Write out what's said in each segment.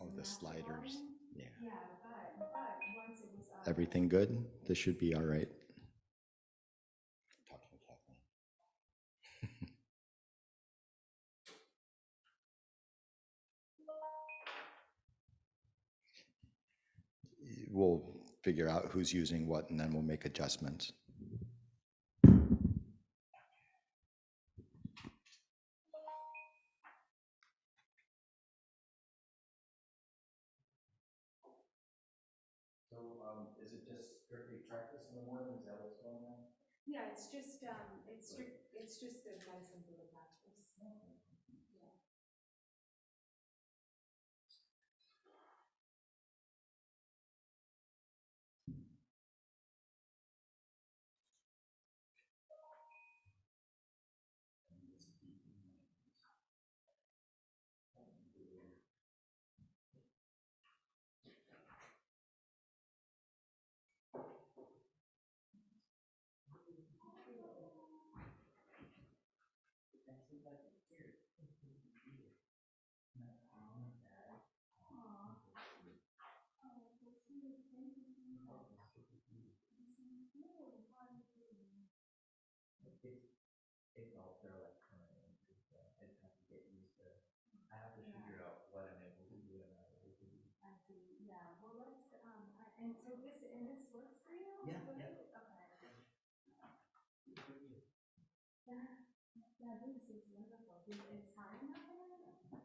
Oh, the sliders. Yeah. Everything good? This should be all right. Talking to Kathleen. We'll figure out who's using what, and then we'll make adjustments. So, is it just strictly practice in the morning? Is that what's going on? Yeah, it's just advice and Buddha practice. Okay. It's all fairly current. I just have to get used to. I have to figure out what I'm able to do and not able to do. I see. Yeah. Well, let's. And so this works for you. Yeah. Right? Yeah. Okay. Yeah. This is wonderful. Is time not there?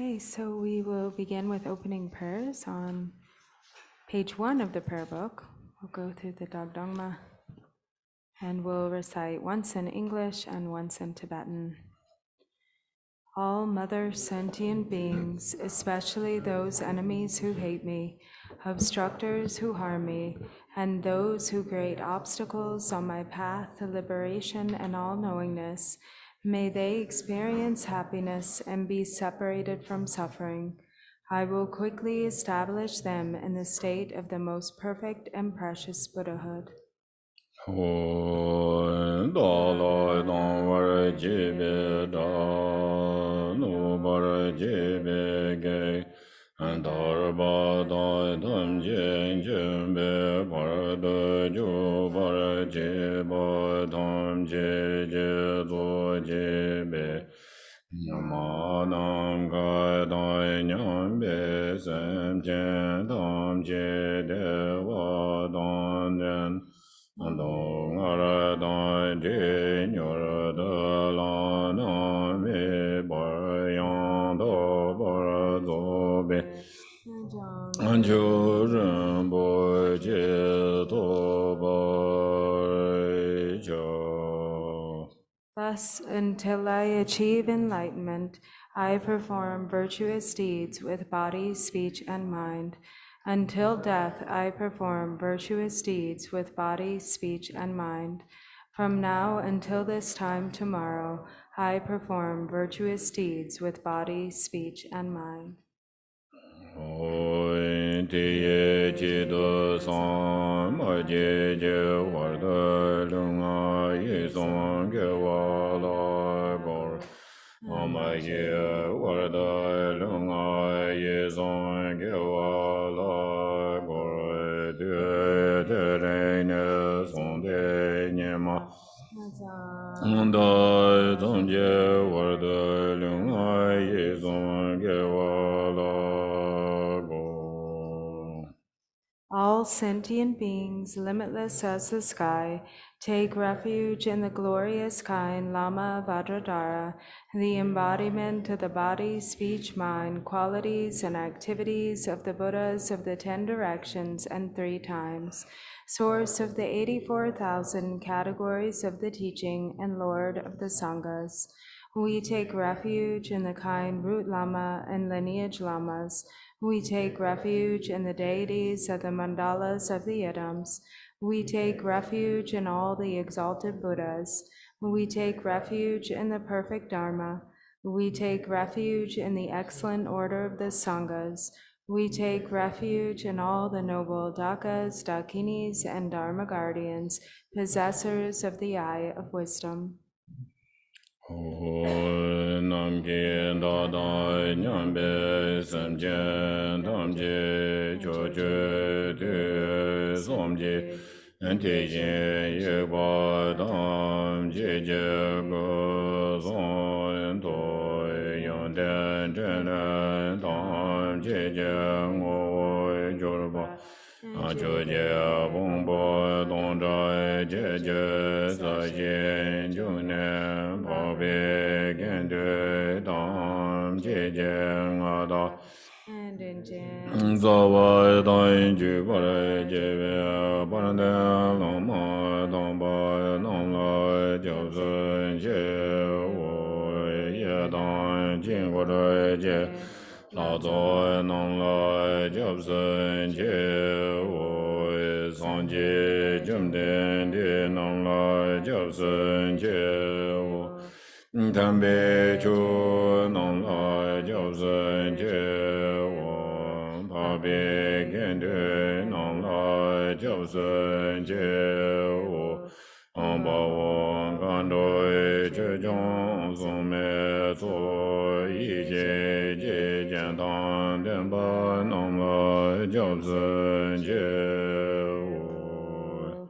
Okay, so we will begin with opening prayers on page 1 of the prayer book. We'll go through the Dagdongma and we'll recite once in English and once in Tibetan. All mother sentient beings, especially those enemies who hate me, obstructors who harm me, and those who create obstacles on my path to liberation and all-knowingness, may they experience happiness and be separated from suffering. I will quickly establish them in the state of the most perfect and precious Buddhahood. Namanam Gadai Nyambe Semchen Tamche Dewa Danjen Andong Aradai De Nyur De Lana Me Baryan Do Barazobe Anju Rinpo Je To Bar Jo. Thus, until I achieve enlightenment, I perform virtuous deeds with body, speech, and mind. Until death, I perform virtuous deeds with body, speech, and mind. From now until this time tomorrow, I perform virtuous deeds with body, speech, and mind. Tiye Chido Sam Aje Je Warda Lunga Ye Song Ge Wala Gor Amaye Warda Lunga Ye Song Ge Wala Gor De De Reine Song De Nyema Nanda Zongje Warda Lunga Ye Song Ge Wala. All sentient beings, limitless as the sky, take refuge in the glorious kind Lama Vajradhara, the embodiment of the body, speech, mind, qualities, and activities of the Buddhas of the 10 directions and 3 times, source of the 84,000 categories of the teaching and Lord of the Sanghas. We take refuge in the kind Root Lama and lineage Lamas. We take refuge in the deities of the mandalas of the idams. We take refuge in all the exalted Buddhas. We take refuge in the perfect Dharma. We take refuge in the excellent order of the Sanghas. We take refuge in all the noble Dakas, Dakinis, and Dharma guardians, possessors of the eye of wisdom. Namge Dada Nyambe Semjen Tamje Choche De Somje Tejen Yegwa Dam Jeje Go Son To Yonten Jenen Dam Jeje Ngo Jorba Choje Bongbo Dongzai Jeje Sajen Junen Babe Gende Dam Jeje Ngada And in Jan, Zawa Dain Ju Bare Jeve Barande Lama Damba Namla Jobsun Je Wo Ye Dan Jin Gore Je La Zo Namla Jobsun Je Wo Sanje Jumden De Namla Jobsun Je Wo Tambe Chu Namla Jobsun Je Wo Pabe Gende Namla Jobsun Je Wo Amba Wo Gandoi Je Jong Sume So Yi Je Je Jan Dan Denpa Namla Jobsun Je Wo.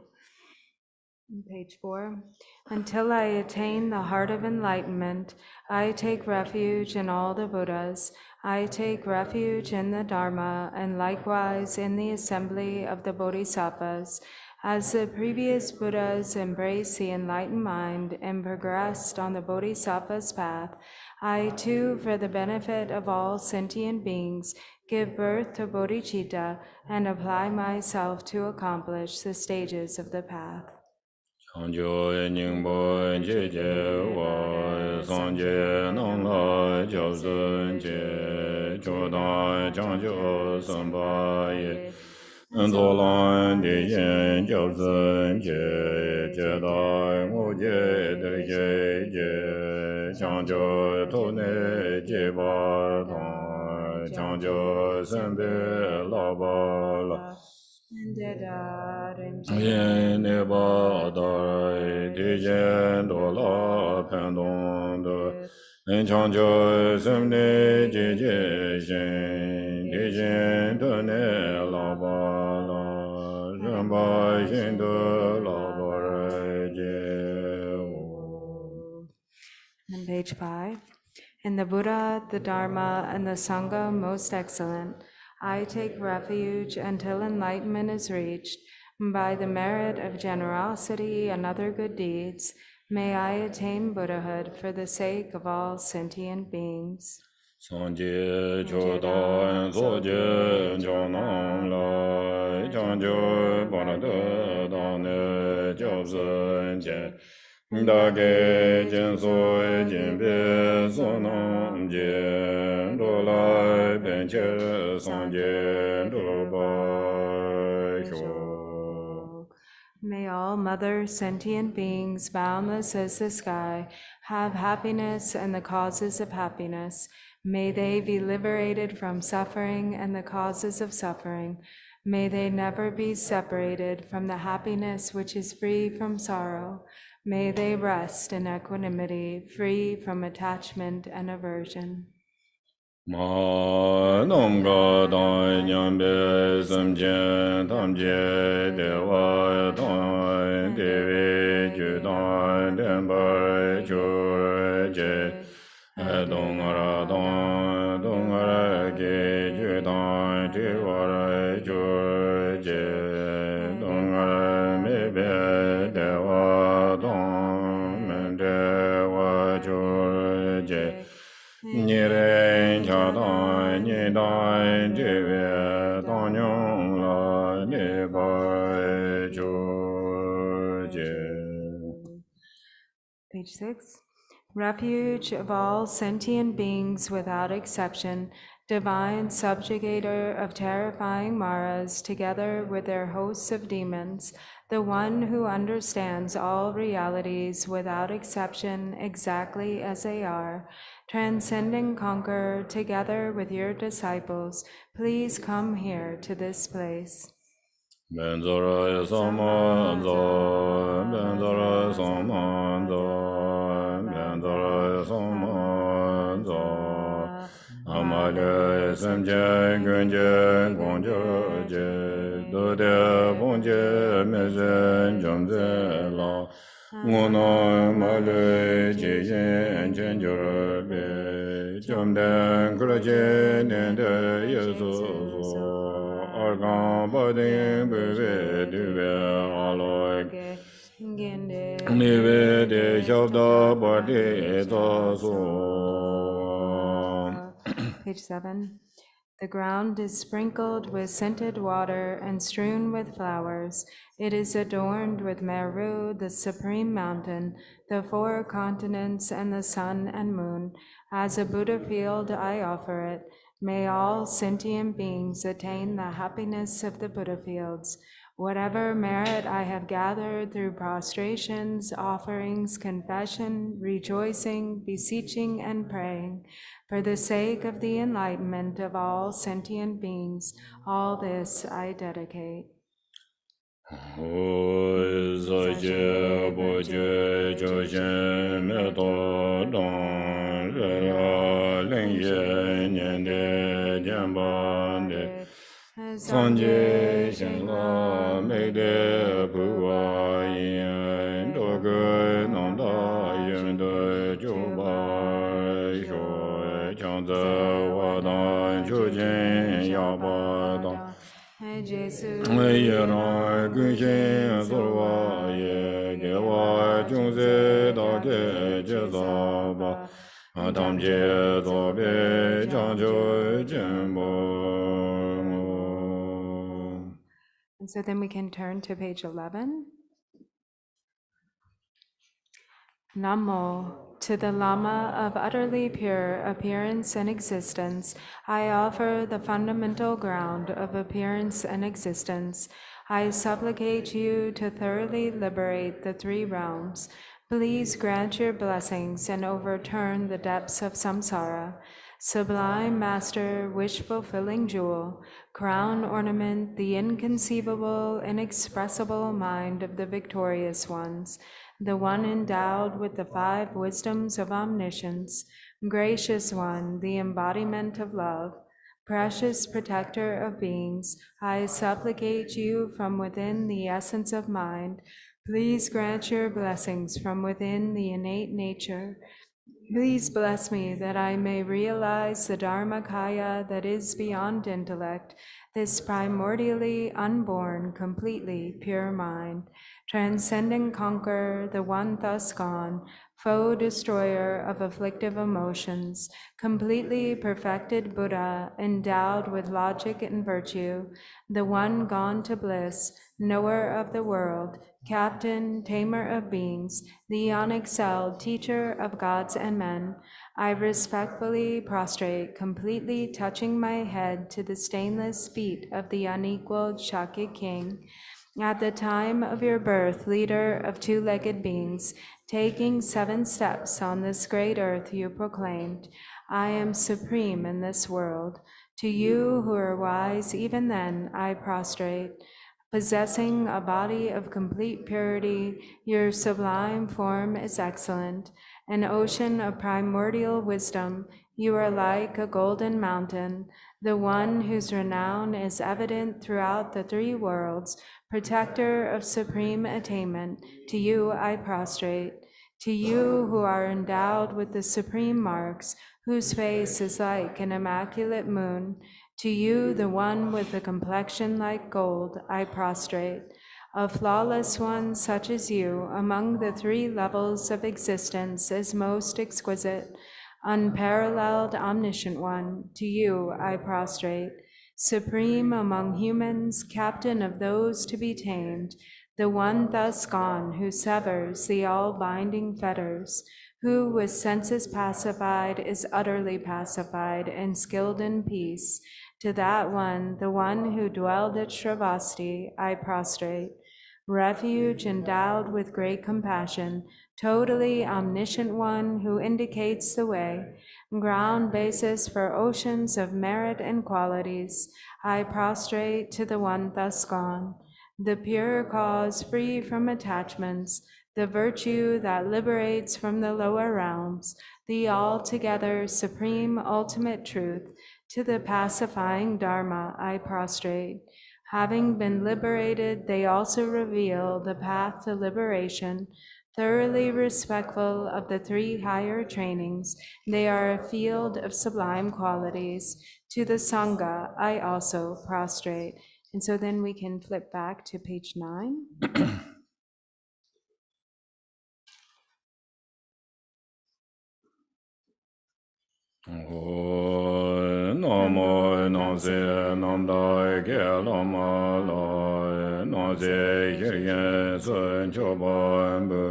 Page 4. Until I attain the heart of enlightenment, I take refuge in all the Buddhas. I take refuge in the Dharma, and likewise in the assembly of the Bodhisattvas. As the previous Buddhas embraced the enlightened mind and progressed on the Bodhisattva's path, I too, for the benefit of all sentient beings, give birth to bodhicitta and apply myself to accomplish the stages of the path. Khenpo Yeshi Gyabra Zolan de yen Gyabzen Jedai Muje Derje Jangjo Tone Jeba Jangjo Sembe Laba Yen Neba Adai Dijen Dola Pendon De Jangjo Semne Jeje Shen Dijen Tone Laba On page 5, in the Buddha, the Dharma, and the Sangha most excellent, I take refuge until enlightenment is reached. By the merit of generosity and other good deeds, may I attain Buddhahood for the sake of all sentient beings. Sanje Chodan Zoje Jonam Lai Janjo Bonada Dane Jobsen Je Dage Jensoi Jinbe Sonam Je Dolai Benche Sanje Dobai Sho. May all mother sentient beings, boundless as the sky, have happiness and the causes of happiness. May they be liberated from suffering and the causes of suffering. May they never be separated from the happiness which is free from sorrow. May they rest in equanimity, free from attachment and aversion. Ma nom ga dai nyam be sam jen tam je de wa dai de ve ju dai den ba ju je dong ra ge ju dai de wa ra ju je dong ra me be de wa dong men de wa ju je Nire Chadai Nidai Jive Danyong La Nibai Churje. Page 6. Refuge of all sentient beings without exception, divine subjugator of terrifying Maras, together with their hosts of demons, the one who understands all realities without exception exactly as they are, transcending conqueror, together with your disciples, please come here to this place. Benzora Samanzo, Benzora Samanzo, Benzora Samanzo, Amale Semje Gunje Gonjoje, Dode Bonje Mezen Jomze La, Ngono Male Jijen Jenjorbe, Jomden Kuraje Nende Yesu. Argan Badin Bebe Duve Aloy Nive de Shabda Badi Taso. Page 7. The ground is sprinkled with scented water and strewn with flowers. It is adorned with Meru, the supreme mountain, the 4 continents, and the sun and moon. As a Buddha field, I offer it. May all sentient beings attain the happiness of the Buddha fields. Whatever merit I have gathered through prostrations, offerings, confession, rejoicing, beseeching, and praying, for the sake of the enlightenment of all sentient beings, all this I dedicate. Sanje Shenla Mede Puwa Yin Doge Nanda Yin De Juba Sho Chanze Wadan Chujin Yabadan Jesu Yera Gunshin Sorwa Ye Gewa Jungse Dake Jezaba Tamje Zobe Jangcho Jimbo. And so then we can turn to page 11. Namo, to the Lama of utterly pure appearance and existence, I offer the fundamental ground of appearance and existence. I supplicate you to thoroughly liberate the three realms. Please grant your blessings and overturn the depths of samsara. Sublime Master, wish-fulfilling jewel, crown ornament the inconceivable, inexpressible mind of the victorious ones, the one endowed with the five wisdoms of omniscience, gracious one, the embodiment of love, precious protector of beings, I supplicate you from within the essence of mind. Please grant your blessings from within the innate nature. Please bless me that I may realize the Dharmakaya that is beyond intellect, this primordially unborn, completely pure mind, transcendent conqueror, the one thus gone, foe destroyer of afflictive emotions, completely perfected Buddha, endowed with logic and virtue, the one gone to bliss, knower of the world, captain, tamer of beings, the unexcelled teacher of gods and men, I respectfully prostrate, completely touching my head to the stainless feet of the unequaled Shakya king. At the time of your birth, leader of two-legged beings, taking 7 steps on this great earth, you proclaimed, I am supreme in this world. To you who are wise, even then I prostrate. Possessing a body of complete purity, your sublime form is excellent. An ocean of primordial wisdom, you are like a golden mountain, the one whose renown is evident throughout the 3 worlds, protector of supreme attainment. To you I prostrate. To you who are endowed with the supreme marks, whose face is like an immaculate moon, to you, the one with a complexion like gold, I prostrate. A flawless one such as you, among the 3 levels of existence, is most exquisite. Unparalleled, omniscient one, to you I prostrate. Supreme among humans, captain of those to be tamed, the one thus gone who severs the all-binding fetters, who with senses pacified is utterly pacified and skilled in peace. To that one, the one who dwelled at Shravasti, I prostrate. Refuge endowed with great compassion, totally omniscient one who indicates the way, ground basis for oceans of merit and qualities, I prostrate to the one thus gone. The pure cause free from attachments, the virtue that liberates from the lower realms, the altogether supreme ultimate truth, to the pacifying Dharma I prostrate. Having been liberated, they also reveal the path to liberation. Thoroughly respectful of the 3 higher trainings, they are a field of sublime qualities. To the Sangha I also prostrate. And so then we can flip back to page 9. Namo Nase Namdai Ge Lama Lai Nase Hiryen Sen Choban Bu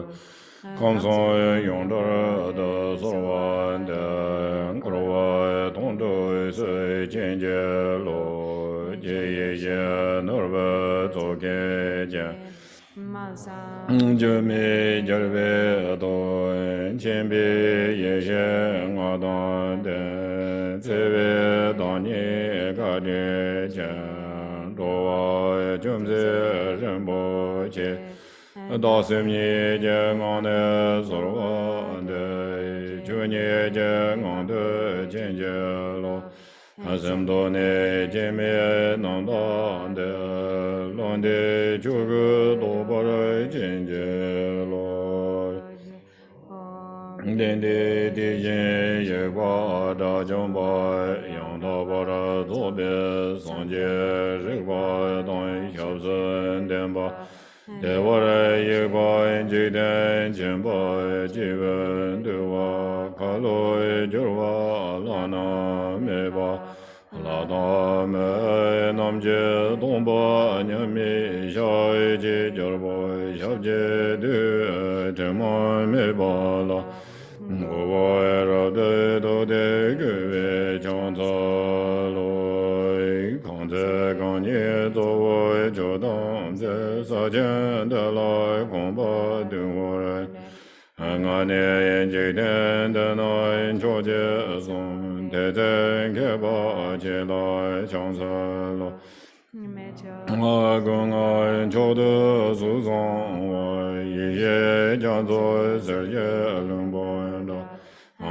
Kamsan Yondar Da Sorwan Da Ngurwa Tondo Se Chenje Lo Je Ye Je Nurba Zoge Je Jumi Jarve Do Chenbi Ye Nga Dan De Tsebe Dani Gade Jan Doa Jumze Rinpoche Dasim Je Ngane Sorwa De Chunye Je Ngande Chenje Lo Asem done jeme nanda de londe jugu dobare jenje lo Dende Dijin Yegwa Da Jomba Yang Da Bara Zobe Sanje Rigwa Don Hyabzun Denba Dewara Yegwa Jiden Jimba Jiven Dewa Kalo Jurwa Lana Meba Lada Me Namje Domba Nyami Shai Ji Jorbo Shabje De Tema Meba La Ngwa de do de ge chang za loi kang ze gang ye zo wo jo dang ze sa jian de lai gong ba de wo ren nga ne yen ji den de nai cho jie song de zhen ge ba jie lai chang za lo nga gong ai cho de su zong wa ye ye jiang zo zi ye lung bo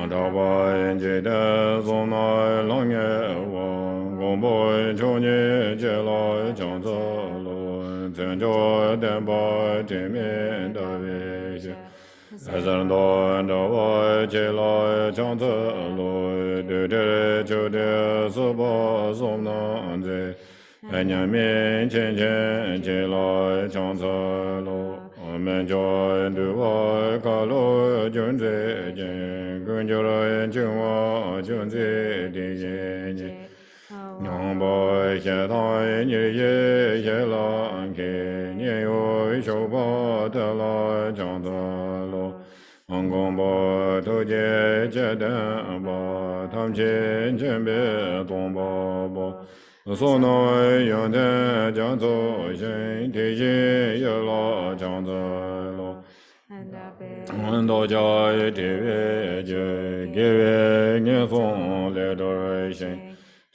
da ba yin ji de song nai lang ye wang gong bo cho ni jie lai chang za lo zhen zhou den ba jie mian da wei xie zhen dou da ba jie lai chang za lo de de jiu de si ba song nan zi Anya min chen chen che lai chang sa lo men jo du wa ka lo jun zi jen gun jo lo jun wa jun zi di jen ji nyong bo xie tai ni ye ye la ke ni yo shou ba de la chang sa lo Hong Kong bo tu jie jie den ba tam chen chen be dong ba bo so noi yang zhen jiang zou xin ti xin ye la jiang zai lo do jia ye ti wei jie ge wei nian song le doi xin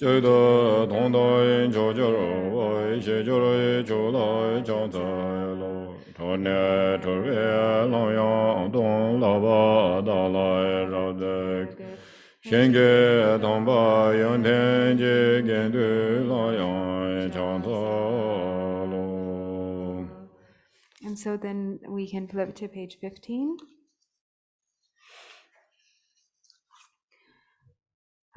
zhe de tong doi zhou zhe wei xie zhe rui zhou lai jiang zai lo chou ne chou wei lang yang dong la ba da lai rao de Shen ge dong ba yang ten ji gen du la yang chang za lo. And so then we can flip to page 15.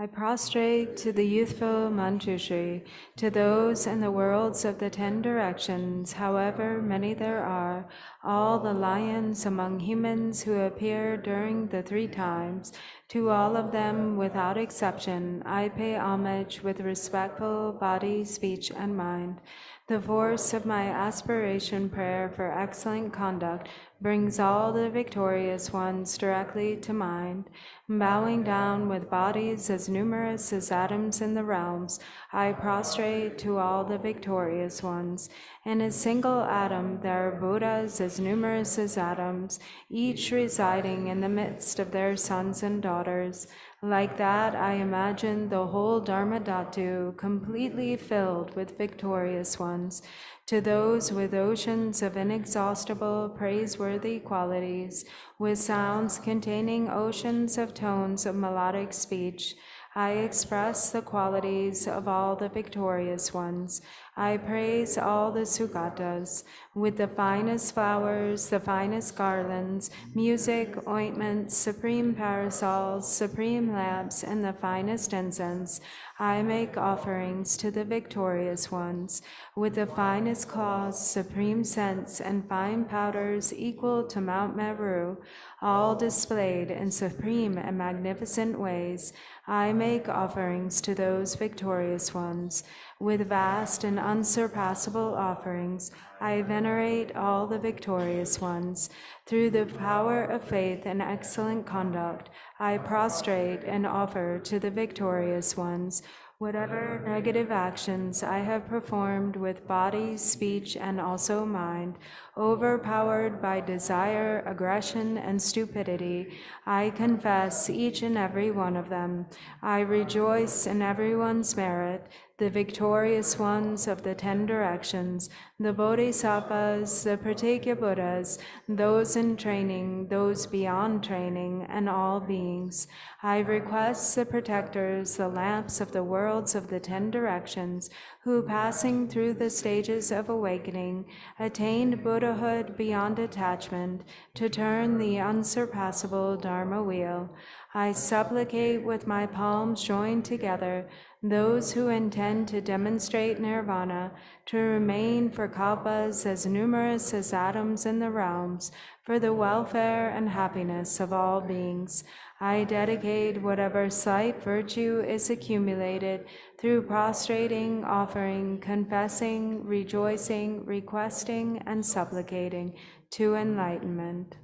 I prostrate to the youthful Manjushri, to those in the worlds of the 10 directions, however many there are, all the lions among humans who appear during the 3 times, to all of them without exception, I pay homage with respectful body, speech, and mind. The force of my aspiration prayer for excellent conduct brings all the victorious ones directly to mind. Bowing down with bodies as numerous as atoms in the realms, I prostrate to all the victorious ones. In a single atom there are Buddhas as numerous as atoms, each residing in the midst of their sons and daughters. Like that, I imagine the whole Dharma Dhatu completely filled with victorious ones. To those with oceans of inexhaustible, praiseworthy qualities, with sounds containing oceans of tones of melodic speech, I express the qualities of all the victorious ones. I praise all the Sugatas with the finest flowers, the finest garlands, music, ointments, supreme parasols, supreme lamps, and the finest incense. I make offerings to the victorious ones with the finest cloths, supreme scents, and fine powders equal to Mount Meru, all displayed in supreme and magnificent ways. I make offerings to those victorious ones. With vast and unsurpassable offerings, I venerate all the victorious ones. Through the power of faith and excellent conduct, I prostrate and offer to the victorious ones whatever negative actions I have performed with body, speech, and also mind, overpowered by desire, aggression, and stupidity. I confess each and every one of them. I rejoice in everyone's merit. the victorious ones of the 10 directions, the Bodhisattvas, the Pratyeka Buddhas, those in training, those beyond training, and all beings. I request the protectors, the lamps of the worlds of the 10 directions, who, passing through the stages of awakening, attained Buddhahood beyond attachment, to turn the unsurpassable Dharma wheel. I supplicate with my palms joined together those who intend to demonstrate nirvana, to remain for kalpas as numerous as atoms in the realms, for the welfare and happiness of all beings. I dedicate whatever slight virtue is accumulated through prostrating, offering, confessing, rejoicing, requesting, and supplicating to enlightenment.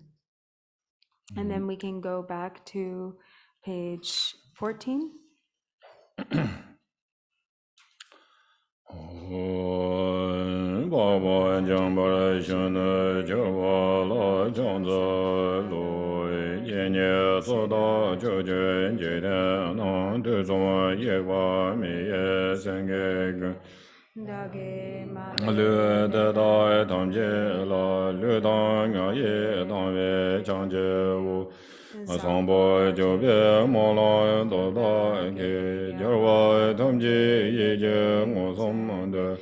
And then we can go back to page 14. Baba Gyabra Shana Gyabala Jangza Lui Yenye Soda Jojen Jeden Nan Tuzwa Yegwa Miye Sengeg Lu De Dai Tamje La Lu Dang Ye Dangwe Changje Wu Asangbo Jobye Mola Doda Ge Jarwa Tamje Yeje Ngosam De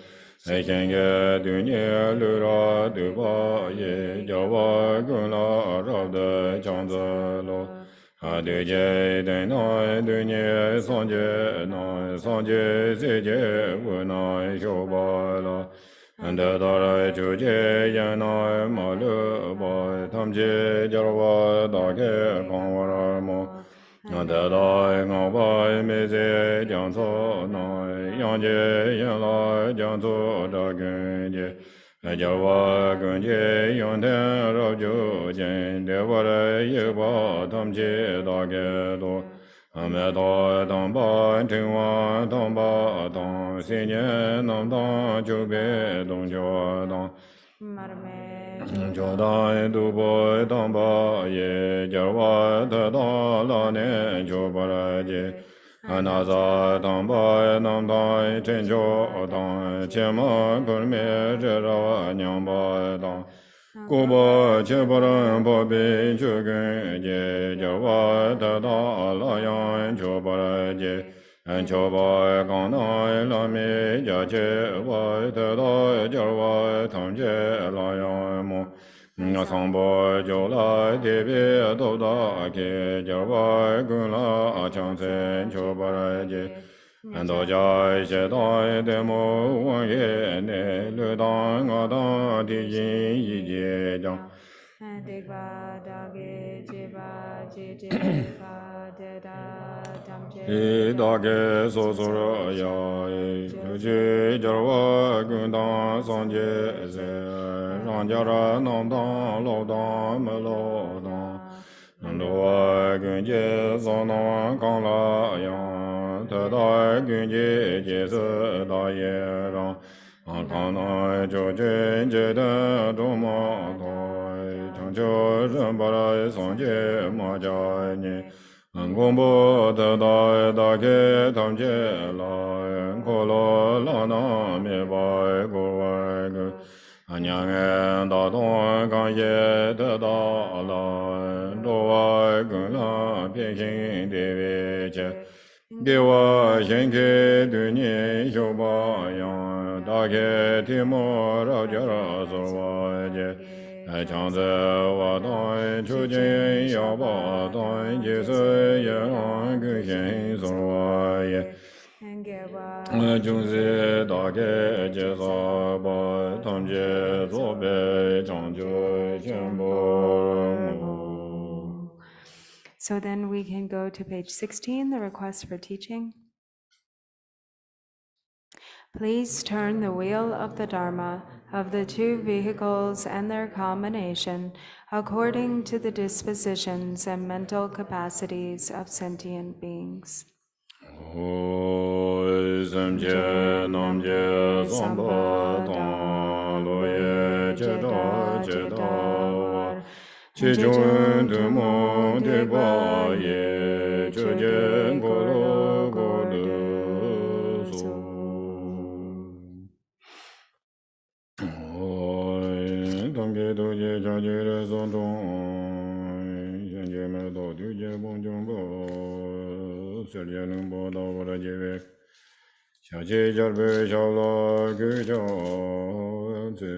Ekenge Dunye Lura Duba Ye Jawa Guna Rabde Changza Lo Aduje Denai Dunye Sanje Nai Sanje Seje Wunai Shoba La Anda Dara Chuje Yanai Malu Bai Tamje Jarwa Dake Kangwara Mo Anda Dai Ngabai Meze Jangso Nai Yanje Yanlai Jangso Dagenje Jarwa Gunje Yanten Rabju Jen Devare Yeba Tamje Dake Do Ameto Tamba Tingwa Tamba Tang Sinye Namdang Chube Dongjo Dang Jodan Dubo Tamba Ye Jarwa Tada Lane Chobaraje Anaza Tamba Namdang Chenjo Dang Chema Kurme Jera Nyamba Dang Kubo Cheparan Bobi Chugun Je Jawa Tada Layan Chobaraje and Choba Ganai Lami Jache Wa Tada Jarwa Tamje Layan Mo Nasambo Jola Devi Doda Ke Jarwa Gula Chansen Chobaraje and Oja Shedai Demo Wange Ne Ludang Ada Dijin Yije Jang Digba Dage Jiba Jijeba Deda Tamje Dage Sosura Ya Juji Jarwa Gundang Sanje Se Ranjara Namdang Lodang Melodang Ndoa Gunje Zonang Kangla Yang Tada Gunje Jesu Da Ye Rang Ankana Jojen Jeda Doma Doi Chancho Rinpara Sanje Maja Nye Ngombo Tada Dake Tamje La Kolo Lana Meba Gurwa Gu Anyang Da Dong Gang Ye Tada La Doa Gun La Peking Devi Che Dewa Shenke Dunye Shoba Yang Dake Timo Rajara Sorwa Je Changze Wa Dong Chujin Yaba Dong Jesu Yang Gushen Sorwa Ye Jungzi Dake Jesa Ba Tamje Zobe Changjo Chenpo So then we can go to page 16, the request for teaching. Please turn the wheel of the Dharma of the two vehicles and their combination according to the dispositions and mental capacities of sentient beings. Samje Namje Samba Tang Loye Cheda Cheda Chichun Tumo Deba Ye Chojen Golo Golo So jumbo serje lumbo da wara jeve shaje jarbe shala gujo zi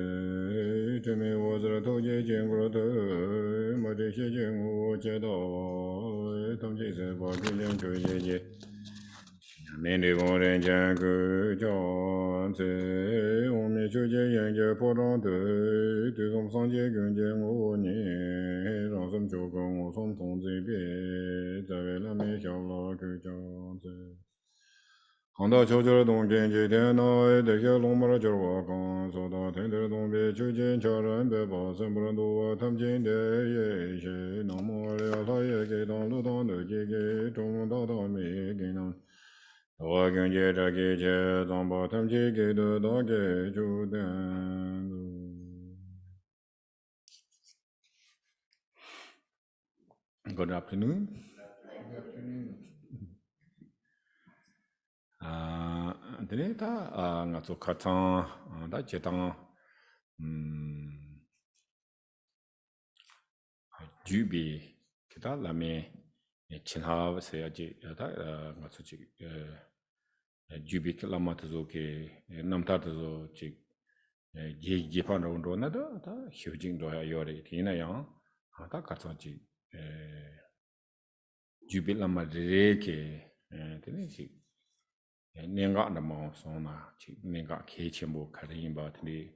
tumi wazra toje jengro de ma de she jengu che do tam je se ba gu jeng chu je je men de bon ren jang gu jo zi on me chu je yang je po dong de de som sang je gun je ngo ni rang som chu gong wo som tong zi bie za wei la me xiao la gu jo zi 康大求求东边接天那得些龙马就我刚说到天的东边求见家人别把生不能多他们今的也是那么了他也给当路当的给给中道道没给能我跟接着给接当把他们给的大给就单 Good afternoon. Good afternoon. Today ta nga tsu khatang da chetang jubi kita lame chinha se ya ji da nga tsu chi jubi ke lama tzo ke namta tzo chi ji pan ro ndo na da hyujing do ya yore tina yang da khatang ji jubi lama re ke tene chi nenga na ma sona chi nenga ke chembo karin ba tni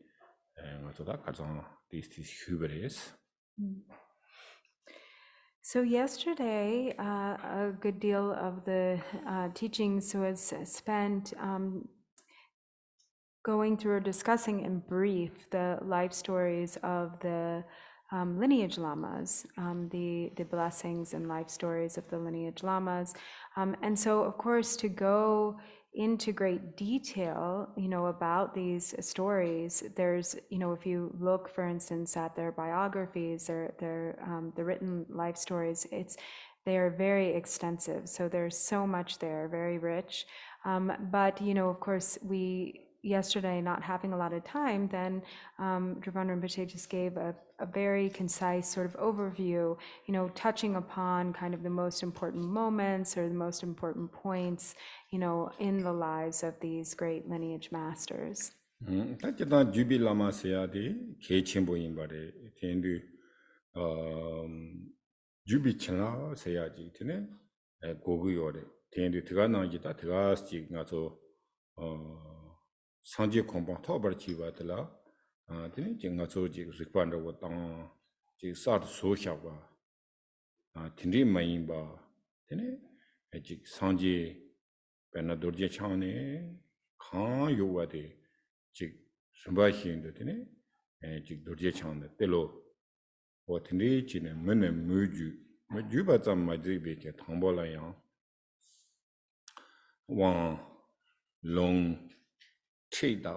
nga to da kazan this hubris. So yesterday, a good deal of the teachings was spent going through or discussing in brief the life stories of the lineage lamas, the blessings and life stories of the lineage lamas. And so, of course, to go into great detail, about these stories, there's, if you look, for instance, at their biographies or the written life stories, they are very extensive. So there's so much there, very rich. But, of course, yesterday, not having a lot of time, then Drupon Rinpoche just gave a very concise sort of overview, touching upon kind of the most important moments or the most important points, in the lives of these great lineage masters. Tachitan jubi lama seya de ke chenpo inbare tendu jubi chenla seya ji tene gogu yore tendu tiga nangi ta tiga sti nga zo sanje kompang tobar chi wa tala tene ji nga zo ji rikpan rawa tang ji saad so xia wa tindri mayin ba tene ji sanje pena dorje chane khaan yo wa de ji sumba xin de tene ji dorje chane telo wa tindri ji ne mene muju ma ju ba zam ma ji be ke thangbo la yang wang long che da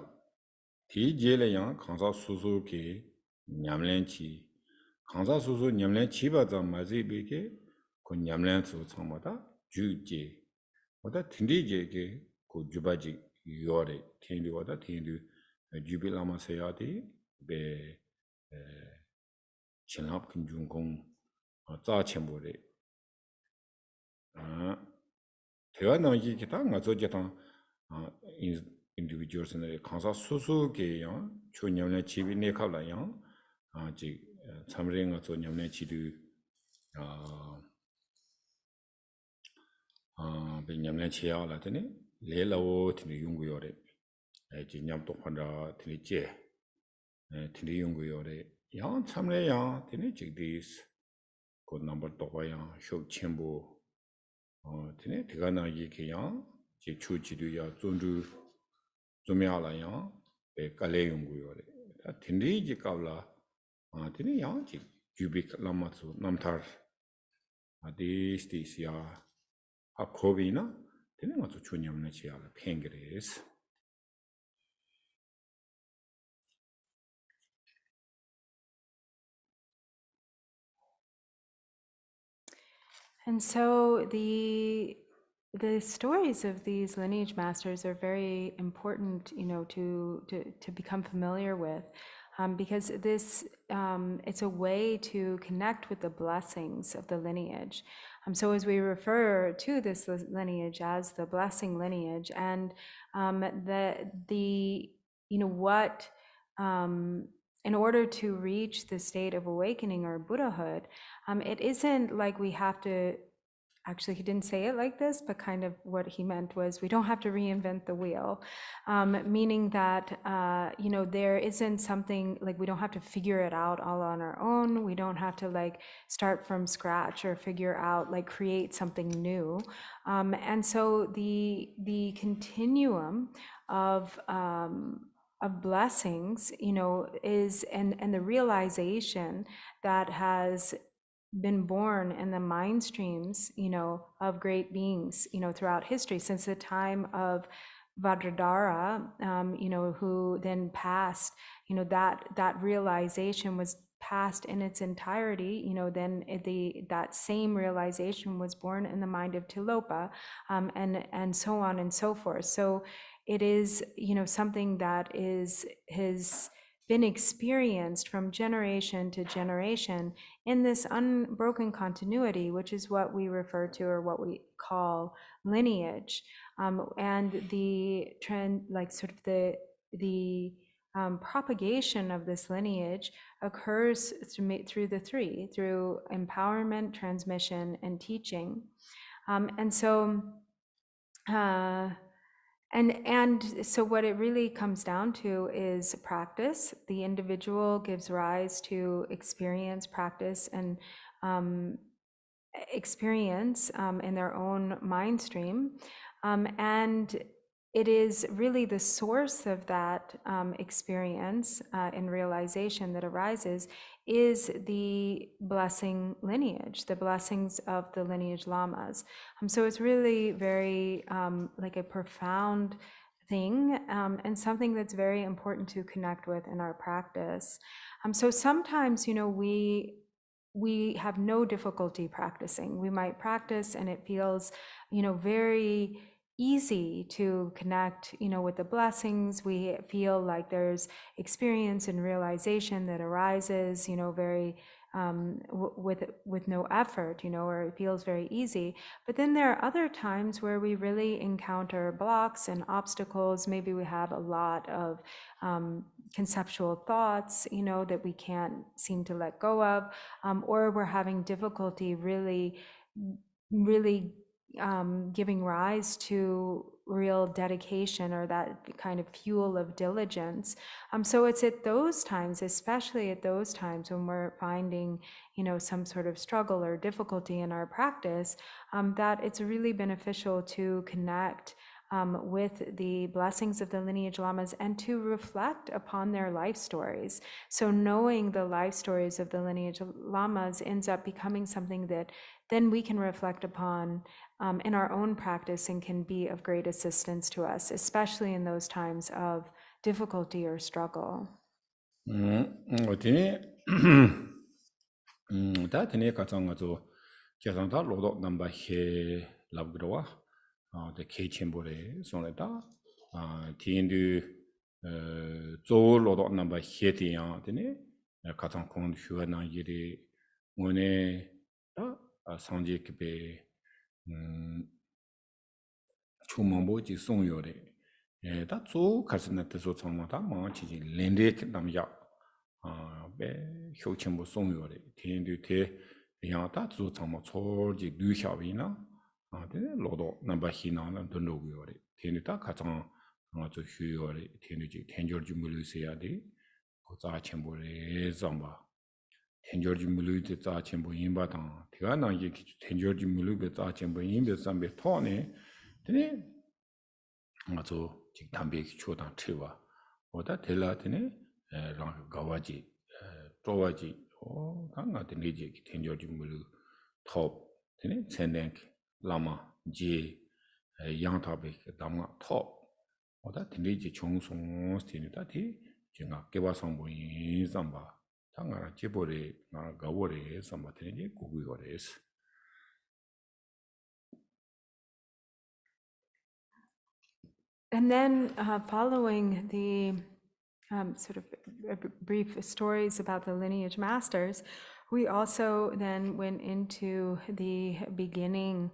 ti je le yang khangsa su su ke nyamlen chi khangsa su su nyamlen chi ba zam ma ji be ke ko nyamlen su chang ma da ju je wada tindi je ke ko juba ji yore tindi wada tindi jubi lama seya de be chenhap kin jung kong za chenpo re tewa na yi ki ta nga zo je tang individuals ne kansa su su ke yang chu nyamlen chi bi ne ka la yang ji chamre nga zo nyamlen chi du be nyamlen chi ya la tene le la wo tini yungu yore ji nyam to khanda tini je tini yungu yore yang chamre yang tini ji dis ko number to wa yang shok chenbo tini tiga na yi ke yang ji chu ji du ya zundu zumya la yang be kale yungu yore tini ji ka la tini yang ji jubi lama zu namtar dis ya Akobina, then what's a chunyam nachial pengres. And so the stories of these lineage masters are very important, to become familiar with. because this it's a way to connect with the blessings of the lineage. So as we refer to this lineage as the blessing lineage, and the what in order to reach the state of awakening or Buddhahood, it isn't like we have to. Actually, he didn't say it like this, but kind of what he meant was we don't have to reinvent the wheel, meaning that, there isn't something like we don't have to figure it out all on our own. We don't have to like start from scratch or figure out, like create something new. And so the continuum of blessings, is, and the realization that has been born in the mind streams, of great beings, throughout history since the time of Vajradhara, who then passed, that realization was passed in its entirety, then that same realization was born in the mind of Tilopa, and so on and so forth. So it is, something that has been experienced from generation to generation in this unbroken continuity, which is what we refer to or what we call lineage, and the trend, like sort of the propagation of this lineage occurs through the three, through empowerment, transmission, and teaching, and so. And so what it really comes down to is practice. The individual gives rise to experience, practice, and experience in their own mind stream. And it is really the source of that experience and realization that arises is the blessing lineage, the blessings of the lineage lamas. So it's really very like a profound thing, and something that's very important to connect with in our practice. So sometimes, we have no difficulty practicing. We might practice and it feels, very easy to connect, with the blessings. We feel like there's experience and realization that arises, very with no effort, or it feels very easy. But then there are other times where we really encounter blocks and obstacles. Maybe we have a lot of conceptual thoughts, that we can't seem to let go of, or we're having difficulty really giving rise to real dedication or that kind of fuel of diligence. So it's at those times, especially at those times when we're finding, some sort of struggle or difficulty in our practice, that it's really beneficial to connect with the blessings of the lineage lamas and to reflect upon their life stories. So knowing the life stories of the lineage lamas ends up becoming something that then we can reflect upon in our own practice and can be of great assistance to us, especially in those times of difficulty or struggle. The Khenpo sonata, Tindu Zo Lodok number Hetian, Katan Kong Huana Yiri, Mone, Sanji Kipe, Chumamboji Song Yore, that's all Casanata Sotamata, Manchi, Lendek Namya, Be Hochembo Song Yore, Tindu Te, Yata Zotama Torji Dushavina. 로도 넘버 희나는 돈로고요리 테니타 가장 아주 휴요리 테니지 텐저지 물리세야디 고자 첨보레 잠바 텐저지 물리데 자 첨보 인바당 대가나 이게 텐저지 물리베 자 첨보 인베 잠베 토네 테니 아주 직 담배 초당 트와 오다 델라테네 랑 가와지 쪼와지 당가 데니지 텐저지 물리 톱 테니 첸denk Lama J Yang Topic Dama Top or that Tiniji Chung Song Stinitati, Jinga Geba Sambo in Zamba, Tanga Jibore, Gawore, Sambatini, Gugores. And then following sort of brief stories about the lineage masters, we also then went into the beginning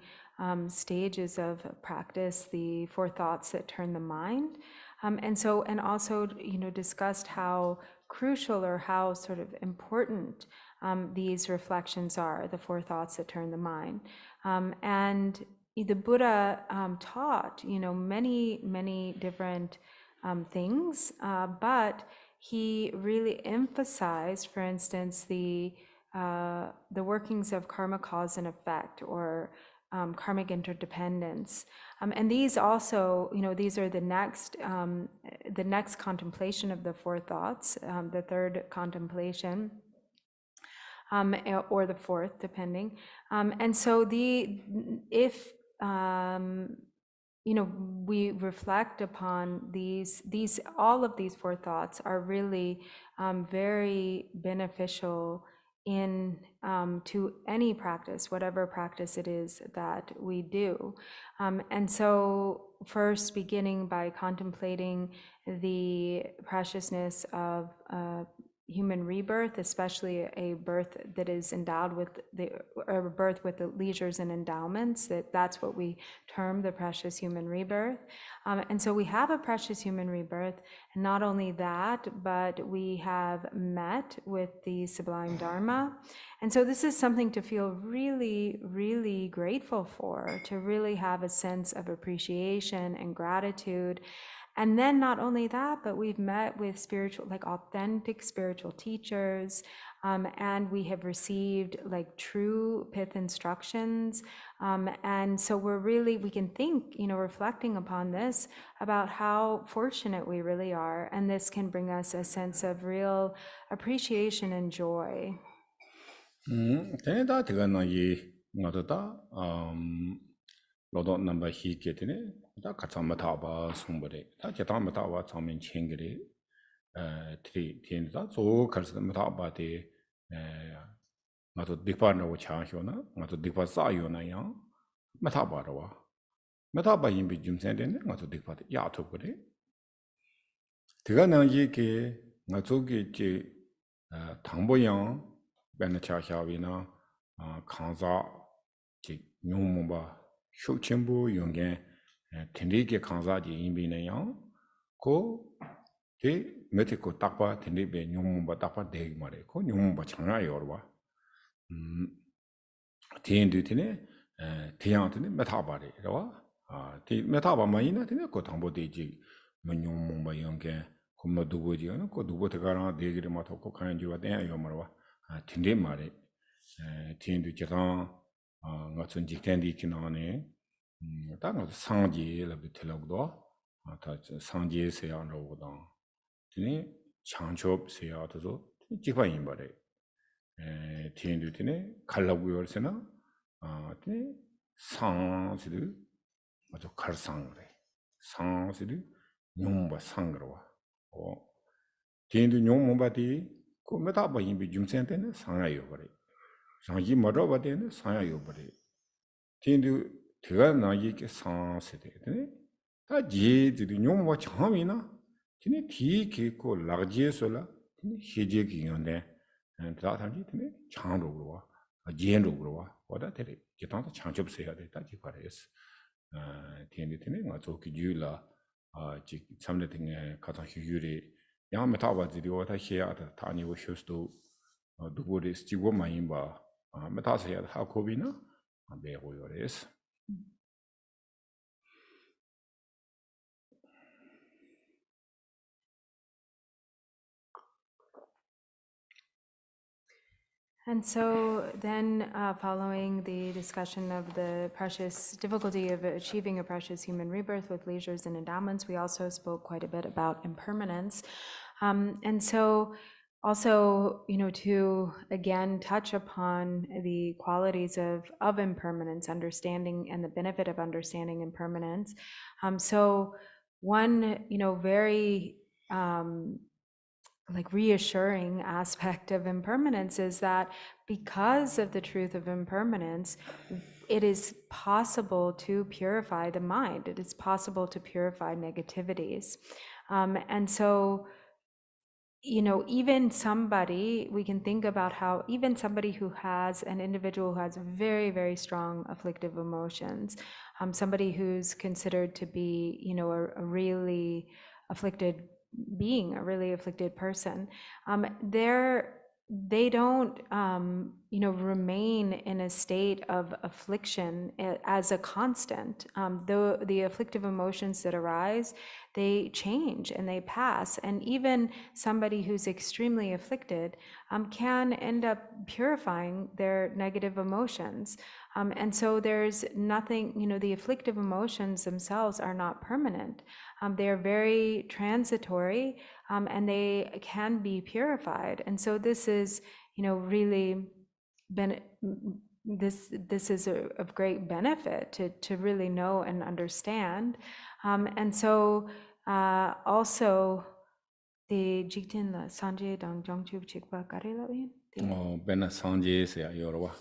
stages of practice, the 4 thoughts that turn the mind. And also, discussed how crucial or how sort of important these reflections are, the 4 thoughts that turn the mind. And the Buddha taught, many, many different things, but he really emphasized, for instance, the workings of karma, cause, and effect, or karmic interdependence. And these also, these are the next contemplation of the 4 thoughts, the 3rd contemplation, or the 4th, depending. And so if we reflect upon these, all of these 4 thoughts are really very beneficial in to any practice, whatever practice it is that we do. And so first, beginning by contemplating the preciousness of human rebirth, especially a birth that is endowed with a birth with the leisures and endowments, that's what we term the precious human rebirth. And so we have a precious human rebirth, and not only that, but we have met with the sublime Dharma. And so this is something to feel really, really grateful for, to really have a sense of appreciation and gratitude. And then not only that, but we've met with spiritual, like authentic spiritual teachers, and we have received like true pith instructions. And so we can think, reflecting upon this, about how fortunate we really are. And this can bring us a sense of real appreciation and joy. 로도 넘버 히게드네 다 가참마타바 송버레 다 제타마타와 참민 챙게레 트리 텐다 조 칼스마타바데 나도 디파노 차쇼나 나도 디파 사요나야 마타바라와 마타바 임비 줌센데네 나도 디파데 야토거레 드가나 이게 나조게 제 당보양 베나차샤위나 강자 지 용모바 쇼첸부 용게 텐디게 강사지 임비네요 고 데 메티코 딱바 텐디베 용모바 딱바 데기 말에 고 용모바 장나요와 텐디티네 대양한테네 메타바리와 디 메타바 마이나 테네 고 당보데지 용모바 용게 곰노 두고지요 고 두고테가라 데기를 마토고 칸지와 대야요 말와 텐디 말에 텐디 제가 같은 직전이 기능하네. 다른 상지를 비틀어도 다 상지에서야로도. 드니 장초세야도 지파인 말에. 티엔드티네 칼라부여서나 드니 상지를 아주 칼상래. 상지를 용바 상그러와. 티엔드 용모바디 그 메타바 임비 줌센테네 상아요 그래. 장지 머러바데는 상야요 버리 tindu tiga naji ke sansede ta jeedi nyomwa chamina tini ti ke ko lagje sola tini heje ki yonde ta tanji tini changro gwa jenro gwa oda tere kitanta changchob seya de ta ji pares tindu tini nga zoki jula ji samne tinge kata hyuri yang metawa ji de oda heya ta ni wo shosto dubo sti wo mayimba 메타세야 하코비나 배고요레스 And so then following the discussion of the precious difficulty of achieving a precious human rebirth with leisures and endowments, we also spoke quite a bit about impermanence. And so also, to again touch upon the qualities of impermanence, understanding, and the benefit of understanding impermanence. So one, very reassuring aspect of impermanence is that because of the truth of impermanence, it is possible to purify the mind. It is possible to purify negativities. And so even somebody, we can think about how even somebody who has an individual who has very, very strong afflictive emotions, somebody who's considered to be, a really afflicted being, a really afflicted person, they don't, remain in a state of affliction as a constant. The afflictive emotions that arise, they change and they pass. And even somebody who's extremely afflicted can end up purifying their negative emotions. And so there's nothing, the afflictive emotions themselves are not permanent. They're very transitory, and they can be purified. And so this is, really this is of great benefit to really know and understand. And so also the Jigten la Sanje dang Jangchub chikpa karela yin. Bena Sanje seya yorwa.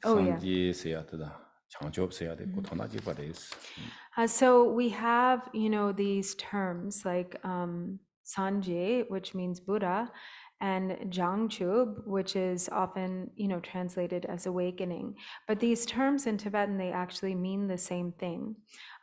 Oh yeah. Sanje seya tada Jangchub seya de kutona jikpa des. So we have, these terms like Sanje, which means Buddha, and Jangchub, which is often, translated as awakening. But these terms in Tibetan, they actually mean the same thing.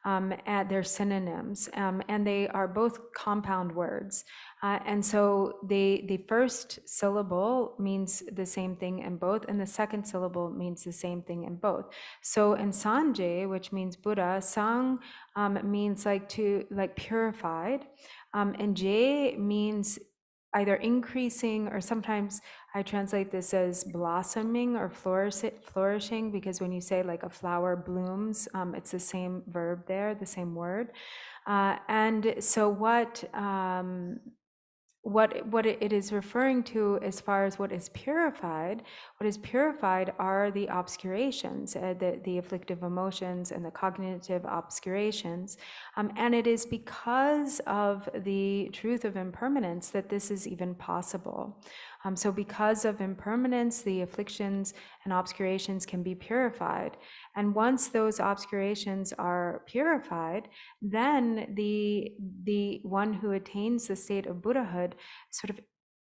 And they're synonyms, and they are both compound words. And so the first syllable means the same thing in both, and the second syllable means the same thing in both. So in Sanje, which means Buddha, Sang means like purified, and Je means either increasing, or sometimes I translate this as blossoming or flourishing, because when you say like a flower blooms, it's the same verb there, the same word. And so what it is referring to as far as what is purified are the obscurations, the afflictive emotions and the cognitive obscurations. And it is because of the truth of impermanence that this is even possible. So because of impermanence, the afflictions and obscurations can be purified. And once those obscurations are purified, then the one who attains the state of Buddhahood sort of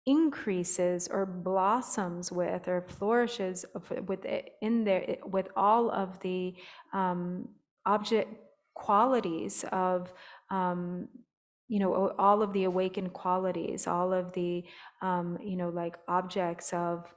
increases or blossoms with or flourishes with all of the object qualities of all of the awakened qualities, all of the like objects of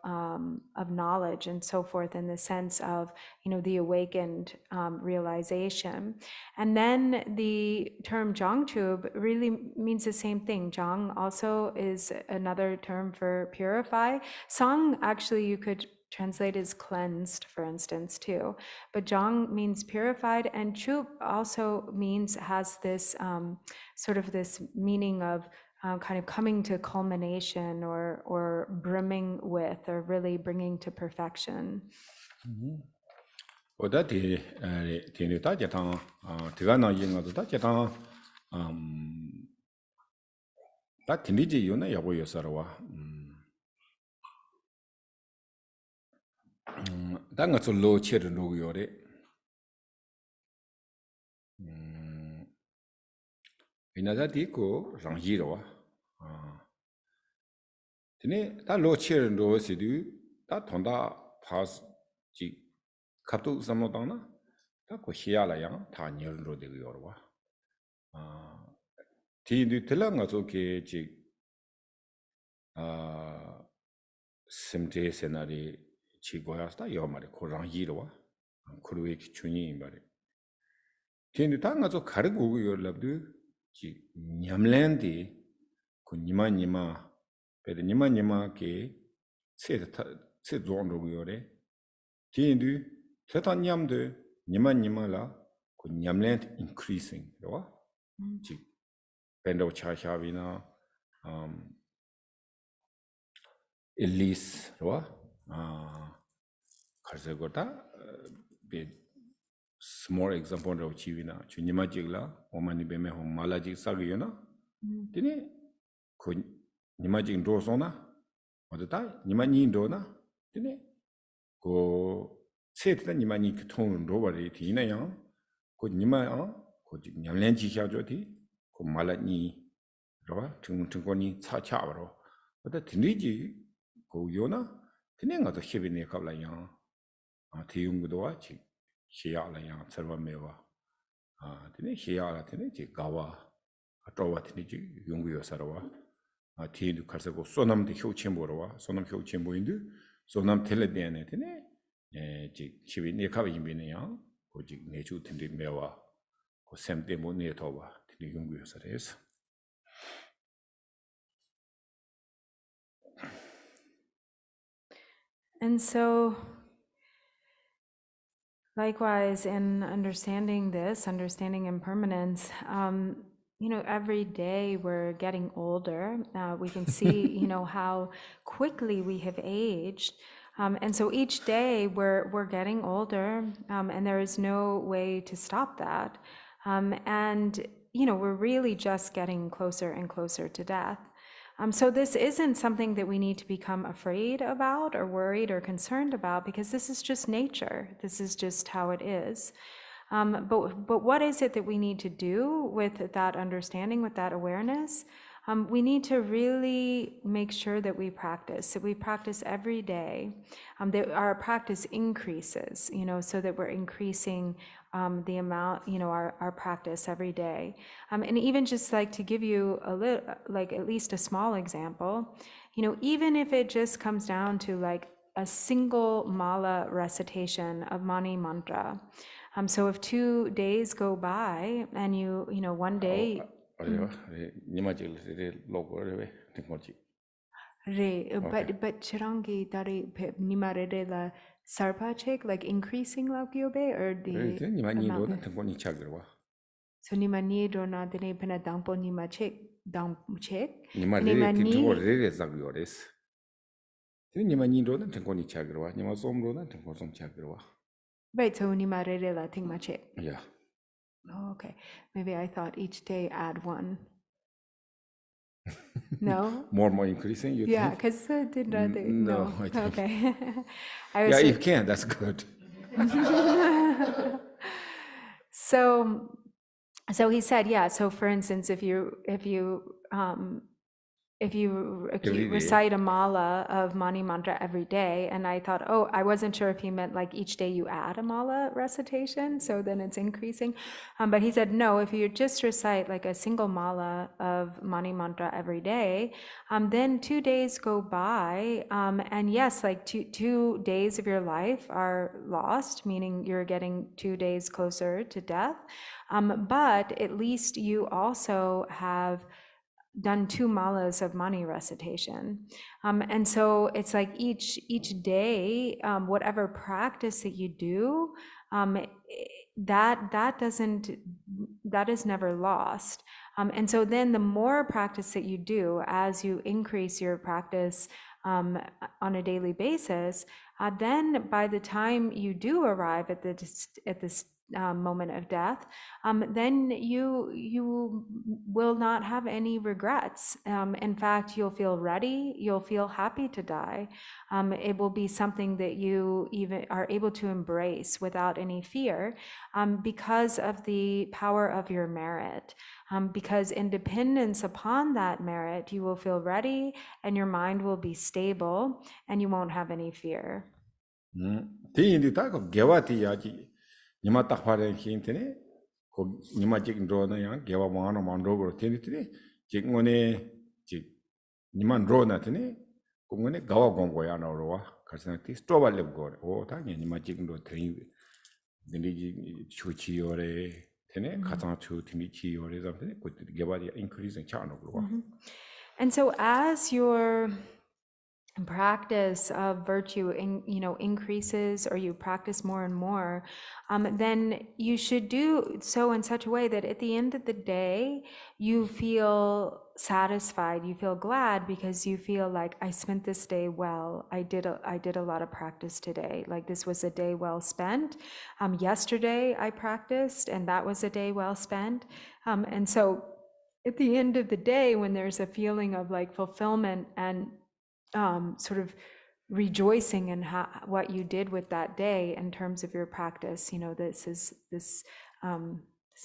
knowledge and so forth, in the sense of the awakened realization. And then the term Jangchub really means the same thing. Jang also is another term for purify. Sang, actually, you could translate as cleansed, for instance, too. But Jang means purified, and Chub also has this sort of this meaning of kind of coming to culmination or brimming with, or really bringing to perfection. Oda di ta jatang tiga na yinga ta jatang ta tindi ji yuna yago yosarwa ta nga tsu lo che rin rogo yore ina ta di ko rang yi rawa tini ta lo che rin rogo si du ta tonda pas ji kaptu samlo tang na ta ko hiya la yang ta nyer rin rogo de yorwa ti du tila nga tsu ke ji simte senari chi goyas ta yo mare ko rang yi rawa kuruwe ki chunyi mare ti du ta nga tsu kari gogo yor labdu ji nyamlen di ko nima pede nima ke tse zon rogo yore ti du teta nyamde nima la ko nyamlen increasing rawa ji pendo cha vina Elise rawa karse gota be small example raw chivina chunima jigla omani be me hom mala jig sagi na tini ko nima jig ro sona odata nima ni ndo na tini ko setla nima ni thong ro bari tina ya ko nima ko nyamlen ji sha jo ti ko mala ni rawa chung ko ni cha baro But Tiniji go Yona, Tining of the Hibini Kablayan, Tium Gudoachi, Shia Layan, Serva Meva, Tini Shia Tiniji, Gawa, Atowa Tiniji, Yungu Sarawa, Tin Kasago, Sonam the Hill Chimboroa, Sonam Hill Chimbuindu, Sonam Teledian, Chivini Kavimbinian, Koji Nechu Tindi Meva, or Semte Monetova, Tini Yungu Sares. And so, likewise, in understanding this, understanding impermanence, every day we're getting older. We can see, how quickly we have aged. And so each day we're getting older, and there is no way to stop that. And, we're really just getting closer and closer to death. So this isn't something that we need to become afraid about or worried or concerned about, because this is just nature. This is just how it is. But what is it that we need to do with that understanding, with that awareness? We need to really make sure that we practice every day, that our practice increases, so that we're increasing the amount, our practice every day. And even just like to give you a little, like at least a small example, even if it just comes down to like a single mala recitation of Mani mantra. So if 2 days go by and one day. But chirangi dari nimarede la sarpa check, like increasing la kyobe or the so nimani do na dene pena dampo nima check nimani right, so nimarede la ting ma check. Yeah. Oh, okay. Maybe I thought each day add one. No? More increasing, you yeah, think? because did I think? No, I think. Okay. Yeah, if you can, that's good. So he said, yeah. So for instance, if you recite a mala of Mani mantra every day, and I thought, I wasn't sure if he meant like each day you add a mala recitation, so then it's increasing. But he said, no, if you just recite like a single mala of Mani mantra every day, then 2 days go by, and yes, like two days of your life are lost, meaning you're getting 2 days closer to death. But at least you also have done 2 malas of Mani recitation. And so it's like each day, whatever practice that you do, that is never lost. And so then the more practice that you do, as you increase your practice on a daily basis, then by the time you do arrive at this moment of death, then you will not have any regrets. In fact, you'll feel ready, you'll feel happy to die. It will be something that you even are able to embrace without any fear, because of the power of your merit. Because in dependence upon that merit, you will feel ready and your mind will be stable and you won't have any fear. Nima takparen hintene, ko nima jik ndrona yang gewa wano mandrogo tini tini, jik ngone jik nima ndrona tini, ko ngone gawa gonggo ya na rowa, karsana ti stroba lep gore, o ta nima jik ndro tini, dini chu chi yore, tini katsang chu tini chi yore, zamtini, ko gewa di increasing cha no rowa. And so as your practice of virtue increases, or you practice more and more, then you should do so in such a way that at the end of the day you feel satisfied, you feel glad, because you feel like, I spent this day well, I did a lot of practice today, like this was a day well spent. Yesterday I practiced and that was a day well spent. And so at the end of the day, when there's a feeling of like fulfillment and sort of rejoicing in what you did with that day in terms of your practice, this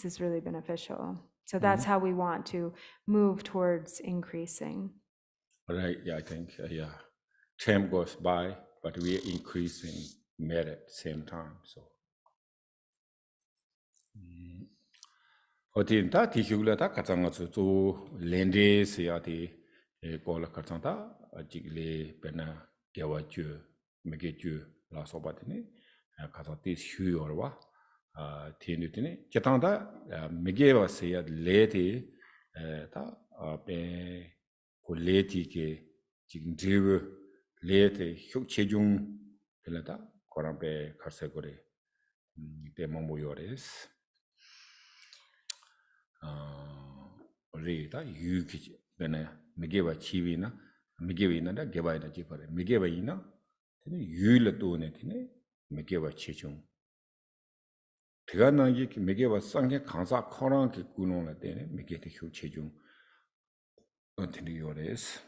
is really beneficial. So that's how we want to move towards increasing. Right, yeah, I think, yeah. Time goes by, but we are increasing merit at the same time, so. Hotin ta tishula ta katsanga tsu lende siya di kola katsanga ta jigle pena gewa ju, mege ju la soba tini katsanga tis huyorwa tini tini. Jatang ta megewa siya le ti ta pe ko le ti ke jing driwe le ti hyuk chejung pila ta korang pe karse gore pe mambu yores. Rita yuki bene megeva chivina megevina da gevaina chipare megevaina tene yula tone tene megeva chechung tigana yi megeva sanghe kansa khorang ke kunong la tene megete hyu chechung tene yores.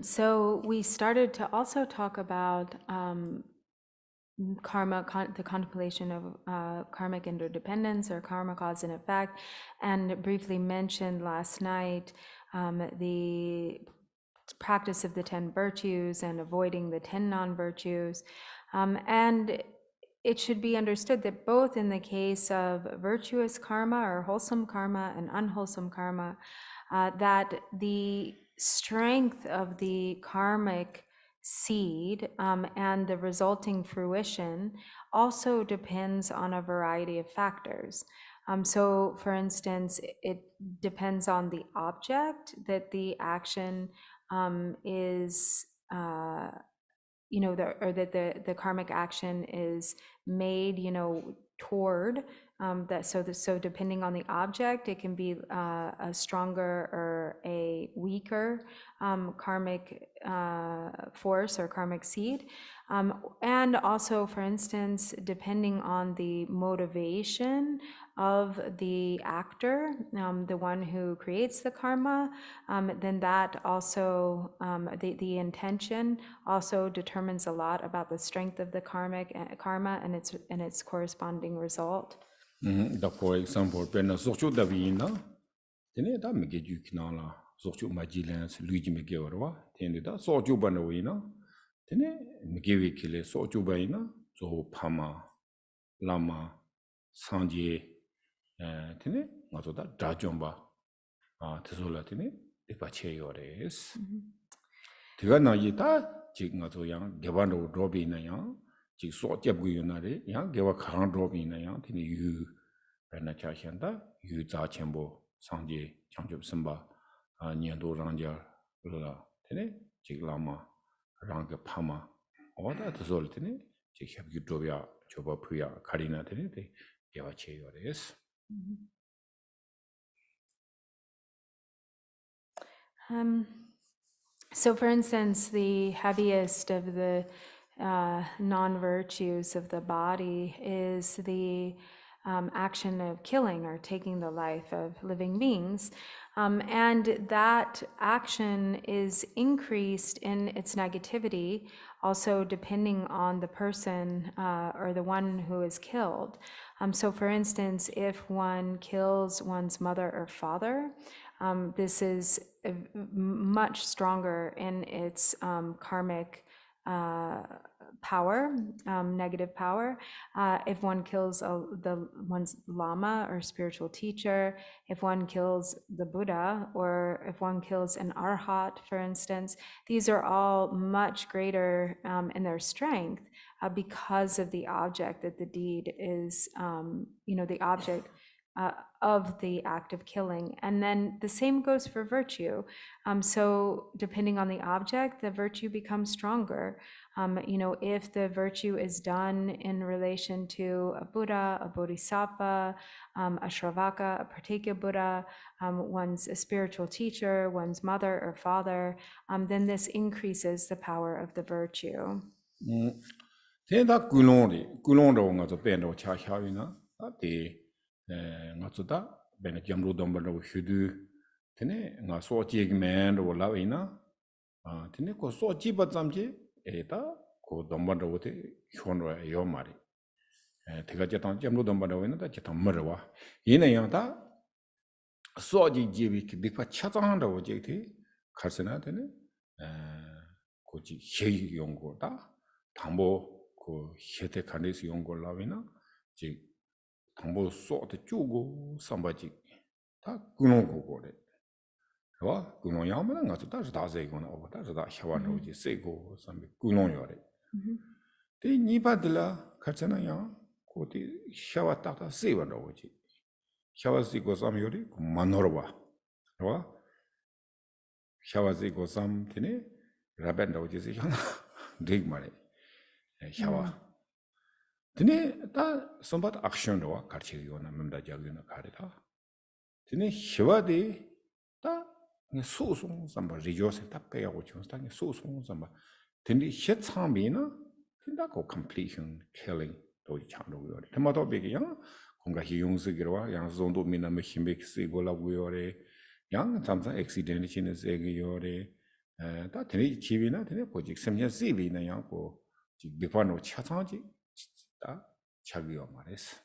So we started to also talk about karma, the contemplation of karmic interdependence or karma cause and effect, and briefly mentioned last night the practice of the 10 virtues and avoiding the 10 non-virtues. And it should be understood that both in the case of virtuous karma or wholesome karma and unwholesome karma, that the strength of the karmic seed and the resulting fruition also depends on a variety of factors. So, for instance, it depends on the object that the action is, that the karmic action is made, toward. So depending on the object, it can be a stronger or a weaker karmic force or karmic seed. And also, for instance, depending on the motivation of the actor, the one who creates the karma, then that also, the intention also determines a lot about the strength of the karma and its corresponding result. For example, pena sokchu davina tene da mege ju kinala sokchu majilans luigi mege warwa tene da sokchu banawina tene mege wikile sokchu baina zo pama lama sanje tene ngazo da dajomba tesola tene epache yores tiga na yita jig ngazo yang gebando robina yang jig so jebgu yunare yang gewa kharang robina yang tene yu pena chashanda yu za chenbo sanje Jangchubling nyendo rangja la tene jig lama rangga pama oda tesol tene jig hyabgi dobya choba puya karina tene te gewa che yores. So, for instance, the heaviest of the non-virtues of the body is the action of killing or taking the life of living beings. And that action is increased in its negativity, also depending on the person or the one who is killed. So, for instance, if one kills one's mother or father, this is much stronger in its karmic power, negative power. If one kills one's lama or spiritual teacher, if one kills the Buddha, or if one kills an arhat, for instance, these are all much greater in their strength because of the object that the deed is, the object of the act of killing. And then the same goes for virtue. So depending on the object, the virtue becomes stronger. If the virtue is done in relation to a Buddha, a Bodhisattva, a Shravaka, a Pratyeka Buddha, one's a spiritual teacher, one's mother or father, then this increases the power of the virtue. Tenda kulong nga zo pendo cha chawina ati nga zo da bena jamru domba no hudu tene nga so ji men ro la wina tene ko so ji ba zamji eta ko domba ro te hyon ro yo mari tega jatan jamru domba ro wina da jatan marwa yina yang da 소지 집이 빅파 차장한다고 제티 가르쳐나 되네 고지 회의 연구다 당보 그 혜택 관리스 연구 라위나 지 당보 소도 주고 삼바지 다 그런 거고래 와 그런 야만 가서 다시 다서 이거는 다시 다 샤워하고 세고 삼비 그런 요래 대 니바들라 가르쳐나야 고디 샤워 딱다 세워라고 지 샤워스 고삼 요리 만노로바 와 샤워스 고삼 티네 라벤다고 지시 하나 릭 말해 샤워 티네 다 sombat action로 가르치기거나 멤다 자기나 가르다 티네 샤워데 다 소송 삼바 리조스 다 빼고 좀 스타게 소송 삼바 티네 셰창비나 티다고 completion killing 또 참로 요리 테마도 비기야 공가 희용스기로와 양 zon도 미나메 힘백스 골라고요래 양 잠상 액시덴트 치는 세기요래 다 되네 집이나 되네 보직 semnya 집이나 양고 비판으로 차상지 다 자기요 말했어.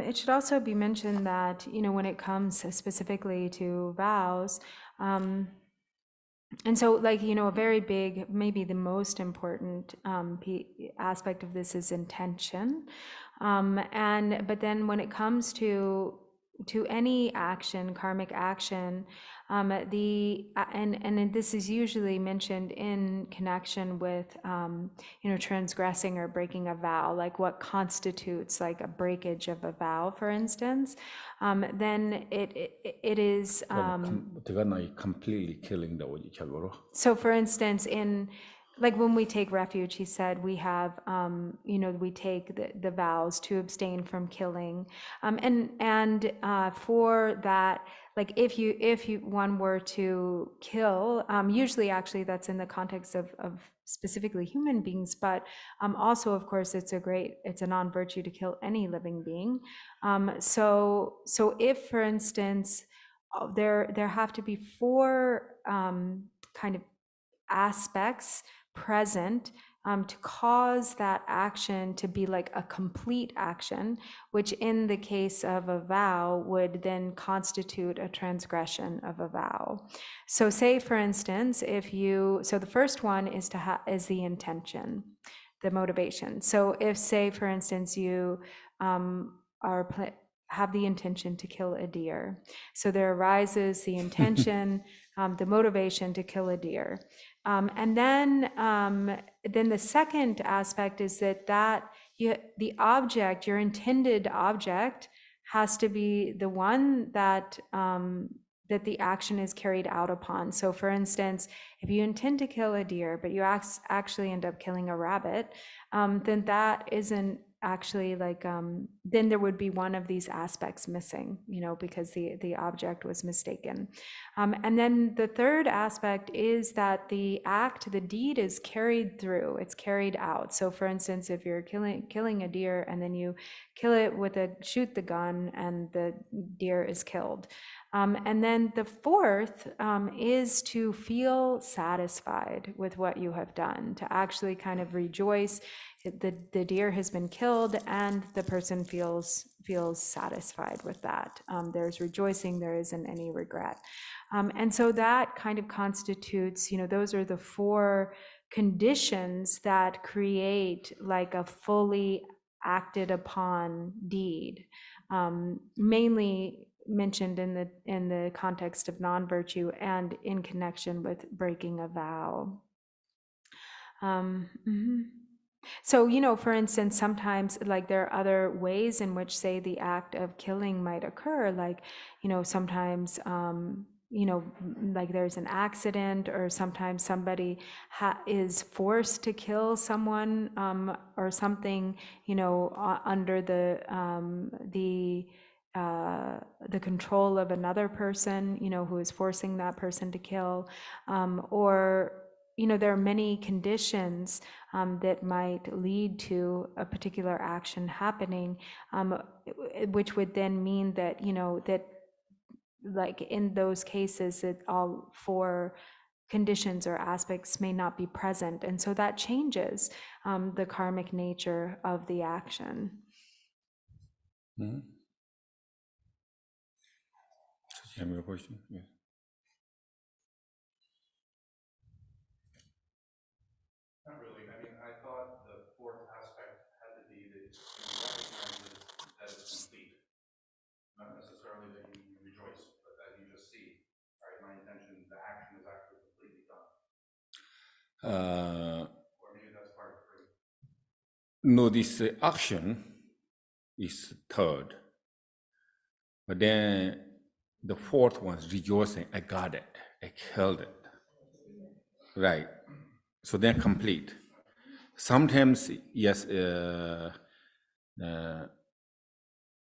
It should also be mentioned that, when it comes specifically to vows, and so, a very big, maybe the most important aspect of this is intention. But then when it comes to any action, karmic action, and this is usually mentioned in connection with transgressing or breaking a vow, like what constitutes like a breakage of a vow, for instance. Then it is completely killing the 오지 so for instance, in like when we take refuge, he said we have we take the vows to abstain from killing, and for that, like if one were to kill, usually actually that's in the context of specifically human beings, but also of course it's a non-virtue to kill any living being. So if, for instance, there have to be four kind of aspects present to cause that action to be like a complete action, which in the case of a vow would then constitute a transgression of a vow. So say, for instance, so the first one is is the intention, the motivation. So if, say, for instance, you have the intention to kill a deer, so there arises the intention, the motivation to kill a deer. And then the second aspect is that the object, your intended object, has to be the one that the action is carried out upon. So for instance, if you intend to kill a deer, but you actually end up killing a rabbit, then that isn't actually like, then there would be one of these aspects missing, because the object was mistaken. And then the third aspect is that the deed is carried through, it's carried out. So for instance, if you're killing a deer and then you kill it shoot the gun and the deer is killed. And then the fourth is to feel satisfied with what you have done, to actually kind of rejoice. The deer has been killed and the person feels satisfied with that. There's rejoicing, there isn't any regret. And so that kind of constitutes, those are the four conditions that create like a fully acted upon deed, mainly mentioned in the context of non-virtue and in connection with breaking a vow. So, for instance, sometimes like there are other ways in which, say, the act of killing might occur, like, sometimes, like there's an accident, or sometimes somebody is forced to kill someone or something, under the control of another person, who is forcing that person to kill, or there are many conditions that might lead to a particular action happening, which would then mean that, that like in those cases that all four conditions or aspects may not be present. And so that changes the karmic nature of the action. You have a question? Yes. Not really. I mean, I thought the fourth aspect had to be that you recognize that it's complete. Not necessarily that you rejoice, but that you just see. All right, my intention, the action is actually completely done. Or maybe that's part of three. No, this action is third. But then the fourth one is rejoicing. I got it. I killed it. Right. So they're complete. Sometimes, yes,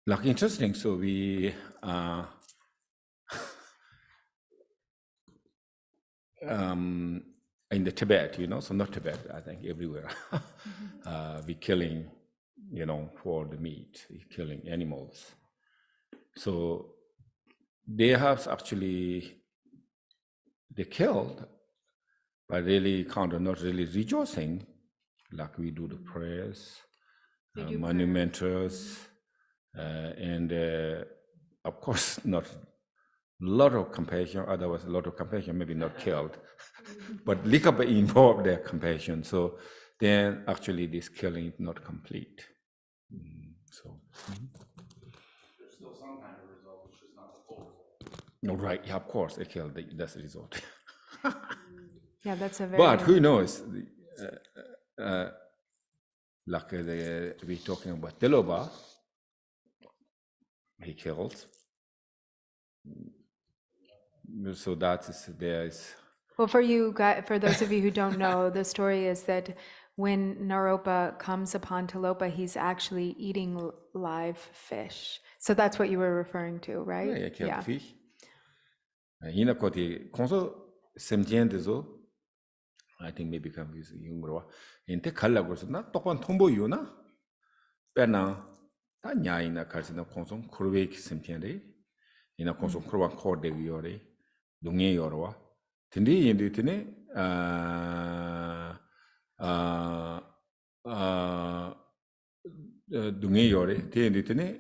like interesting. So we in the Tibet, so not Tibet, I think everywhere, we killing, for the meat, killing animals. So they have actually, they killed, but really kind of not really rejoicing, like we do the prayers, monumentals, and of course not a lot of compassion, otherwise a lot of compassion maybe not killed, but likaba involved their compassion. So then actually this killing is not complete. There's still some kind of result, which is not the full result. No, right, yeah, of course, I killed, that's the result. Yeah, that's a very. But who knows? Like we're talking about Teloba, he killed. So there is. Well, for those of you who don't know, the story is that when Naropa comes upon Tilopa, he's actually eating live fish. So that's what you were referring to, right? Yeah, killed fish. Hina koti konso semjen dezo. I think maybe come with Ngur. Inte kalla gorso na topan tombo yu na. Pena ta nyai na karsina konso kurwe ki semjen de. Hina konso kurwa korde yore. Dungye yorwa. Tindi yendu tine dungye yore. Te yendu tine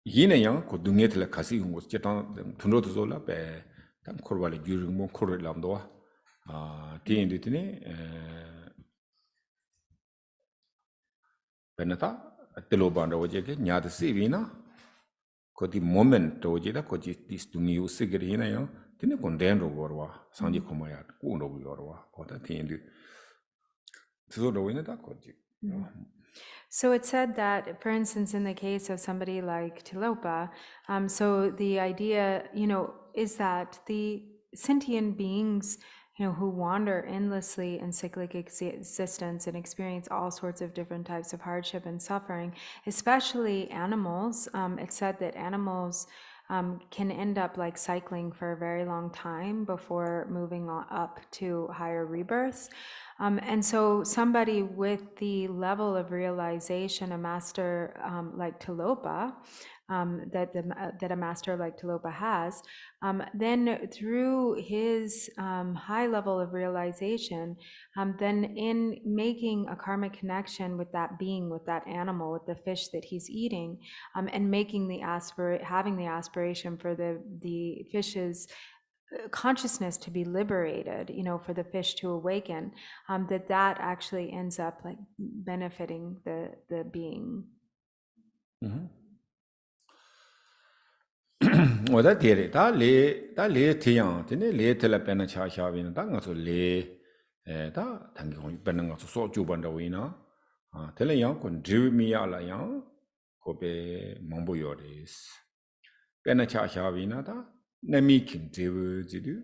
yine yang ko dungye tila kasi hungos chetan tunro to zola pe tam korwa le gyuring mon korwa lamdo te yendu tine penata Teloba roje ke nyad sivina ko di moment roje da ko di dungye usigri hina yang tine konden ro gorwa sanji komaya ko ro gorwa ko ta tendu so ro ina da ko ji. So it said that, for instance, in the case of somebody like Tilopa, so the idea, is that the sentient beings, who wander endlessly in cyclic existence and experience all sorts of different types of hardship and suffering, especially animals. It's said that animals can end up like cycling for a very long time before moving on up to higher rebirths. And so somebody with the level of realization a master like Tilopa, that a master like Tilopa has, then through his high level of realization, then in making a karmic connection with that being, with that animal, with the fish that he's eating, and making having the aspiration for the fish's consciousness to be liberated, for the fish to awaken, that actually ends up like benefiting the being. Oda tere, ta le tiyang, tene le tela pena cha sha wina, ta nga so le, ta tangi hong pena nga so so ju banda wina, tela yang kon driv miya la yang, ko pe mambu yoris. Pena cha sha wina, ta nami king driv zidu,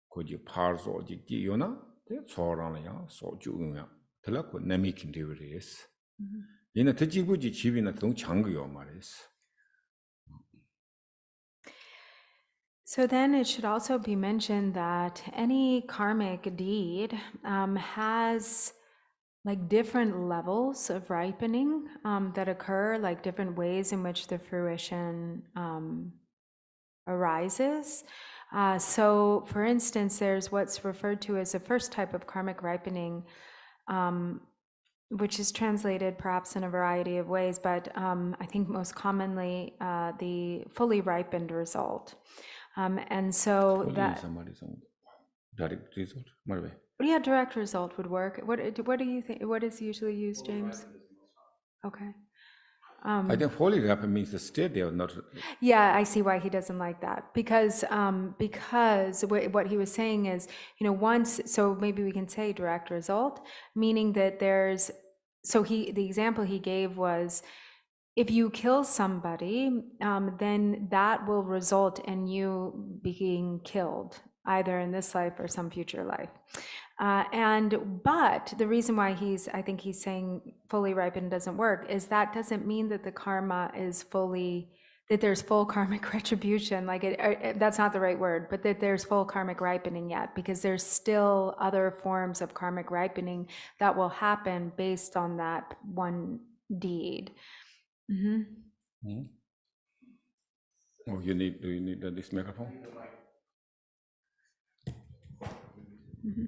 ko ji par so ji ki yo na, te so rang la yang, so ju nga, tela ko nami king driv res. Yina te jigu ji chi wina tong chang yo ma res. So then it should also be mentioned that any karmic deed has like different levels of ripening that occur, like different ways in which the fruition arises. So for instance, there's what's referred to as the first type of karmic ripening, which is translated perhaps in a variety of ways, but I think most commonly the fully ripened result. And so Fully that, somebody some direct result. Marve. yeah, direct result would work. What do you think? What is usually used, James? Okay. I think fully ripened means the state they are not. Yeah, I see why he doesn't like that, because what he was saying is, once, so maybe we can say direct result, meaning that there's, so the example he gave was, if you kill somebody, then that will result in you being killed, either in this life or some future life. But the reason why I think he's saying fully ripened doesn't work is that doesn't mean that the karma is that there's full karmic retribution, that's not the right word, but that there's full karmic ripening yet, because there's still other forms of karmic ripening that will happen based on that one deed. Mm-hmm. Hmm? Oh, do you need this microphone? Mm-hmm.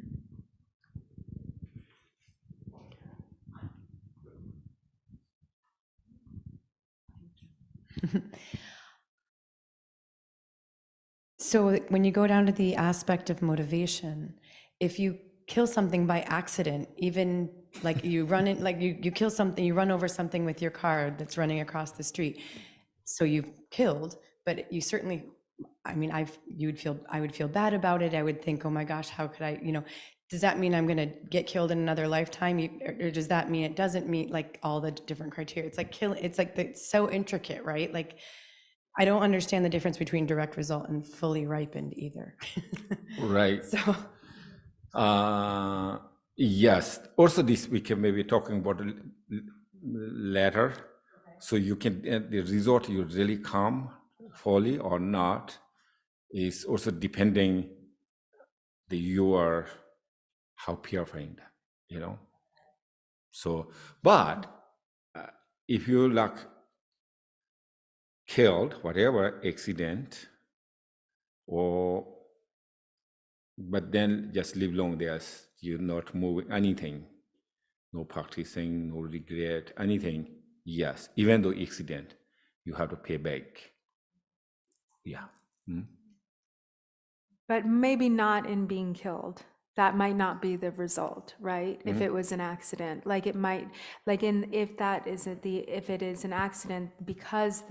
So when you go down to the aspect of motivation, if you kill something by accident, even like you run in, like you kill something, you run over something with your car that's running across the street. So you've killed, but you certainly, I mean, I would feel bad about it. I would think, oh my gosh, how could I, does that mean I'm going to get killed in another lifetime? Or does that mean it doesn't meet like all the different criteria? It's like it's so intricate, right? Like, I don't understand the difference between direct result and fully ripened either. Right. So, yes. Also, this we can maybe talking about later. So you can the result you really come fully or not is also depending how purifying, So, but if you like killed whatever accident, but then just live long there, you're not moving anything, no practicing, no regret, anything. Yes, even though accident, you have to pay back. Yeah. Mm. But maybe not in being killed. That might not be the result, right? If it was an accident, like it might, if it is an accident, because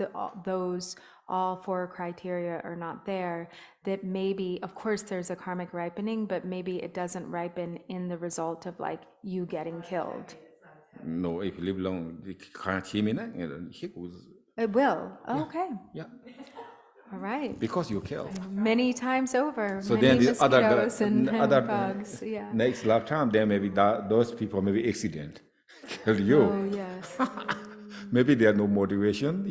those all four criteria are not there, that maybe, of course, there's a karmic ripening, but maybe it doesn't ripen in the result of like you getting killed. No, if you live long, It will. Okay. Yeah. All right. Because you killed. Many times over. So many then the mosquitoes and other bugs. Yeah. next lifetime, then maybe those people maybe accident killed you. Oh yes. Maybe they have no motivation,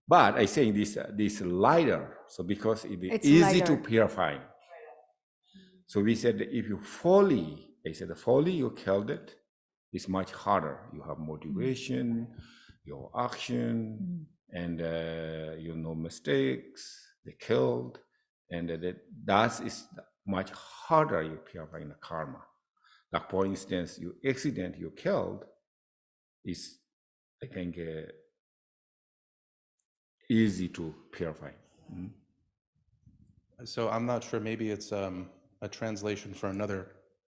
But I say this lighter, so because it's easy to purify. So we said that if you fully you killed it, it's much harder. You have motivation, your action, and mistakes, they killed, and that is much harder you purify in the karma. Like for instance, you killed, is I think easy to purify. So I'm not sure, maybe it's a translation for another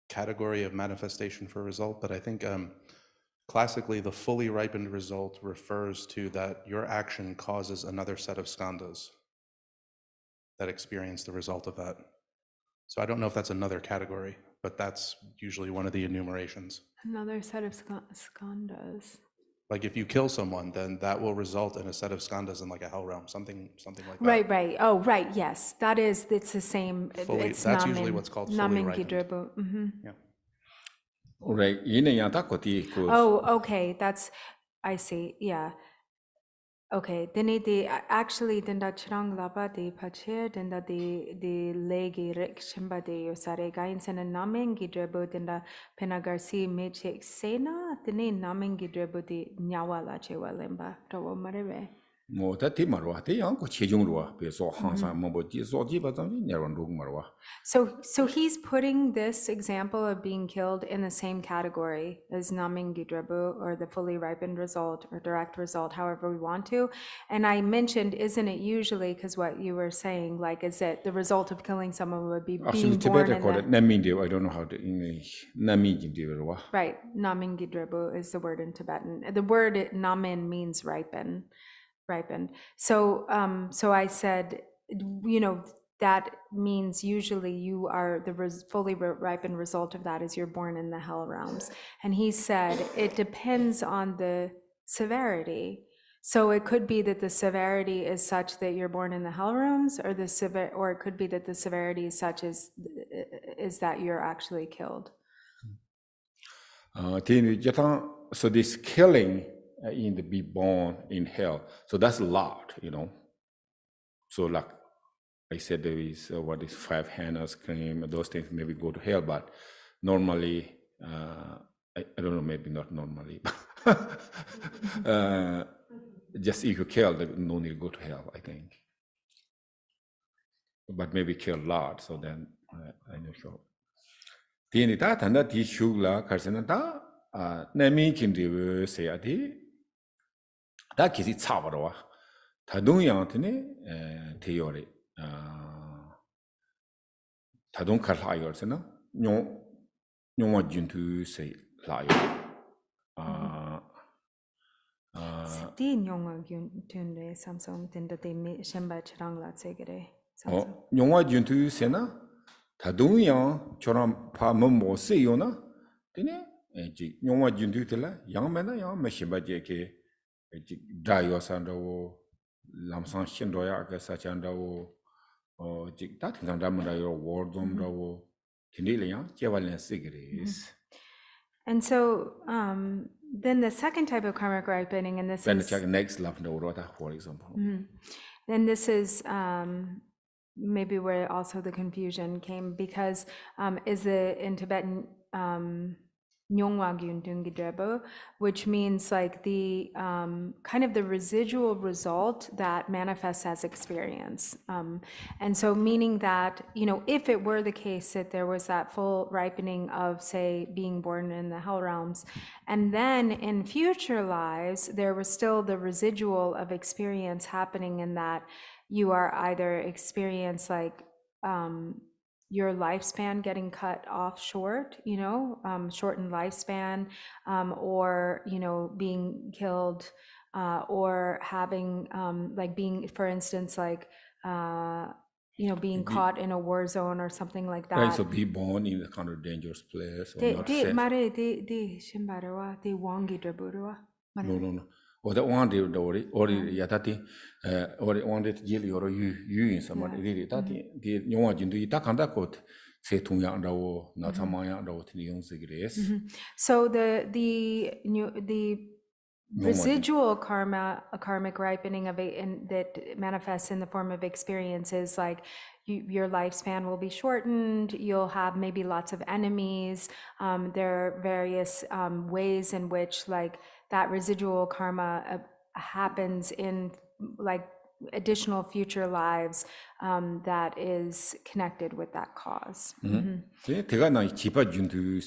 category of manifestation for result, but I think classically the fully ripened result refers to that your action causes another set of skandhas that experience the result of that. So I don't know if that's another category, but that's usually one of the enumerations. Another set of skandhas. Like if you kill someone, then that will result in a set of skandhas in like a hell realm, something like that. Right. Oh, right. Yes, it's the same. It's that's usually what's called fully ripened. Yeah. Right. Oh, okay. I see. Yeah. Okay. Then actually denda chirang lapa de pache denda de legi rik shimba de yosare gain sena namengi drebo denda penagarsi meche sena dene namengi drebo de nyawa la chewa lemba rawo marebe. 뭐 다티 말와 대양고 체중로와 그래서 항상 뭐 지소지 바장이 내려온 말와 So he's putting this example of being killed in the same category as Naming Gyabra or the fully ripened result or direct result, however we want to. And I mentioned, isn't it usually, because what you were saying, like, is it the result of killing someone would be actually being born Tibetan in call it the... Namindev. I don't know how to English Namindev. Right, Naming Gyabra is the word in Tibetan. The word Namin means ripened. So I said, that means usually you are the fully ripened result of that is you're born in the hell realms. And he said it depends on the severity. So it could be that the severity is such that you're born in the hell realms, or or it could be that the severity is such as is that you're actually killed. So this killing in the be born in hell. So that's a lot, So like I said, there is what is 5 hands cream, those things maybe go to hell, but normally, I don't know, maybe not normally, just if you kill, no need to go to hell, I think. But maybe kill a lot, so then I'm not sure. Tieni ta tanda ti shugla karsena ta nami kindivu seyati ta kisi tsabarwa tadung yang tene teyori tadung kar layor sena nyongwa juntu sey layor Di nyongwa tunde samsung tinda te shemba chirang la tsegere. nyongwa juntu sena tadung yang choram pa mambo seyo na tene nyongwa juntu tela yang mena yang meshimba jeke dayo sandawo lamsang shindoya ka sachandawo ta tingsamdamda yo wordom tindile yang jewalen sigres. And so then the second type of karmic ripening, and this is next love for example. Then this is maybe where also the confusion came, because is in Tibetan Nyongwa Gyuntun Gyabra, which means like the kind of the residual result that manifests as experience. And so meaning that, if it were the case that there was that full ripening of, say, being born in the hell realms, and then in future lives, there was still the residual of experience happening in that you are either experience like your lifespan getting cut off short, shortened lifespan, or, being killed, or having, like being, for instance, like, being caught in a war zone or something like that. Right, so be born in a kind of dangerous place or not safe. No. Or the one day or yatati or one day jili or you in someone really that the new one into Itakanda coat say Tunga or not Samaya or Grace. So the residual karma, a karmic ripening of it that manifests in the form of experiences, like your lifespan will be shortened, you'll have maybe lots of enemies, there are various ways in which like that residual karma happens in like additional future lives that is connected with that cause. No, Chiba Jundu,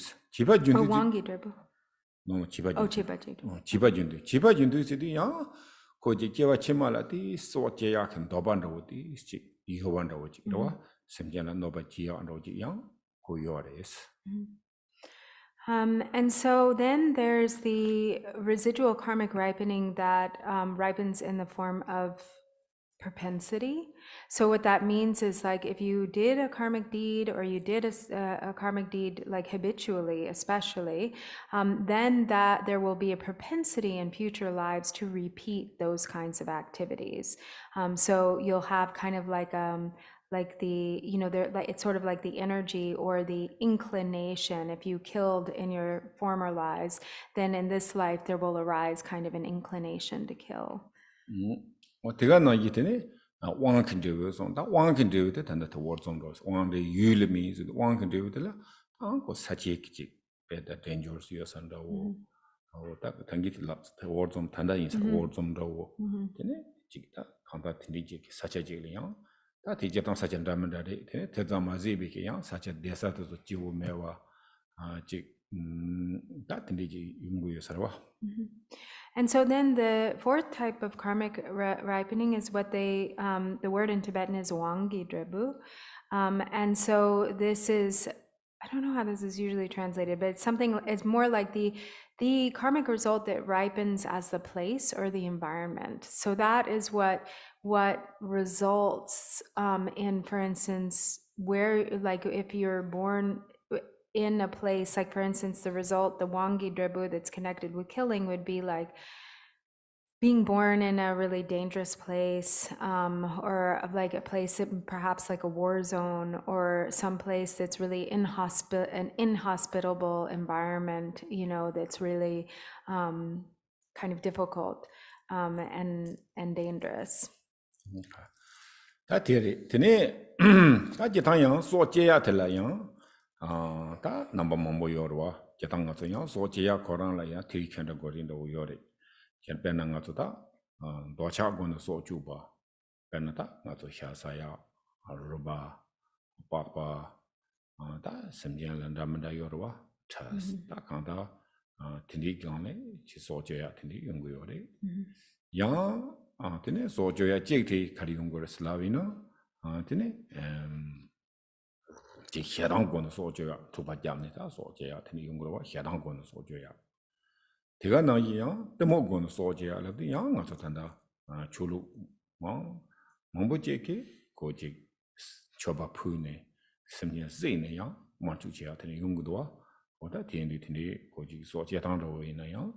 ya, Kojikiwa Chimalati, so Jayak and Dobandawati, Ihowanda, Semjana Nobatia and Rojiang, who yours. And so then there's the residual karmic ripening that ripens in the form of propensity. So what that means is like if you did a karmic deed or you did a karmic deed like habitually, especially, then that there will be a propensity in future lives to repeat those kinds of activities. So you'll have kind of like the, it's sort of like the energy or the inclination. If you killed in your former lives, then in this life there will arise kind of an inclination to kill. One can do it, one can do it, and the words on those. One the you means one can do it. Uncle such a better dangerous years and the war. Or that can get lots the words on Tanda in words on the war. jikta kanda tindi jik sacha jikli yang ta ti jitang sacha ndamanda de te zama zibi ki yang sacha desa to jiwu mewa jik ta tindi jik yungu yosarwa. And so then the fourth type of karmic ripening is what they, the word in Tibetan is wangi drebu. And so this is, I don't know how this is usually translated, but it's something, it's more like the karmic result that ripens as the place or the environment. So that is what results in, for instance, where, like if you're born in a place, like for instance, the result, the wangi drebu that's connected with killing would be like being born in a really dangerous place, or like a place that perhaps like a war zone, or some place that's really an inhospitable environment, you know, that's really kind of difficult and dangerous. Ta tiri, tini ta jitang yang so jeya tila yang ta namba mambo yorwa, jitang nga tsu yang so jeya korang la yang tiri kenda gorin da u yori. Ken pena nga tsu ta docha gona so juba, pena ta nga tsu hyasaya, ruba, papa, ta semjian landa manda yorwa, tas ta kanda tindi kyang le, chi so jeya tindi yungu yori. Yang tene so joya jikti kari yungur slavina tene jik hyadang gona so joya tupa jamni ta so joya tene yungur wa hyadang gona so joya tiga na yi yang demo gona so joya labdi yang nga so tanda chulu mambu jiki ko jik choba pui ne semnya zi ne yang manchu joya tene yungur wa oda tene tene ko jik so joya tang rawa ina yang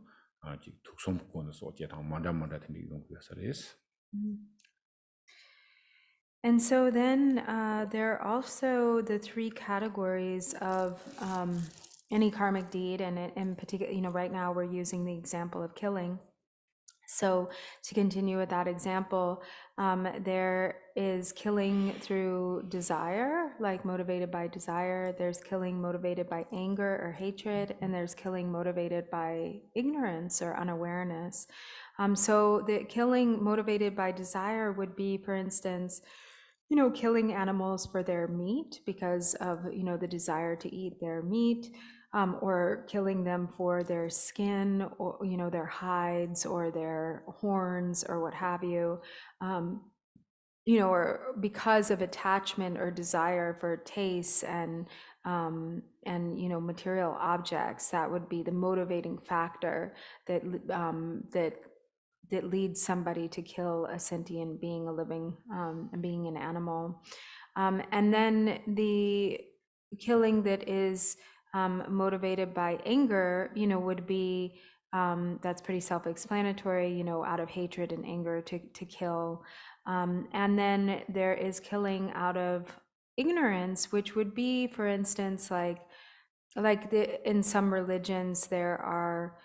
And so then there are also the three categories of any karmic deed, and in particular, you know, right now we're using the example of killing. So to continue with that example, there is killing through desire, like motivated by desire. There's killing motivated by anger or hatred, and there's killing motivated by ignorance or unawareness. So the killing motivated by desire would be, for instance, you know, killing animals for their meat because of, you know, the desire to eat their meat. Or killing them for their skin, or, you know, their hides or their horns or what have you, you know, or because of attachment or desire for taste and you know, material objects. That would be the motivating factor that that leads somebody to kill a sentient being, a living being, an animal. And then the killing that is motivated by anger, you know, would be, that's pretty self-explanatory, you know, out of hatred and anger to kill. And then there is killing out of ignorance, which would be, for instance, like in some religions, there are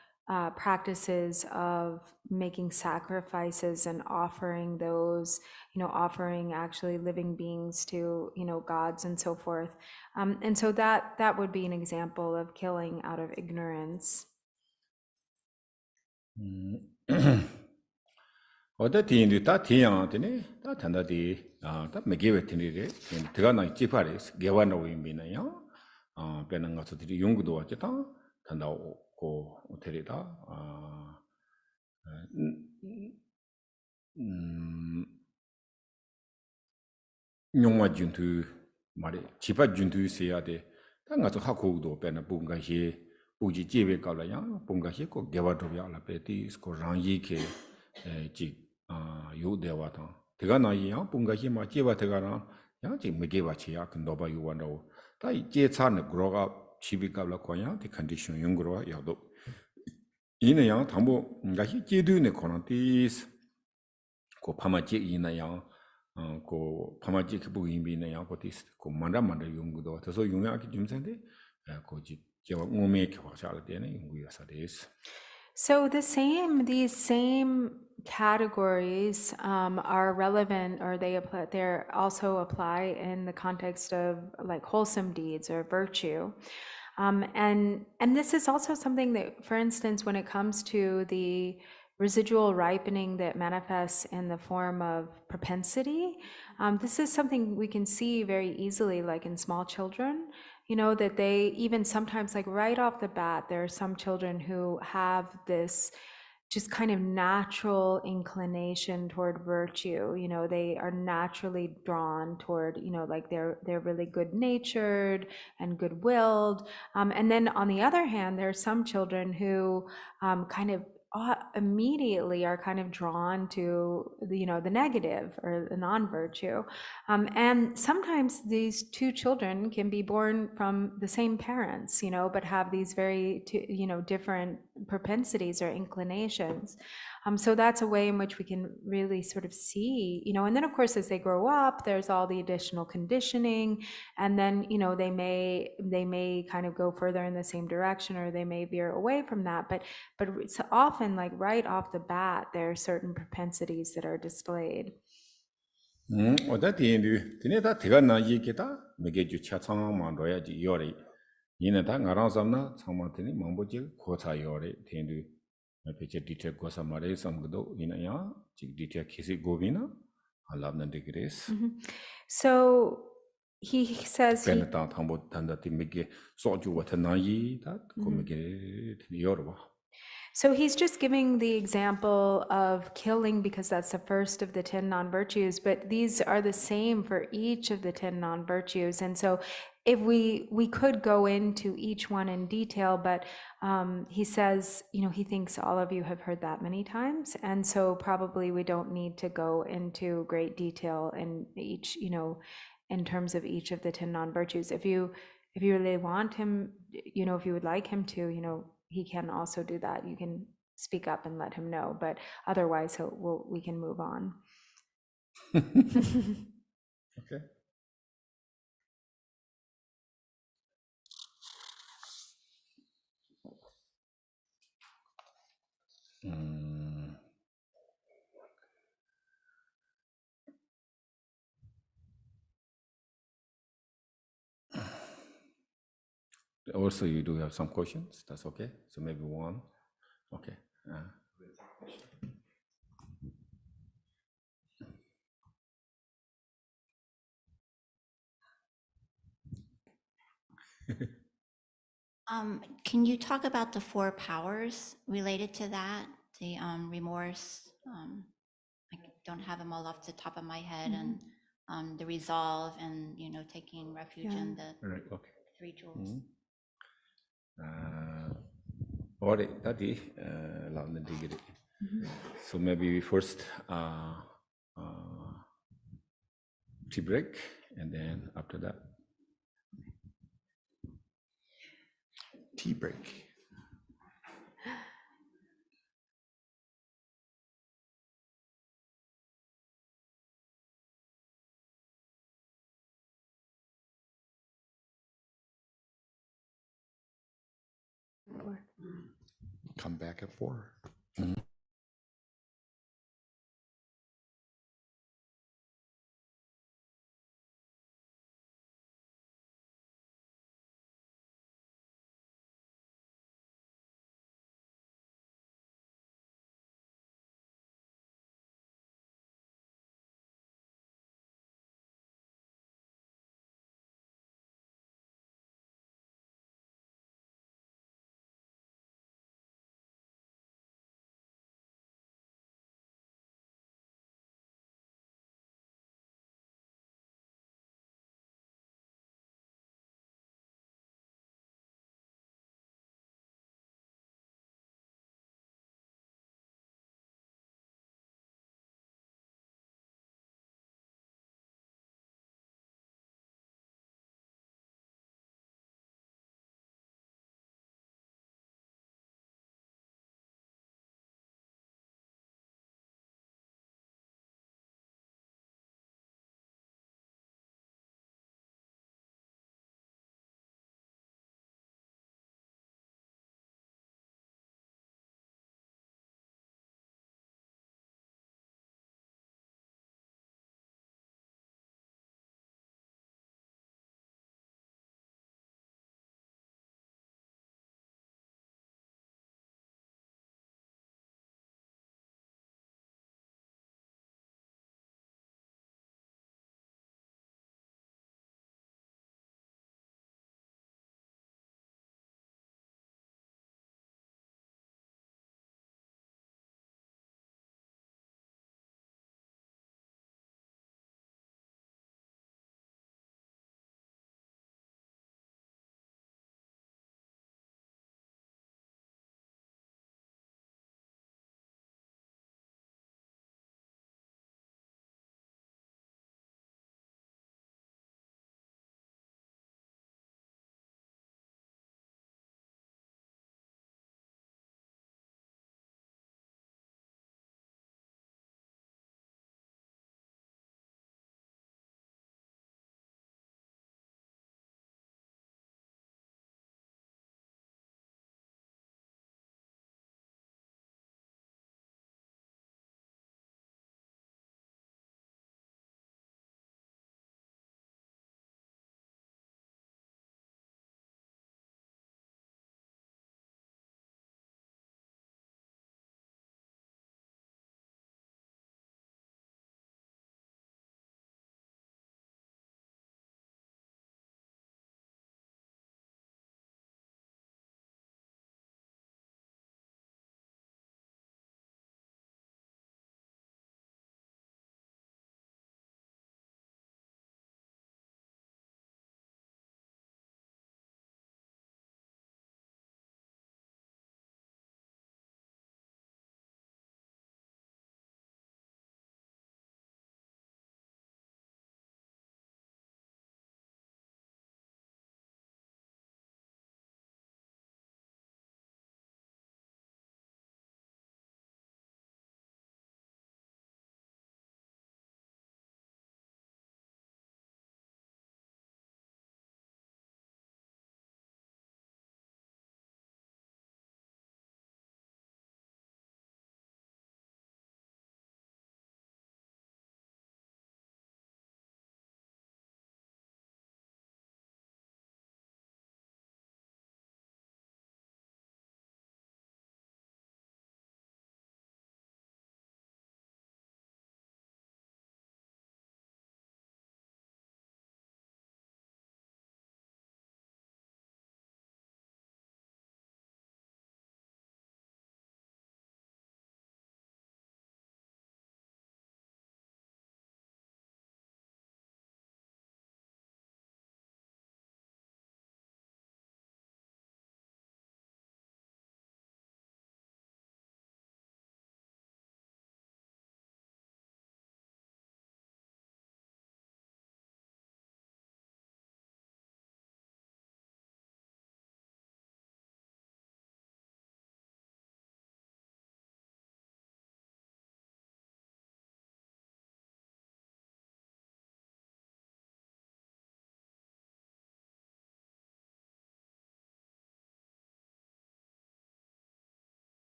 practices of making sacrifices and offering those, you know, offering actually living beings to, you know, gods and so forth. And so that would be an example of killing out of ignorance. Oda tiindu ta tiyang tini ta tanda di ta megewe tini de tiga na jiparis gewa na wimbi na yang pena nga su tiri yungu duwa jita tanda ko tiri ta nyongwa juntu mari jipa juntu siya de ta nga su haku do pena bunga hi buji jiwe kaula yang bunga hi ko gewa duwa la pe ti ko rangi ke ji yu dewa tang tiga na yi yang bunga hi ma jiwa tiga na yang ji megewa chi ya kendo ba yu wanda wo ta yi jie ca ne groga chibi kaula ko yang di condition yung groga ya do ina yang tangbo nga hi jie du ne kono tis ko pama jie ina yang ko pama jie ki bu yinbi ina yang ko tis ko manda yung do ta so yung ya ki jumsen de ko ji jewa ngome ki wa cha la de ne yung ya sa des. So these same categories are relevant, or they're also apply in the context of like wholesome deeds or virtue. And this is also something that, for instance, when it comes to the residual ripening that manifests in the form of propensity. This is something we can see very easily, like in small children, that they even sometimes, like right off the bat, there are some children who have this just kind of natural inclination toward virtue. They are naturally drawn toward, like they're really good natured and good willed. And then on the other hand, there are some children who kind of immediately are kind of drawn to the negative or the non-virtue. And sometimes these two children can be born from the same parents, but have these very, different propensities or inclinations. So that's a way in which we can really sort of see, and then of course, as they grow up, there's all the additional conditioning, and then, they may kind of go further in the same direction, or they may veer away from that. But it's often, like right off the bat, there are certain propensities that are displayed. 어다 디엔두 디네다 대가나 이게다 메게주 차창만 로야지 요리 이네다 나랑삼나 창마트니 망보지 고차 요리 디엔두 페체 디테 고사 마레 삼고도 이나야 지 디테 키시 고비나 알랍나 데그레스 So he says 베네타 탐보 단다티 메게 소주 와타나이 다 고메게 요르바. So he's just giving the example of killing because that's the first of the 10 non-virtues, but these are the same for each of the 10 non-virtues. And so if we could go into each one in detail, but he says, he thinks all of you have heard that many times. And so probably we don't need to go into great detail in each, in terms of each of the 10 non-virtues. If you really want him, if you would like him to, he can also do that. You can speak up and let him know, but otherwise we can move on. Okay. Also, you do have some questions. That's okay. So maybe one. Okay. Can you talk about the 4 powers related to that? The remorse, I don't have them all off the top of my head, and the resolve, and taking refuge in the Right. Okay. 3 jewels. Alright, that is degree. So maybe first tea break, and then after that tea break. Come back at 4.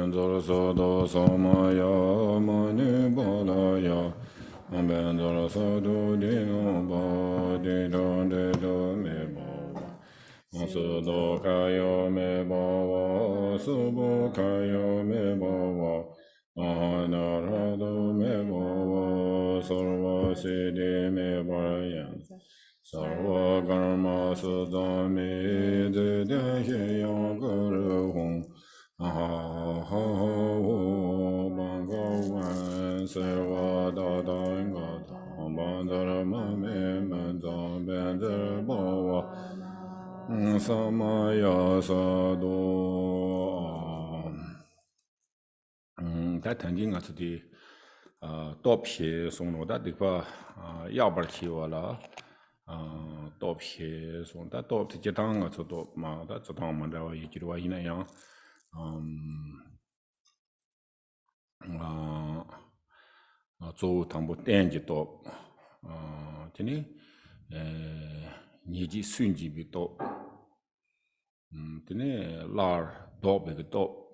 Benzor Sodo Somaya Mani Balaya Benzor Sodo Dino Ba Dino Dedo Me Ba Sudo Kayo Me Ba Subo Kayo Me Ba Anarado Me Ba Sarva Siddhi Me Ba Sarva Karma Sudami Dede Yang Guru Hong Bhagavan Seva Dada Gata Bandara Mame Manta Bendra Bhava Samaya Sado 다 던진 것들이 도피 송로다 디파 야벌치와라 도피 송다 도피 제당 것도 마다 저당만다 이기로와 이나양 조 당부 땡지 도 되니 니지 순지비 도 되니 라 도베 도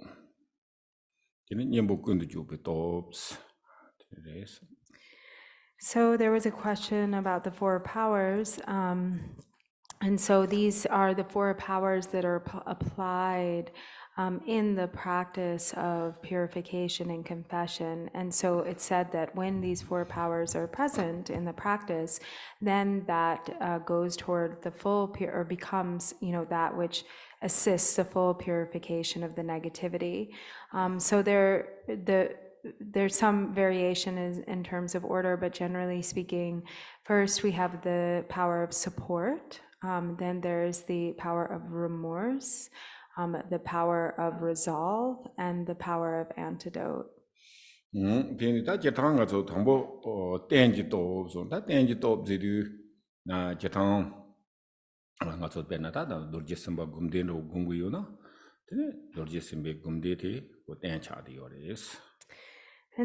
So there was a question about the four powers, and so these are the four powers that are applied in the practice of purification and confession. And so it's said that when these four powers are present in the practice, then that goes toward the full or becomes, that which assists the full purification of the negativity. So there's some variation in terms of order, but generally speaking, first we have the power of support, then there's the power of remorse, the power of resolve, and the power of antidote. And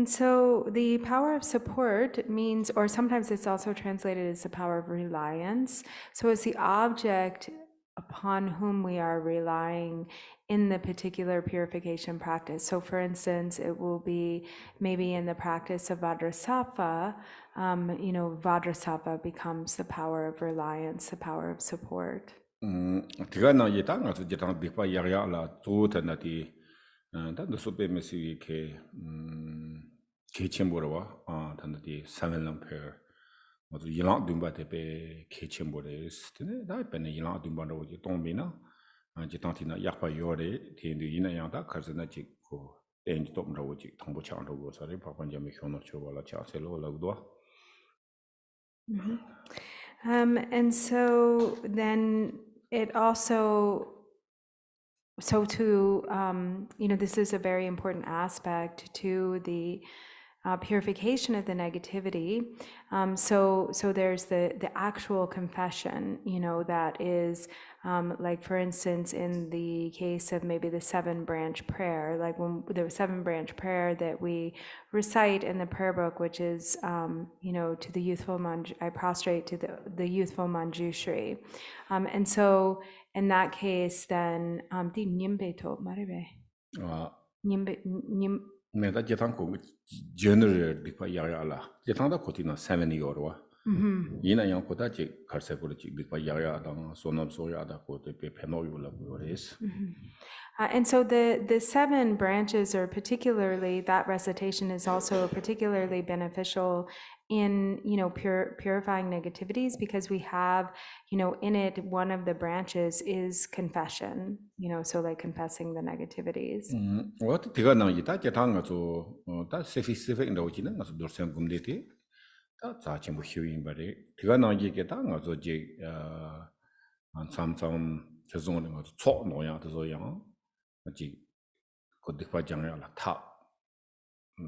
so the power of support means, or sometimes it's also translated as the power of reliance. So it's the object upon whom we are relying in the particular purification practice. So for instance, it will be maybe in the practice of Vajrasattva, Vajrasattva becomes the power of reliance, the power of support. And so then it also, this is a very important aspect to the purification of the negativity. So there's the actual confession, that is like, for instance, in the case of maybe the 7-branch prayer, like when the 7-branch prayer that we recite in the prayer book, which is, to the youthful I prostrate to the youthful Manjushri. And so in that case, then, di nyimbe to marebe. Meta jetanko general dipa yaya 7 year ina yang kota chik karse kore chik dipa yaya dang sonam soya da ko te pe pheno yula gores. And so the 7 branches are particularly, that recitation is also particularly beneficial in, purifying negativities, because we have, in it, one of the branches is confession, so like confessing the negativities. What tiga na yita jetanga so ta specific ndo china ngaso dorsen gumdeti ta cha chimbu hyuin bare tiga na yi ke ta ngaso je sam chezong ngaso cho no ya de so yang ji ko dikpa jang ya la ta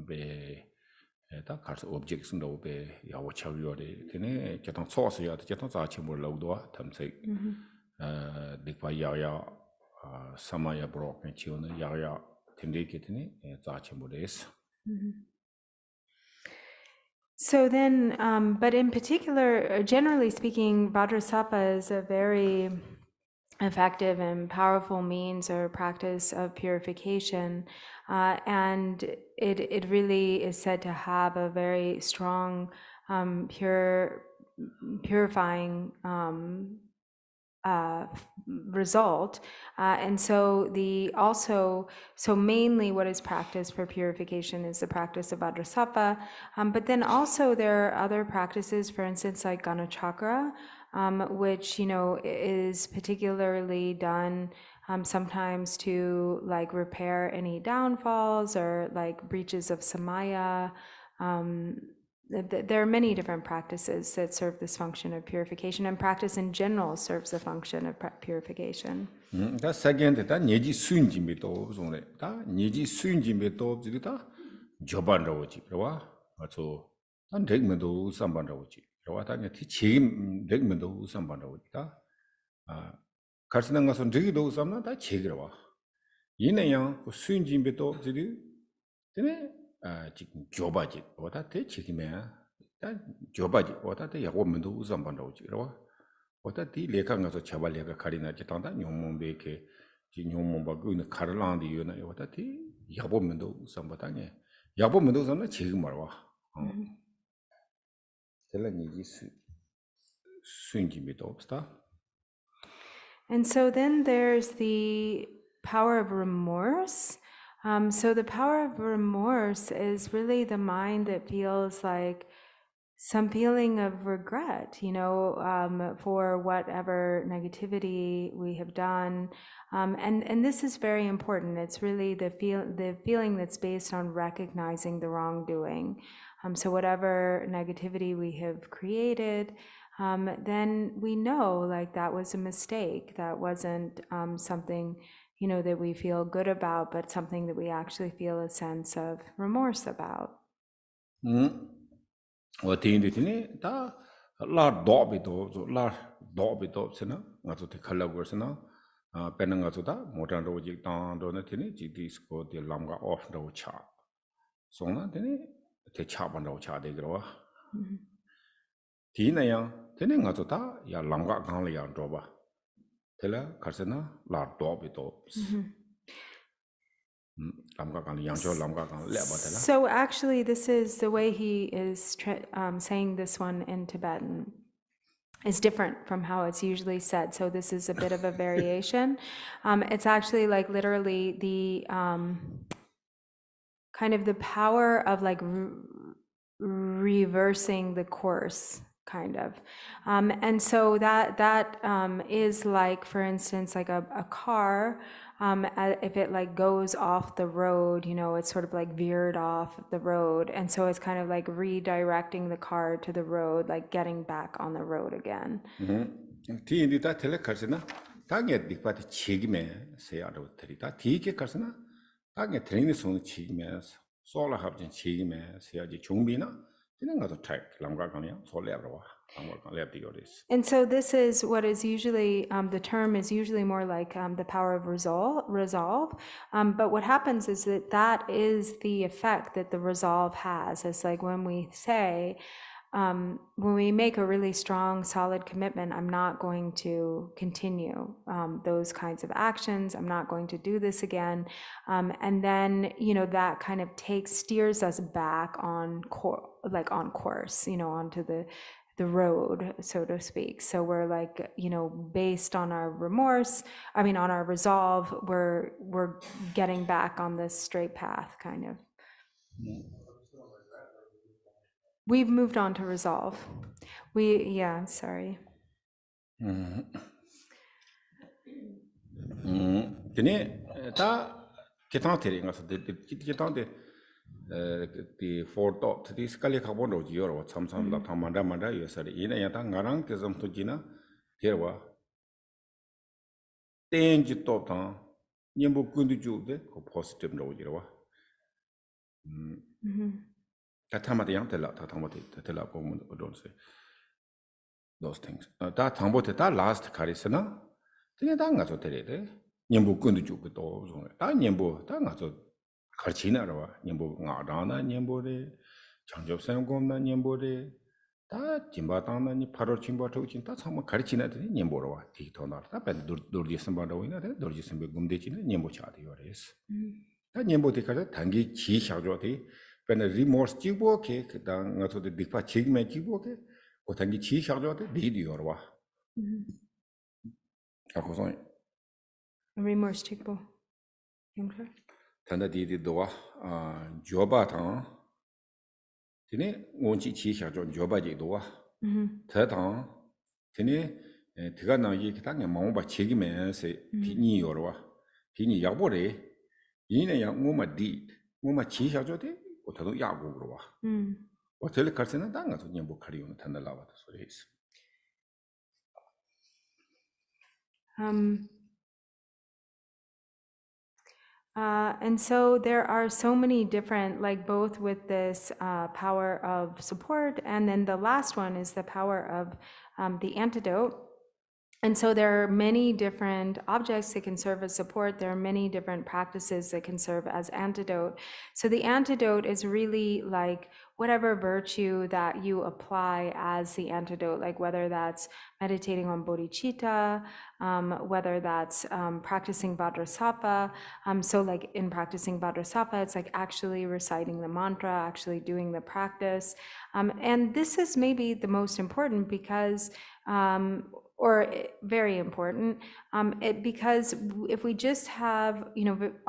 be 다 가서 objects ndo be ya wo chaw yo de tene jetang cho so ya jetang za chimbu lo do tamse dikpa ya samaya brok and children ya tindikitini zachimudes. So then, but in particular, generally speaking, Vajrasattva is a very effective and powerful means or practice of purification, and it really is said to have a very strong purifying result, and so so mainly what is practiced for purification is the practice of Vajrasattva, but then also there are other practices, for instance, like Gana Chakra, which is particularly done sometimes to like repair any downfalls or like breaches of samaya. There are many different practices that serve this function of purification, and practice in general serves the function of purification. 다 second 다 니지 수인지미도 좀래 다 니지 수인지미도 지다 조반라오지 그러와 아주 단 렉면도 삼반라오지 그러와 다니 책임 렉면도 삼반라오지다 아 가르치는 것은 저기도 삼나 다 책이라와 이내양 수인지미도 지리 되네 지금 조바지 보다 대 책임에 다 조바지 보다 대 야고면도 삼반라오지 그러와 어떻게 레카가서 차발레가 가리나 지탄다 뇽몽베케 지 뇽몽바고 카르란디 요나 어떻게 야보면도 삼바다네 야보면도 삼나 지금 말와 텔라니지 수인지미도 없다. And so then there's the power of remorse. So the power of remorse is really the mind that feels like some feeling of regret, for whatever negativity we have done. And this is very important. It's really the feeling that's based on recognizing the wrongdoing. So whatever negativity we have created, then we know like that was a mistake. That wasn't something, that we feel good about, but something that we actually feel a sense of remorse about. 어디인데니 다 라도비도 라도비도 세나 가서도 칼라고스나 빼는 가서다 모단로 직당도네 되니 지디스코 디 람가 오프로 차 소나 되니 대차반로 차데 그러와 디나야 되니 가서다 야 람가 강리야 줘봐 텔라 가서나 라도비도 So actually, this is the way he is saying this one in Tibetan is different from how it's usually said. So this is a bit of a variation. It's actually like literally the kind of the power of like reversing the course, kind of. And so that is like, for instance, like a car. If it like goes off the road, it's sort of like veered off the road. And so it's kind of like redirecting the car to the road, like getting back on the road again. 디인디다 텔레카스나 당에 빅바티 책임에 세야로 드리다 디게 카스나 당에 트레이닝 손 책임에 소라 합진 책임에 세야지 종비나 이런 것도 책 람가 강이야 솔레브라와 And so this is what is usually, the term is usually more like the power of resolve. But what happens is that is the effect that the resolve has. It's like when we say, when we make a really strong, solid commitment, I'm not going to continue those kinds of actions. I'm not going to do this again. And then, that kind of steers us back on course, onto the road, so to speak. So we're like, based on our on our resolve, we're getting back on this straight path, kind of. We've moved on to resolve. Sorry. 근데 다 기타한테 가서 기타한테 the four dot this kali carbon jiro samsam da tamanda yosari ina yata ngarang kesam tojina terwa tenji top ta nyembo kundu jude ko positive no jiro ta tamata yang tela ta tamata tela ko don't say those things ta tambote ta last karisana tene da ngaso terede nyembo kundu jude to ta nyembo ta ngaso 가르치나라와 년보 나다나 년보래 장접생 공나 년보래 다 진바당나니 8월 진바 저긴 다 정말 가르치나더니 님보러 와 디토나 다 벤 돌지 선바로 이나 돌지 선배 군대지는 님보 차대 요레스 다 님보 디카다 단기 지샤조데 벤 리모스 지보케 그당 어서도 디파 책임에 지보케 고 단기 지샤조데 리디오로 와 아고선 Remorse tikbo. Okay. 단다 디디도와 조바당 tene ngonchi chi sha jo joba ji do wa ta dang tene tiga na yi ta nge mo ba chi gi me se ti ni yo ro wa ti ni ya bo re yi ne ya ngo ma chi sha jo de o ta do ya go ro wa o tele kar se na da nga so nyen bo kari yo ta na la wa so re is And so there are so many different, like both with this power of support, and then the last one is the power of the antidote. And so there are many different objects that can serve as support. There are many different practices that can serve as antidote. So the antidote is really like whatever virtue that you apply as the antidote, like whether that's meditating on bodhicitta, whether that's practicing Vajrasattva. So like in practicing Vajrasattva, it's like actually reciting the mantra, actually doing the practice. And this is maybe the most important because or very important, because if we just have,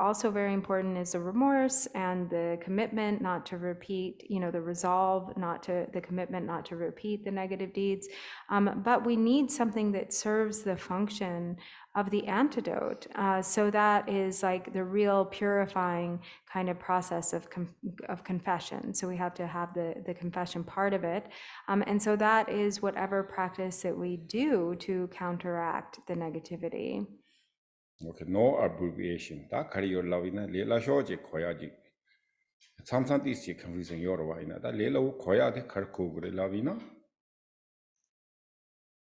also very important is the remorse and the commitment not to repeat, the resolve, the commitment not to repeat the negative deeds. But we need something that serves the function of the antidote. So that is like the real purifying kind of process of confession. So we have to have the confession part of it. And so that is whatever practice that we do to counteract the negativity. okay no abbreviation ta kari yo lawina le la sho je khoya ji samsang ti si confusion yo ro wa ina da le lo khoya de kar ko gre lawina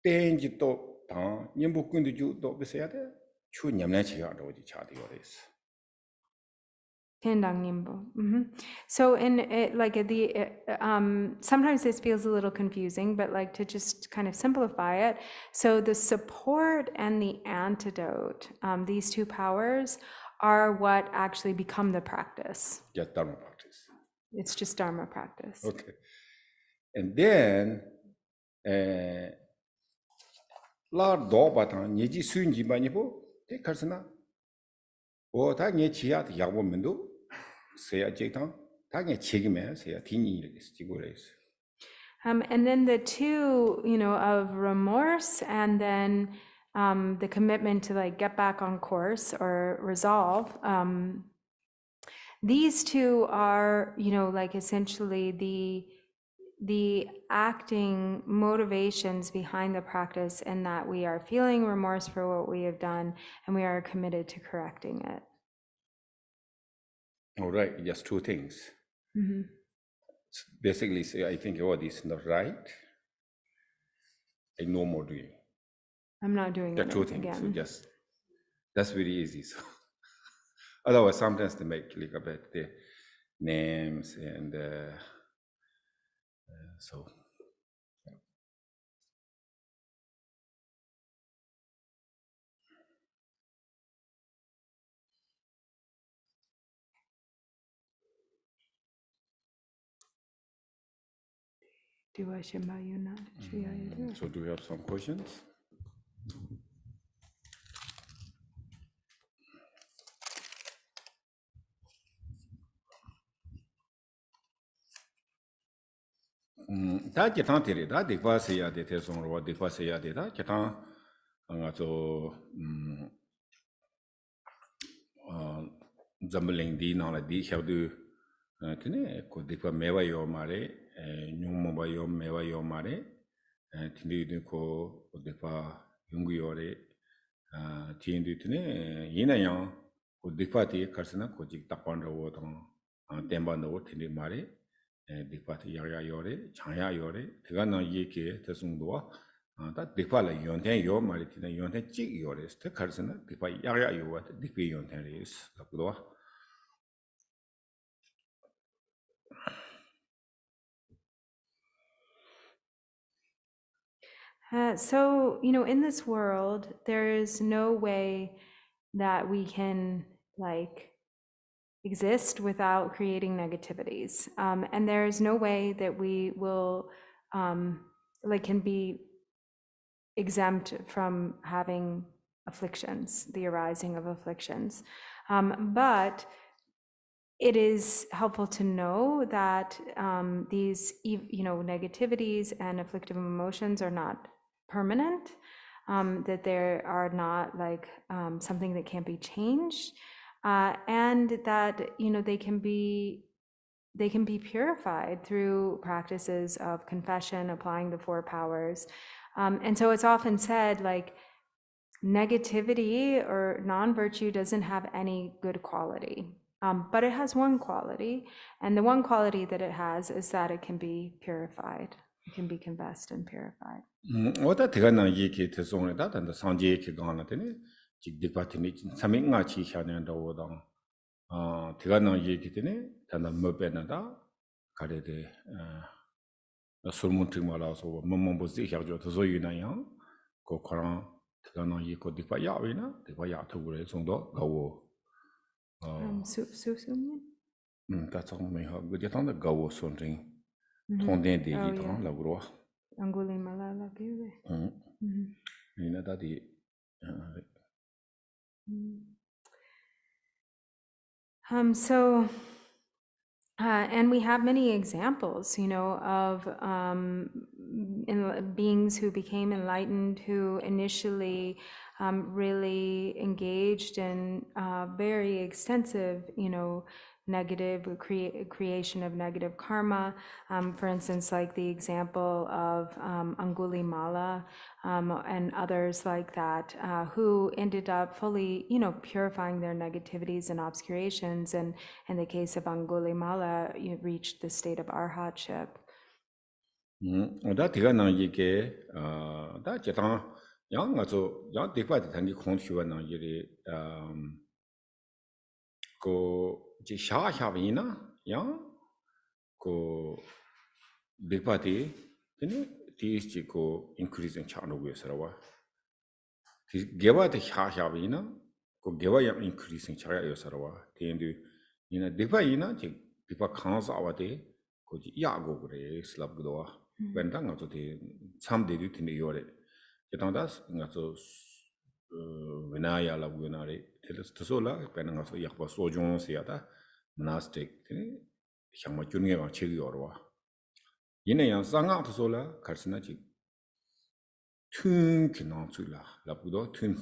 ten ji to ta nyem bu kun de ju to be se ya de chu nyam na chi ya ro ji cha de yo res Kendang Nimbo. So in it, like sometimes this feels a little confusing, but like to just kind of simplify it. So the support and the antidote, these two powers are what actually become the practice. yeah dharma practice It's just Dharma practice. okay and then la do ba ta ni ji sun ji ba ni bo te kar sana o ta ni chi ya ya bo men do se ya je ta ta ni chi gi me se ya ti ni le ji go res And then the two, of remorse and then the commitment to like get back on course or resolve. These two are, like essentially the acting motivations behind the practice, and that we are feeling remorse for what we have done and we are committed to correcting it. all right just two things basically say I think oh this is not right I no more doing I'm not doing the it two things again. so just that's very easy so otherwise sometimes they make like a bit the names and so so do we have some questions? 다 기타 테리 다 디파세야 데 테송로 디파세야 데다 기타 저 Dzogchen di na la di xiaodu tene ko dipa mewa yo mare nyungmo ba yo mewa yo mare tindi de ko dipa yungu yo re tindi tene yina yang ko dipa ti karsana ko jik takpan ro tong temba no tindi mare dipa ti ya yo re chaya yo re tiga na ye ke tesung do 다 디파라 연태 요 말이 되는 연태 찍 요레스 때 가르스나 디파 야야 요와 디피 연태레스 그도 So, in this world, there is no way that we can exist without creating negativities. And there is no way that we will can be exempt from having afflictions, the arising of afflictions. But it is helpful to know that these negativities and afflictive emotions are not permanent, that they are not something that can't be changed, and that they can be purified through practices of confession, applying the 4 powers. And so it's often said negativity or non-virtue doesn't have any good quality, but it has one quality, and the one quality that it has is that it can be purified, it can be confessed and purified. Oda tigana yiki tesong da dan sanje ki gana tene jik dipatini saminga chi xanen da odang tigana yiki tene dan mobena da kare de surmunti mala so mombo zi xarjo to yuna yang ko koran tigana yiko dipa ya wina dipa ya to gure songdo gawo that's all me ha guje tang da gawo sonring tongden de yi tang la gro Angulimala lagile. Ina da di So, and we have many examples, of beings who became enlightened, who initially really engaged in very extensive, negative creation of negative karma. For instance, like the example of Angulimala and others like that, who ended up fully, purifying their negativities and obscurations. And in the case of Angulimala, reached the state of arhatship. Da tiga nang yike da jetang yang ngazo yang dikpa de tangi khong chuwa nang yiri ko ji sha sha bina yang ko dikpa de tene tis ji ko increase in chano go sarawa geba de sha sha bina ko geba yang increase in chaya yo sarawa tendu ina dikpa ina ji dikpa khang sa wa de ko ji ya go gre slap go when tang ngazo de sam de du tene yore jetang das ngazo vinaya la gunare tesola penanga so yakba sojon siata monastic tene hyangma junge ba chegi yorwa yine yang sanga tesola karsina ji tun kinang chula la budo tun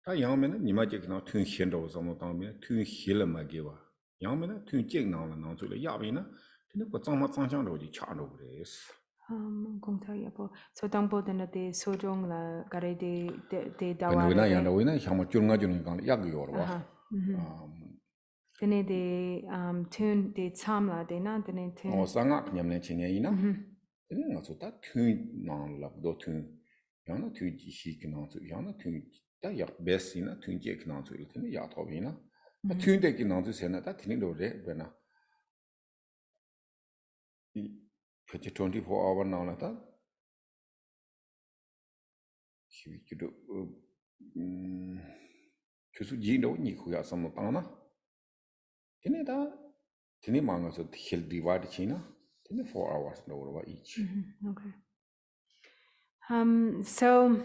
ta yangmen ni ma je kinang tun hiendo so mo tang me tun hila ma ge wa yangmen tun jing nang la nang chula ya bina tene ko chang ma chang chang ro ji cha no gres So tangpo dana de sojong la gare de dawari. Wina yang wina hyangma junga junga gang yak yorwa. Dene de tun de chamla de na dene tun. Oh sanga nyamne chinge ina. Dene nga so ta tun nang la do tun. Yang na tun ji shi ki nang so yang na tun ta yak bes ina tun je ki nang so tene ya to ina. Ta tun de ki nang so sena ta tini do re bena. 24 hour now la ta kido chusu jindo ni khuya sam ta na tene da tene manga so hil divide china tene 4 hours no over each. Okay. So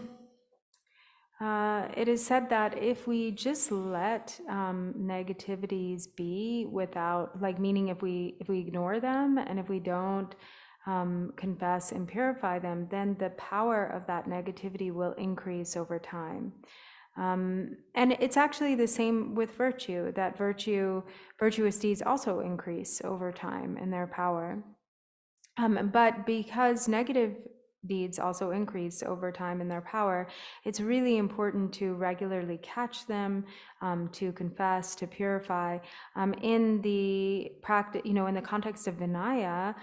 it is said that if we just let negativities be without, meaning if we ignore them and if we don't confess and purify them, then the power of that negativity will increase over time. And it's actually the same with virtue, that virtuous deeds also increase over time in their power. But because negative deeds also increase over time in their power, it's really important to regularly catch them, to confess, to purify. In the practice, in the context of Vinaya,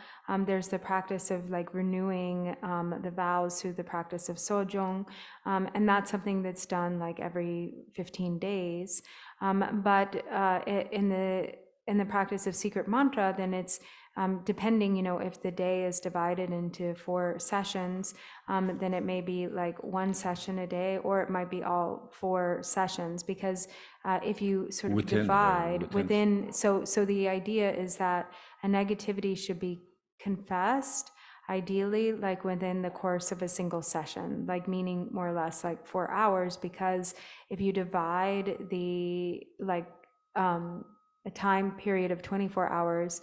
there's the practice of renewing the vows through the practice of sojong, and that's something that's done every 15 days. But in the practice of secret mantra, then it's depending, if the day is divided into 4 sessions, then it may be like 1 session a day, or it might be all 4 sessions, because if you sort of divide within, so the idea is that a negativity should be confessed, ideally like within the course of a single session, like meaning more or less like 4 hours, because if you divide the a time period of 24 hours,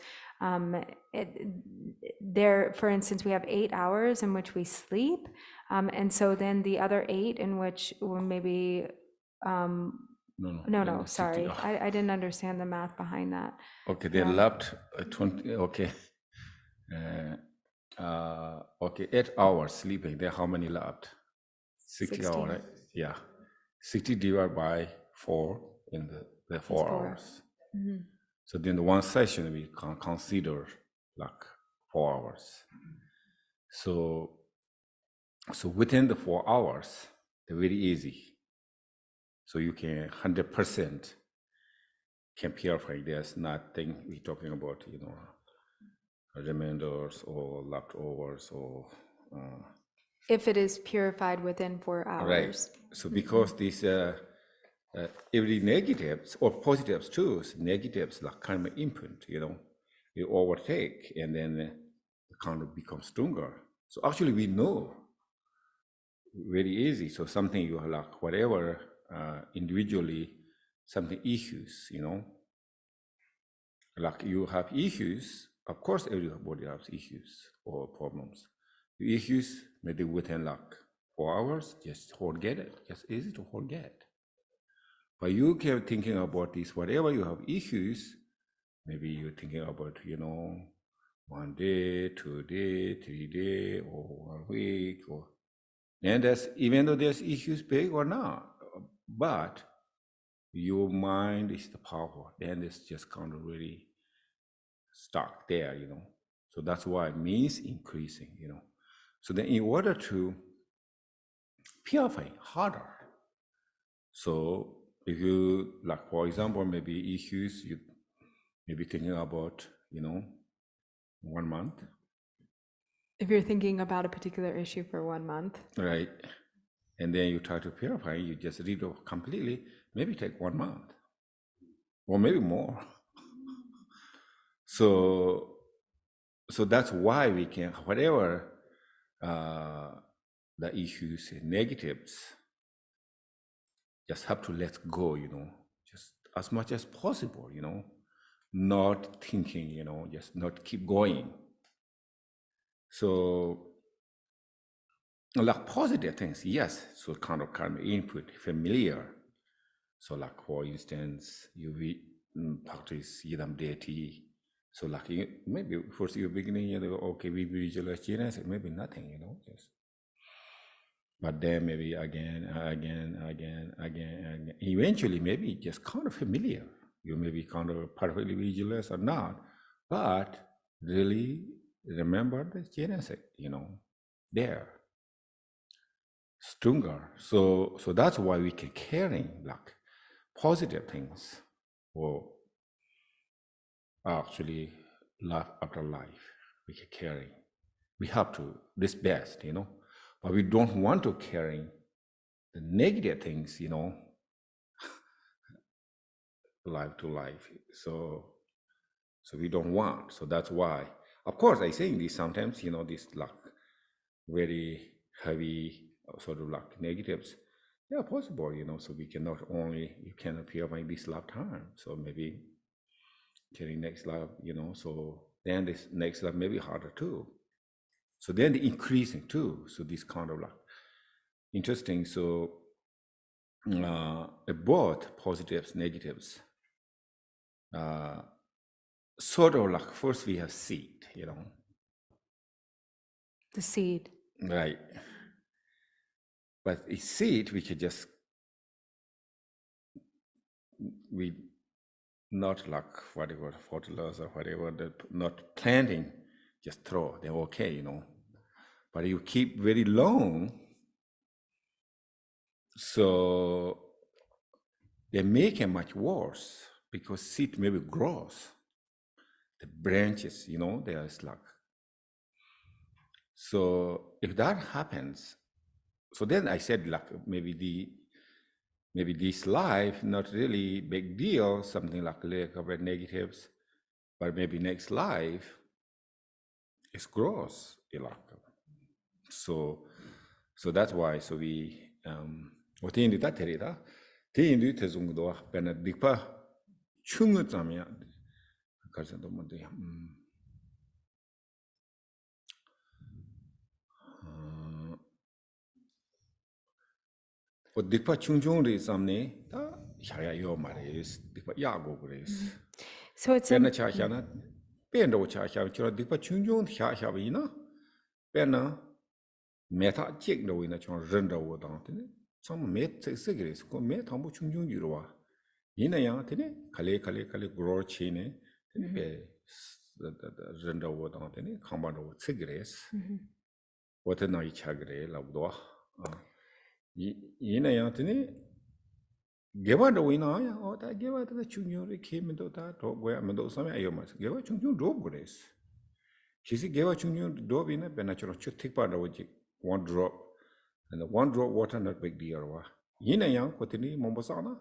there, for instance, we have 8 hours in which we sleep, and so then the other 8 in which maybe no, sorry, I didn't understand the math behind that. Okay, they left 20. Okay. Okay, 8 hours sleeping. Then how many left? 60 hours, right? Yeah. 60 divided by 4 in the 4 hours. Mm-hmm. So then the one session we can consider like 4 hours. So within the 4 hours, they're very easy. So you can 100% can purify. There's nothing we're talking about, remainders or leftovers or. If it is purified within 4 hours. Right. So because these every negatives or positives too, negatives like kind of input, you overtake and then it kind of becomes stronger. So actually we know very easy. So something you have like whatever individually, something issues, like you have issues, of course everybody has issues or problems. The issues maybe within like 4 hours, just forget it. Just easy to forget. But you keep thinking about this, whatever you have issues, maybe you're thinking about, 1 day, 2 days, 3 days, or 1 week, and that's even though there's issues big or not, but your mind is the power, then it's just kind of really stuck there, So that's why it means increasing, So then in order to purify harder, so if you, like, for example, maybe issues, you maybe thinking about, 1 month. If you're thinking about a particular issue for 1 month. Right. And then you try to purify, you just read it completely, maybe take 1 month or maybe more. So that's why we can, whatever the issues and negatives, just have to let go, just as much as possible, not thinking, just not keep going. So like positive things, yes, so kind of input, familiar. So like for instance, you practice yidam deity. So like maybe first you're beginning, okay, we visualize genes, maybe nothing, just. But then maybe again. Eventually, maybe just kind of familiar. You may be kind of perfectly visualize or not, but really remember the genesis, there. Stronger. So that's why we can carry like positive things or actually life after life. We can carry. We have to, this best, but we don't want to carry the negative things, life to life. So we don't want. So that's why, of course, I say this sometimes, this like very heavy sort of like negatives. Yeah, possible, so we can not only, you can purify this lifetime. So maybe carry next life, so then this next life may be harder too. So then the increasing too. So this kind of like interesting. So both positives, negatives, sort of like first we have seed, The seed. Right. But a seed we could just, we not like whatever fertilizer or whatever, not planting, just throw, they're okay, But you keep very long, so they make it much worse because seed maybe grows. the branches, you know, they are stuck. So if that happens, so then I said, like, maybe this life, not really big deal, something like about negatives, but maybe next life is gross. So that's why, so we, what in the Taterita, Tindu Tezungdo, Benedipa, Chungutamia, Karzandomode. What Dipa Chunjung is amne, Shaya Yomaris, Dipa Yago Grace. So it's Pena Chachana, Pendo Chacha, Dipa Chunjung, Shashavina, Pena, Meta Chick no in a chon render wood on it. Some met cigarettes, go met Hambu Chunjung Yurua. In a yantine, Kale grow chine, the render wood on it, combined with cigarettes. What a night chagre, labdoa. In a yantine, Gyabra the winner, or that Gyabra the junior came into that where Mendoza Ayomas. Gyabra Chunju drove grace. She said Gyabra Chunju drove in a natural take part of one drop, and the one drop water not big deal. In a young Potini Mombasana,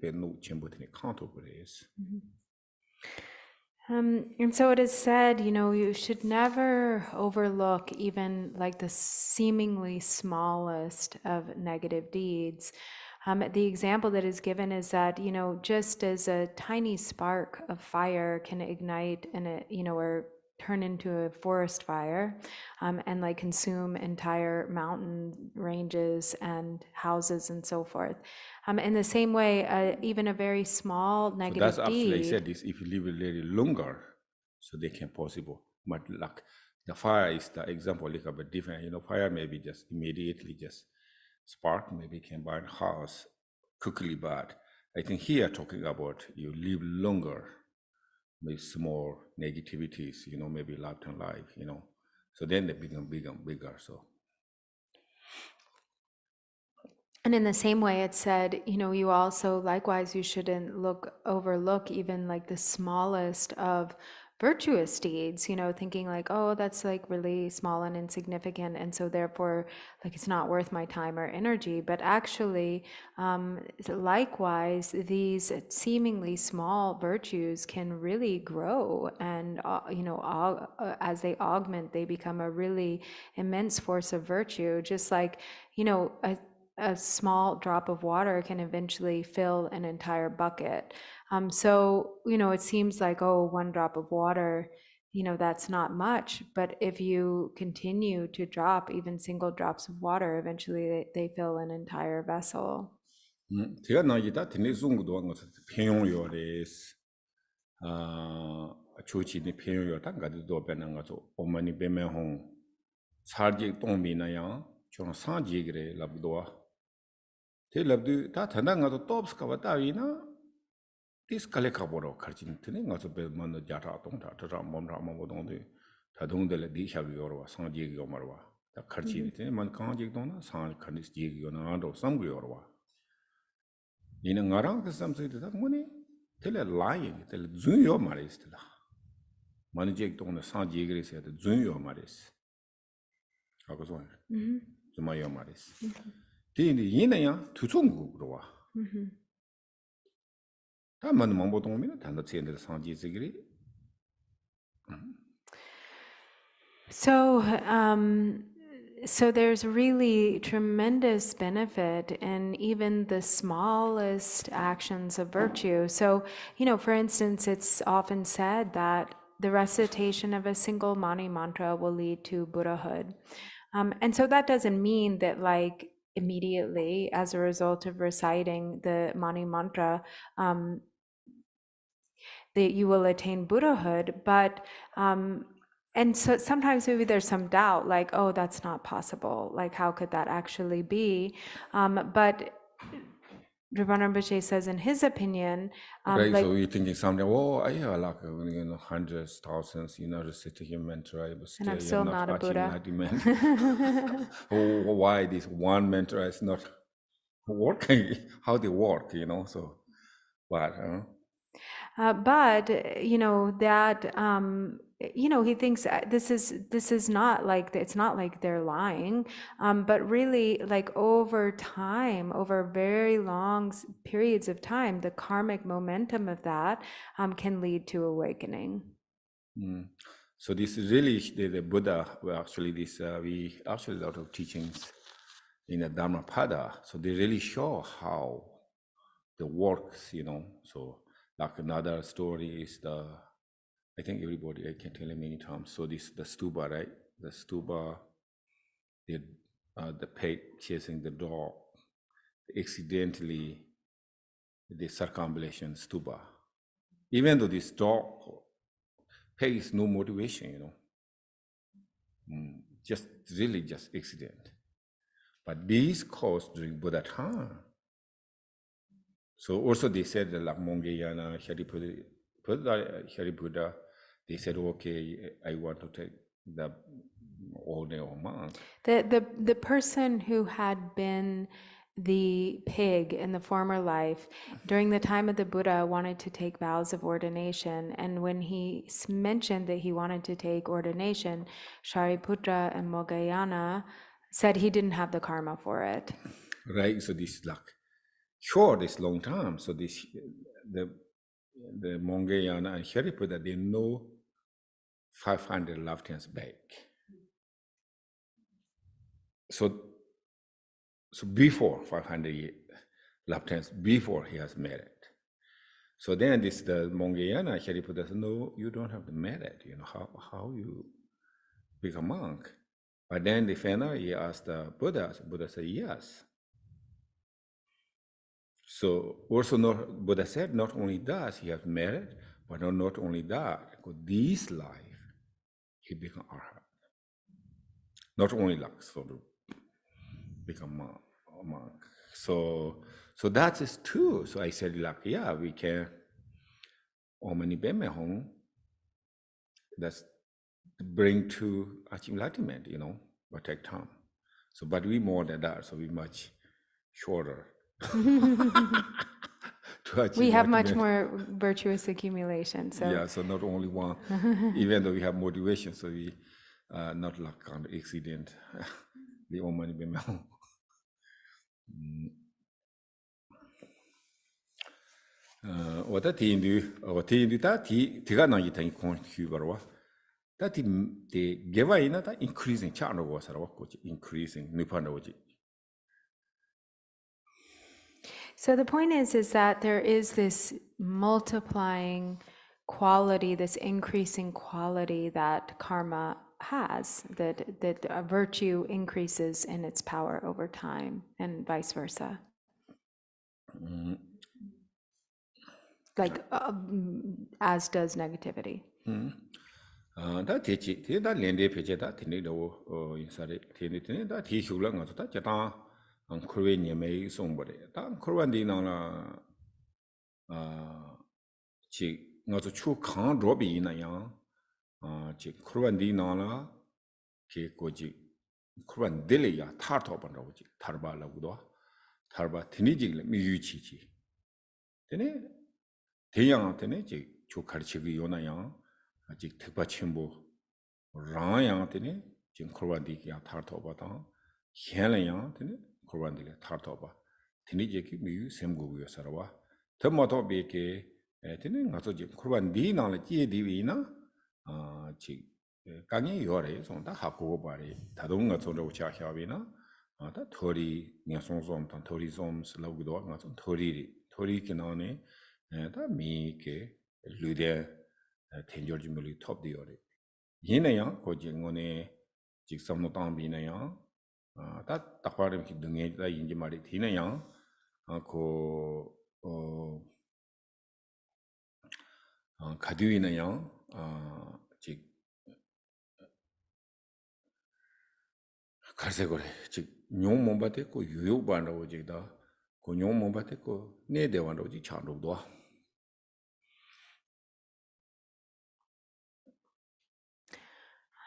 there no chimbutini can't grace. And so it is said, you know, you should never overlook even like the seemingly smallest of negative deeds. The example that is given is that, you know, just as a tiny spark of fire can ignite and, you know, or turn into a forest fire and like consume entire mountain ranges and houses and so forth. In the same way, even a very small negative So that's actually deed. said this, if you live a little longer, so they can possible. But like the fire is the example, like a bit different. You know, fire maybe just immediately just spark, maybe can burn house quickly, but I think here talking about you live longer with small negativities, you know, maybe lifetime life, you know. So then they become bigger and bigger. So And in the same way, it said, you know, you also, likewise, you shouldn't overlook even like the smallest of virtuous deeds, you know, thinking like, oh, that's like really small and insignificant. And so therefore, like, it's not worth my time or energy. But actually, likewise, these seemingly small virtues can really grow. And, you know, as they augment, they become a really immense force of virtue, just like, you know, a small drop of water can eventually fill an entire bucket. So, you know, it seems like, oh, one drop of water, you know, that's not much. But if you continue to drop even single drops of water, eventually they fill an entire vessel. 제가 나이다 테니송도 한 것은 평용요레스 조치니 평용요 단가도 배는 거죠. 어머니 배매홍 살지 똥미나야 저 상지 그래 랍도아 텔랍도 다 단단 가서 톱스가 왔다위나 디스칼레 가보러 가르치는 테네 가서 배만 자라 동다 저라 몸라 몸도데 다동들 디샤비요로 상지기요 말와 다 가르치는 테네 만 강지도나 상 카니스지기요 나도 삼고요로 이는 나랑 그 삼수이다 뭐니 텔레 라이 텔레 준요 말이스다 만지ek 동네 상지기에서 준요 말이스 하고서 좀요 말이스 디니 이내야 두종국으로 와 다만 몸보동미는 단도 체인들 상지기리 So there's really tremendous benefit in even the smallest actions of virtue. So, you know, for instance, it's often said that the recitation of a single Mani mantra will lead to Buddhahood. And so that doesn't mean that like immediately as a result of reciting the Mani mantra, that you will attain Buddhahood, but and so sometimes maybe there's some doubt, like, oh, that's not possible. Like, how could that actually be? But Drupon Rinpoche says, in his opinion, right, like, so you're thinking something, oh, I have like, you know, hundreds, thousands, you know, reciting mantra, but still, and I'm still not a Buddha. Oh, why this one mantra is not working? How they work, you know? So, but But that he thinks this is not like, it's not like they're lying, but really, like, over time, over very long periods of time, the karmic momentum of that can lead to awakening. So this is really the Buddha. Well, actually, we actually a lot of teachings in the Dhammapada. So they really show how the works, So like another story is I think everybody, I can tell you many times. So the stupa, right? The stupa, the pig chasing the dog, accidentally the circumambulation stupa. Even though this dog, pig is no motivation, just accident. But these caused during Buddha time. So also they said that like Mongeyana, Shariputra, they said, okay, I want to take the order or monk. The person who had been the pig in the former life, during the time of the Buddha, wanted to take vows of ordination. And when he mentioned that he wanted to take ordination, Shariputra and Mogayana said he didn't have the karma for it. Right, so this like, sure, this long time. So the Mongeyana and Shariputra, they know 500 lifetimes back. So before 500 lifetimes, before he has merit. So then the Mongeyana Shariputra said, no, you don't have the merit. How you become monk? But then the final, he asked the Buddha. Buddha said, yes. So also Buddha said, not only does he have merit, but not only that, because this life, he become arhat. Not only like sort of become a monk. So that is true. So I said, like, yeah, we can that's bring to achieve enlightenment, but take time. So, but we more than that, so we much shorter. We have much more virtuous accumulation. So yeah, so not only one, even though we have motivation, so we not like on the accident. The Omani Bemel. Wata tindu ta tiga nangi tangi kong barwa. Ta ti gewa ina ta increasing chano go sarwa kochi increasing nupanda woji. So the point is that there is this multiplying quality, this increasing quality that karma has, that a virtue increases in its power over time, and vice versa. Like as does negativity. Da techi, te da lende peche da tene do insare tene da ti shula nga ta chata ang kurwe nyeme songbore da kurwan di na la chi nga chu khang robi na yang chi kurwan di na la ke ko ji kurwan dele ya thar tho ban ro ji tharba la gu do tharba tene ji le mi yu chi chi tene 대양 때문에 지 조카르치기 요나양 아직 특파 첨부 랑양 때문에 지금 코르반디기야 타르토바다 현래양 때문에 코르반디게 타르토바 드니제기 미유 셈고고여서와 더마도 베게 때문에 가서 지금 코르반디 나를 찌디위나 지 강이 요래 son다 하고 바리 다동가 저로 차샤비나 다 토리 냐송송 단 토리 좀 슬로그도 가서 토리 기나네 다 미게 루데 텐저지물이 톱디오리 얘네야 고징원에 직선도 땅비네야 다 딱바름 기 능에다 인지 말이 디네야 가디위네야 직 갈색거래 즉 용몸바데고 유욕반라고 지다 고 용몸바데고 내대완라고 지 차로도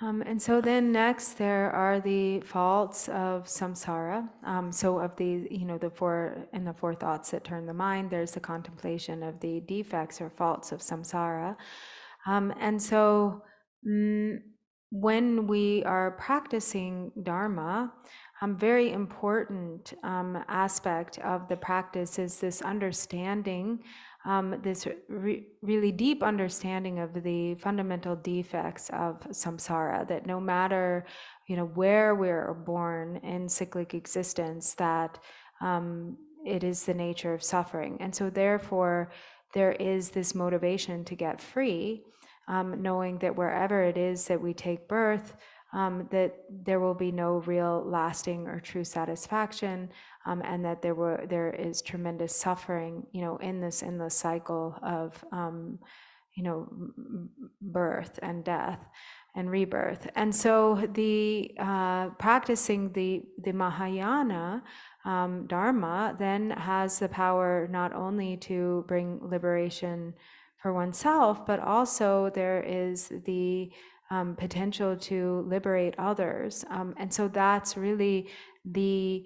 And so then next there are the faults of samsara. So of the, the four thoughts that turn the mind, there's the contemplation of the defects or faults of samsara. And so when we are practicing Dharma, very important aspect of the practice is this understanding, this really deep understanding of the fundamental defects of samsara, that no matter where we're born in cyclic existence, that it is the nature of suffering. And so therefore there is this motivation to get free, knowing that wherever it is that we take birth, that there will be no real lasting or true satisfaction, and that there is tremendous suffering, in this endless cycle of, birth and death and rebirth. And so the practicing the Mahayana Dharma then has the power not only to bring liberation for oneself, but also there is the potential to liberate others. And so that's really the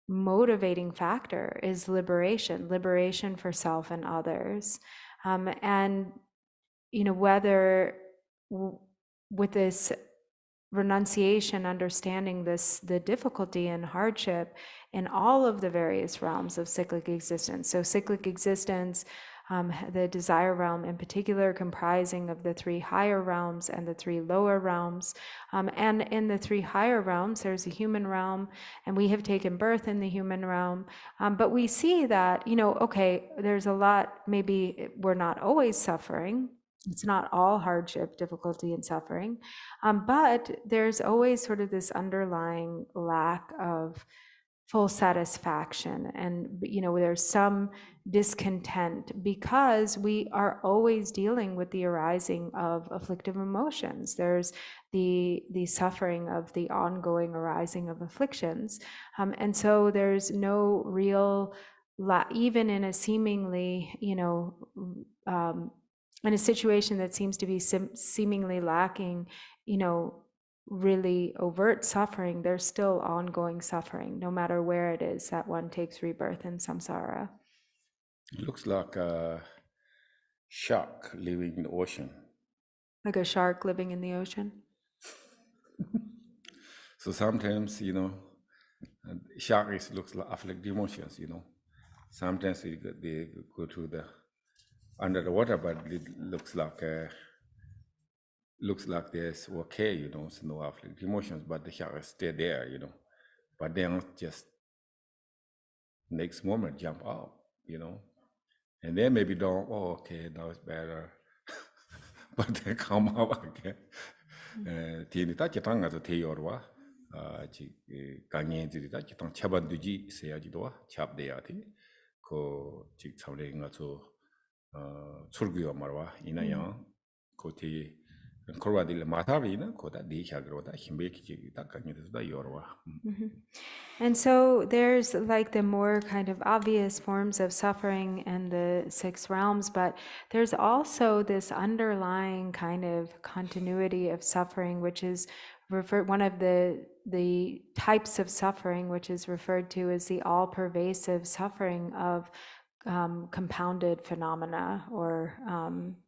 motivating factor, is liberation for self and others. And, whether with this renunciation, understanding the difficulty and hardship in all of the various realms of cyclic existence. So cyclic existence, the desire realm in particular, comprising of the 3 higher realms and the 3 lower realms. And in the 3 higher realms, there's a human realm, and we have taken birth in the human realm. But we see that, okay, there's a lot, maybe we're not always suffering. It's not all hardship, difficulty, and suffering. But there's always sort of this underlying lack of full satisfaction, and there's some discontent because we are always dealing with the arising of afflictive emotions. There's the suffering of the ongoing arising of afflictions, and so there's no real, even in a seemingly, in a situation that seems to be seemingly lacking, really overt suffering, there's still ongoing suffering, no matter where it is that one takes rebirth in samsara. It looks like a shark living in the ocean. Like a shark living in the ocean? So sometimes, sharks looks like afflict emotions, Sometimes they go to the under the water, but it looks like there's okay, so no afflict emotions, but the shark stay there, But then just next moment jump out, And then maybe don't, okay, now it's better. But they come out again. Tini ta chitang nga zo te yorwa, kanyen ziri ta chitang chaban duji seya jidwa, chab deya ti, ko chik chamre nga zo tsurguyo marwa, ina yang, ko ti korwa dili matabi ina, ko ta di khagro ta himbe ki ta kanyen zo da yorwa. And so there's like the more kind of obvious forms of suffering in the 6 realms, but there's also this underlying kind of continuity of suffering, which is one of the types of suffering, which is referred to as the all-pervasive suffering of compounded phenomena or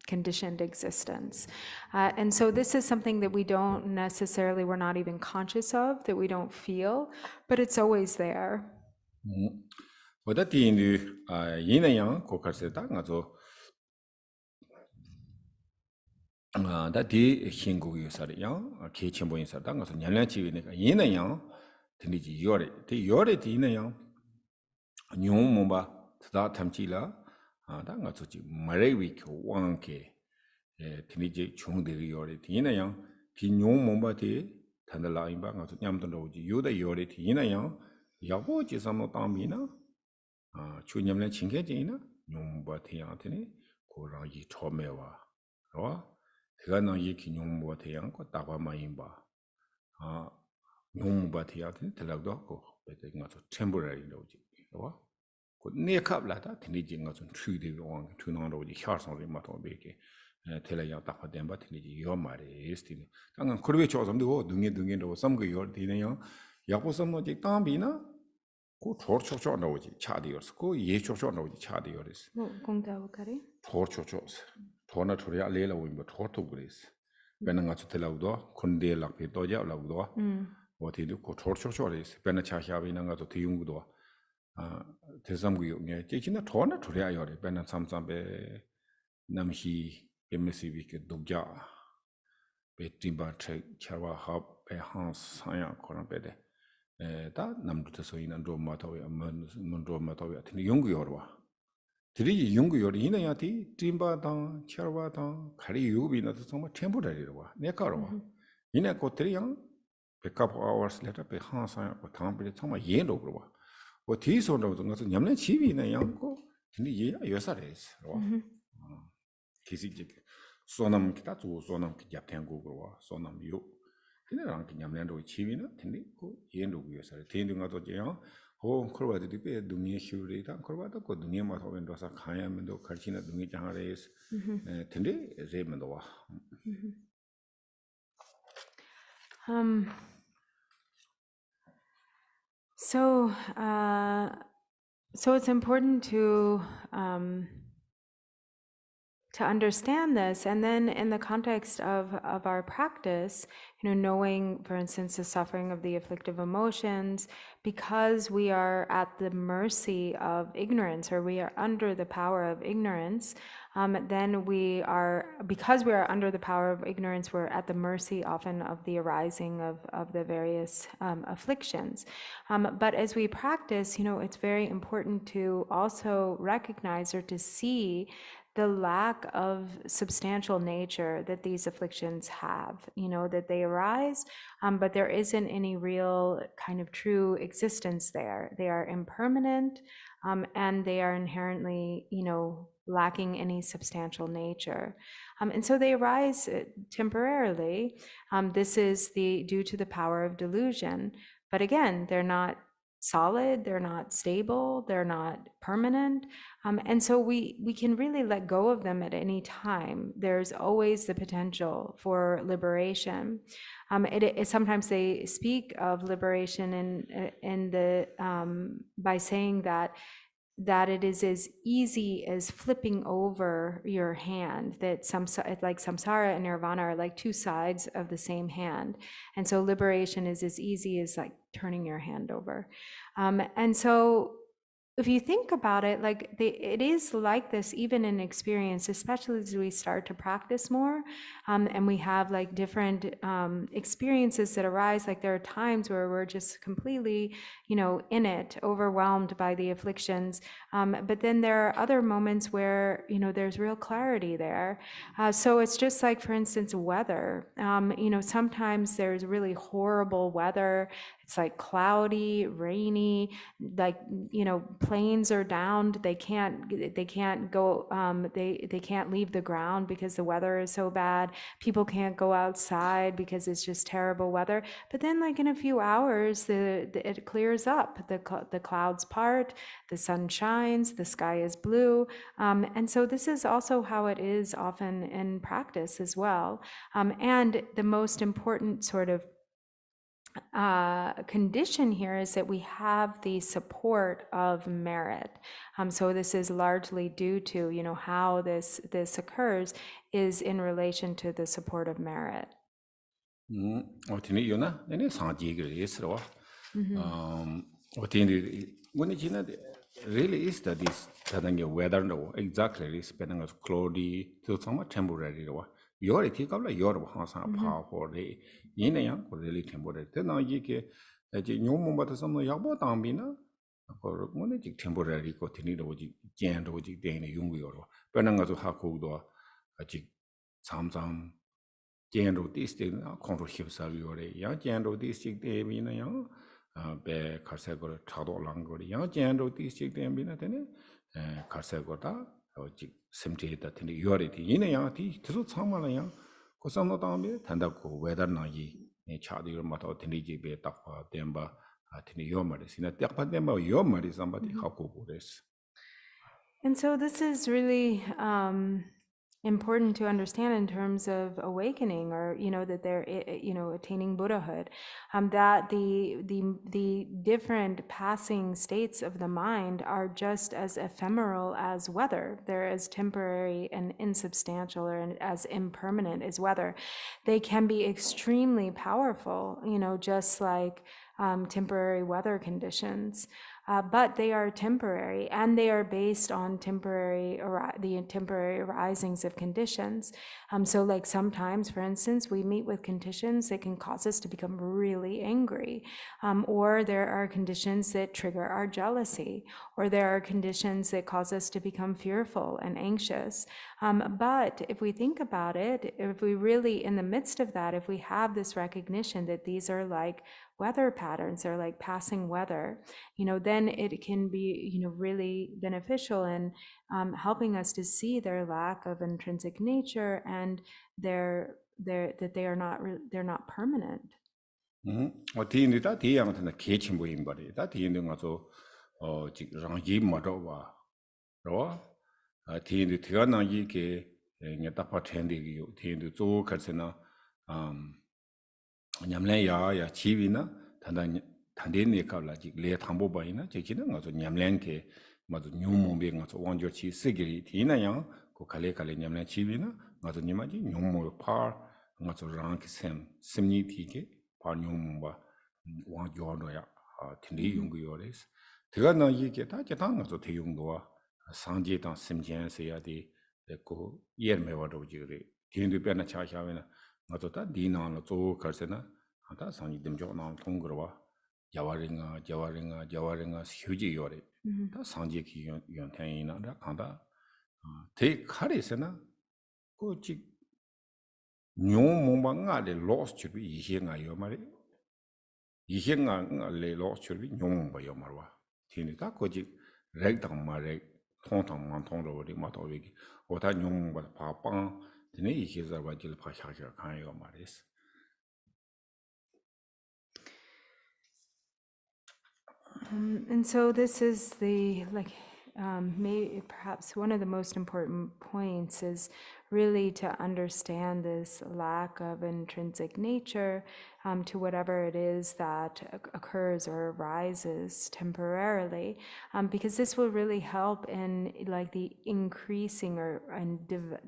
conditioned existence. And so this is something that we don't necessarily, we're not even conscious of, that we don't feel, but it's always there. Wada ti indu yin yang ko karse ta nga zo da di hingu yu sar yang ke chenpo yin sar ta nga zo nyanlan chi ne yin yang tindi ji yore ti yin yang nyong mo ba ta tamchi la da nga zo ji mare wi ko wang ke tindi ji chung de yore ti yin yang ti nyong mo ba ti tan la yin ba nga zo nyam don ro ji yu da yore ti yin yang ya bo ji sam no ta mi na chu nyamlen chingke jina nyongba theyang thene ko rang yi chome wa ro thega na yi ki nyongba theyang ko taba ma yimba nyongba theyang thene thalak do ko bete nga so temporary lo ji ro ko ne kap la ta thini ji nga so thu de wang thu na ro ji khar song ri ma to be ke tela yang takpa denpa tini ji yo ma re es tini. Tanga kurwe cho samdi wo dungi ro samga yor tini yang yakpo samno jik tangbi na ko chor cho cho na woji chadi yores, ko ye cho cho na woji chadi yores. Kungta wakari? Chor cho cho se. Chor na chor ya le la wimba chor to gres. Pena nga chu tela udo, kunde lakpe doja la udo. Wo tini ko chor cho cho res. Pena cha xabi na nga chu tiyung udo. Tesamgu yo nge, jik na chor na chor ya yore. Pena samsambe namhi MSV ke dugja be timba che charwa hab be hans saya koran be de da namdu te so ina ro matawi man ro matawi atini yong yorwa tiri yong yor ina ya ti timba da charwa da khari yubi na so ma temporary ro ne karwa ina ko tiri yang backup hours later be hans saya ko tham be chama yen ro ro wo ti so ro nga so nyamne chibi na yang ko tini ye yosa res ro kisik sonam kita tu sonam ki japten go go sonam yo tene rang ki nyamlen do chiwi na tene ko yen do yo sa tene nga to je ho khorwa de pe dunia shuri ta khorwa ta ko dunia ma thoben do sa khaya men do kharchina dunia jang res tene re men do wa so it's important to understand this, and then in the context of our practice, knowing, for instance, the suffering of the afflictive emotions, because we are at the mercy of ignorance, or we are under the power of ignorance, then because we are under the power of ignorance, we're at the mercy often of the arising of the various afflictions. But as we practice, it's very important to also recognize or to see the lack of substantial nature that these afflictions have, that they arise, but there isn't any real kind of true existence there. They are impermanent, and they are inherently, lacking any substantial nature. And so they arise temporarily. This is due to the power of delusion. But again, they're not solid, they're not stable, they're not permanent. And so we can really let go of them at any time. There's always the potential for liberation. Sometimes they speak of liberation by saying that it is as easy as flipping over your hand, that like samsara and nirvana are like two sides of the same hand. And so liberation is as easy as like turning your hand over. And so if you think about it, it is like this even in experience, especially as we start to practice more, and we have like different experiences that arise. Like there are times where we're just completely, in it, overwhelmed by the afflictions. But then there are other moments where, there's real clarity there. So it's just like, for instance, weather. Sometimes there's really horrible weather. It's like cloudy, rainy, like, planes are downed. They can't go, they can't leave the ground because the weather is so bad. People can't go outside because it's just terrible weather. But then like in a few hours, it clears up. The clouds part, the sun shines, the sky is blue. And so this is also how it is often in practice as well. And the most important sort of condition here is that we have the support of merit. So this is largely due to, how this occurs is in relation to the support of merit. Really is that this weather no exactly is spending as cloudy to some temporary. Your tikabla your hasa power day in a young really temporary. Then I get a new but some yabo tambina or monetic temporary continue jan or jane young euro. Penanga to hakudo a jig some jan this thing control ships are your young jan district day in a young be Karsegor Chado Langori, young jan district day in a tene Karsegota. Simply that in the Yority in a yati, to Samalaya, Cosano Dambi, Tandaco, weather Nayi, a child your motto, Tiniji, Tapa, Demba, Tini Yomaris, in a Tapa Demba, Yomaris, somebody, how cool this. And so this is really important to understand in terms of awakening, or that they're attaining Buddhahood, that the different passing states of the mind are just as ephemeral as weather. They're as temporary and insubstantial, or as impermanent as weather. They can be extremely powerful, just like temporary weather conditions. But they are temporary, and they are based on the temporary arisings of conditions. So like sometimes, for instance, we meet with conditions that can cause us to become really angry, or there are conditions that trigger our jealousy, or there are conditions that cause us to become fearful and anxious. But if we think about it, if we really, in the midst of that, if we have this recognition that these are like weather patterns, they're like passing weather, then it can be, really beneficial in helping us to see their lack of intrinsic nature, and that they're not permanent. 어디인데 다 대양 같은 개치 모임 버리 다 대인데 가서 랑이 마도와 로 대인데 대가나 이게 냐다 파텐데 대인데 조 가르스나 냠래야 지위나 단대네 가라지 레 탐보 바이나 제기는 가서 냠랭게 맞아 뉴몬베 가서 원저치 쓰기리 디나양 고 칼레 냠래 지위나 가서 니마지 뉴모 파 가서 랑게 셈 심니 티게 파뉴몬바 왕조도야 틴디 용구요레스 대가나 이게 다 제당 가서 대용도와 상제당 심전세야디 고 예메와도 지리 디인도 변나 차샤베나 가서 다 디나로 조 가르스나 다 상이 됨조나 통거와 야와링아 휴지 요래 다 상제기 연탄이나 다 간다 대 카레스나 고지 뇽몽방아레 로스치비 이행아 요마레 이행아 레 로스치비 뇽몽바 요마와 티니다 고지 렉당 마레 통통만 통로리 마토위기 오다 뇽몽바 파빵 드네 이해자와 질 파샤샤 칸요 마레스. And so this is maybe perhaps one of the most important points is really to understand this lack of intrinsic nature to whatever it is that occurs or arises temporarily, because this will really help in the increasing and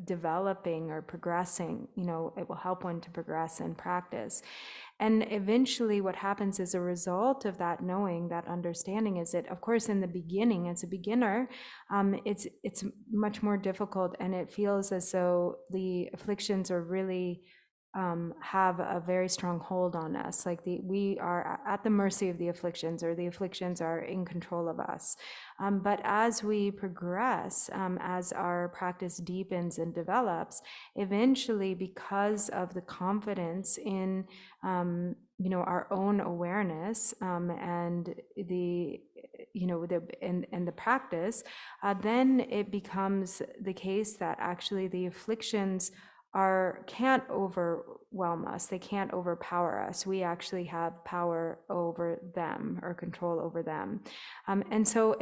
developing or progressing. It will help one to progress in practice. And eventually what happens as a result of that knowing, that understanding, is that, of course, in the beginning, as a beginner, it's much more difficult, and it feels as though the afflictions are really have a very strong hold on us. We are at the mercy of the afflictions, or the afflictions are in control of us. But as we progress, as our practice deepens and develops, eventually, because of the confidence in our own awareness and the practice, then it becomes the case that actually the afflictions can't overwhelm us. They can't overpower us. We actually have power over them, or control over them. And so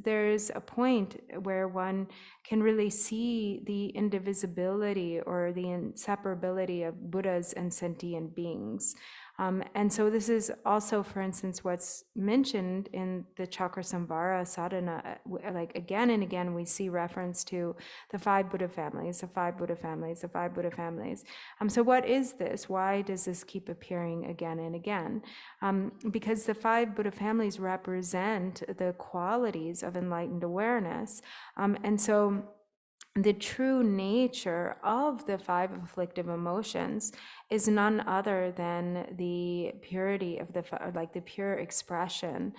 there's a point where one can really see the indivisibility or the inseparability of Buddhas and sentient beings. And so this is also, for instance, what's mentioned in the Chakrasamvara sadhana. Again and again, we see reference to the 5 Buddha families, the 5 Buddha families, the 5 Buddha families. So what is this? Why does this keep appearing again and again? Because the 5 Buddha families represent the qualities of enlightened awareness. And so the true nature of the 5 afflictive emotions is none other than the purity of the pure expression,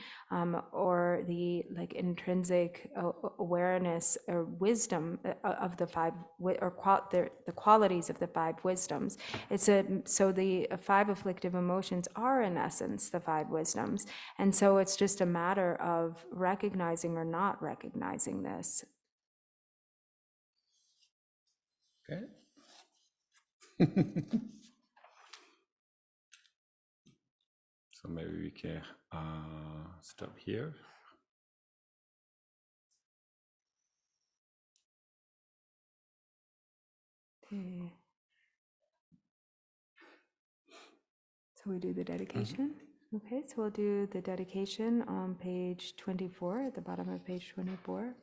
or the intrinsic awareness or wisdom of the 5, or the qualities of the 5 wisdoms. So the 5 afflictive emotions are in essence the 5 wisdoms, and so it's just a matter of recognizing or not recognizing this. Okay. So maybe we can stop here. Okay. So we do the dedication. Okay, so we'll do the dedication on page 24, at the bottom of page 24.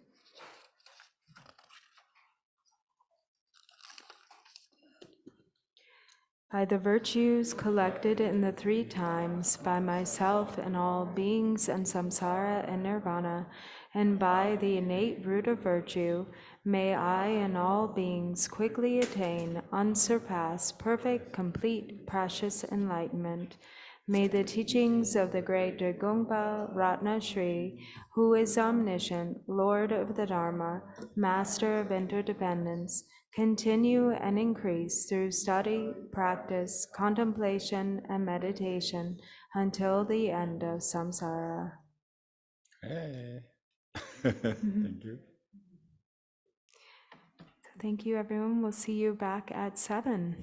By the virtues collected in the three times, by myself and all beings and samsara and nirvana, and by the innate root of virtue, may I and all beings quickly attain unsurpassed, perfect, complete, precious enlightenment. May the teachings of the great Drgungpa Ratna Shri, who is omniscient, Lord of the Dharma, Master of interdependence, continue and increase through study, practice, contemplation, and meditation until the end of samsara. Hey. Thank you. Thank you, everyone. We'll see you back at 7.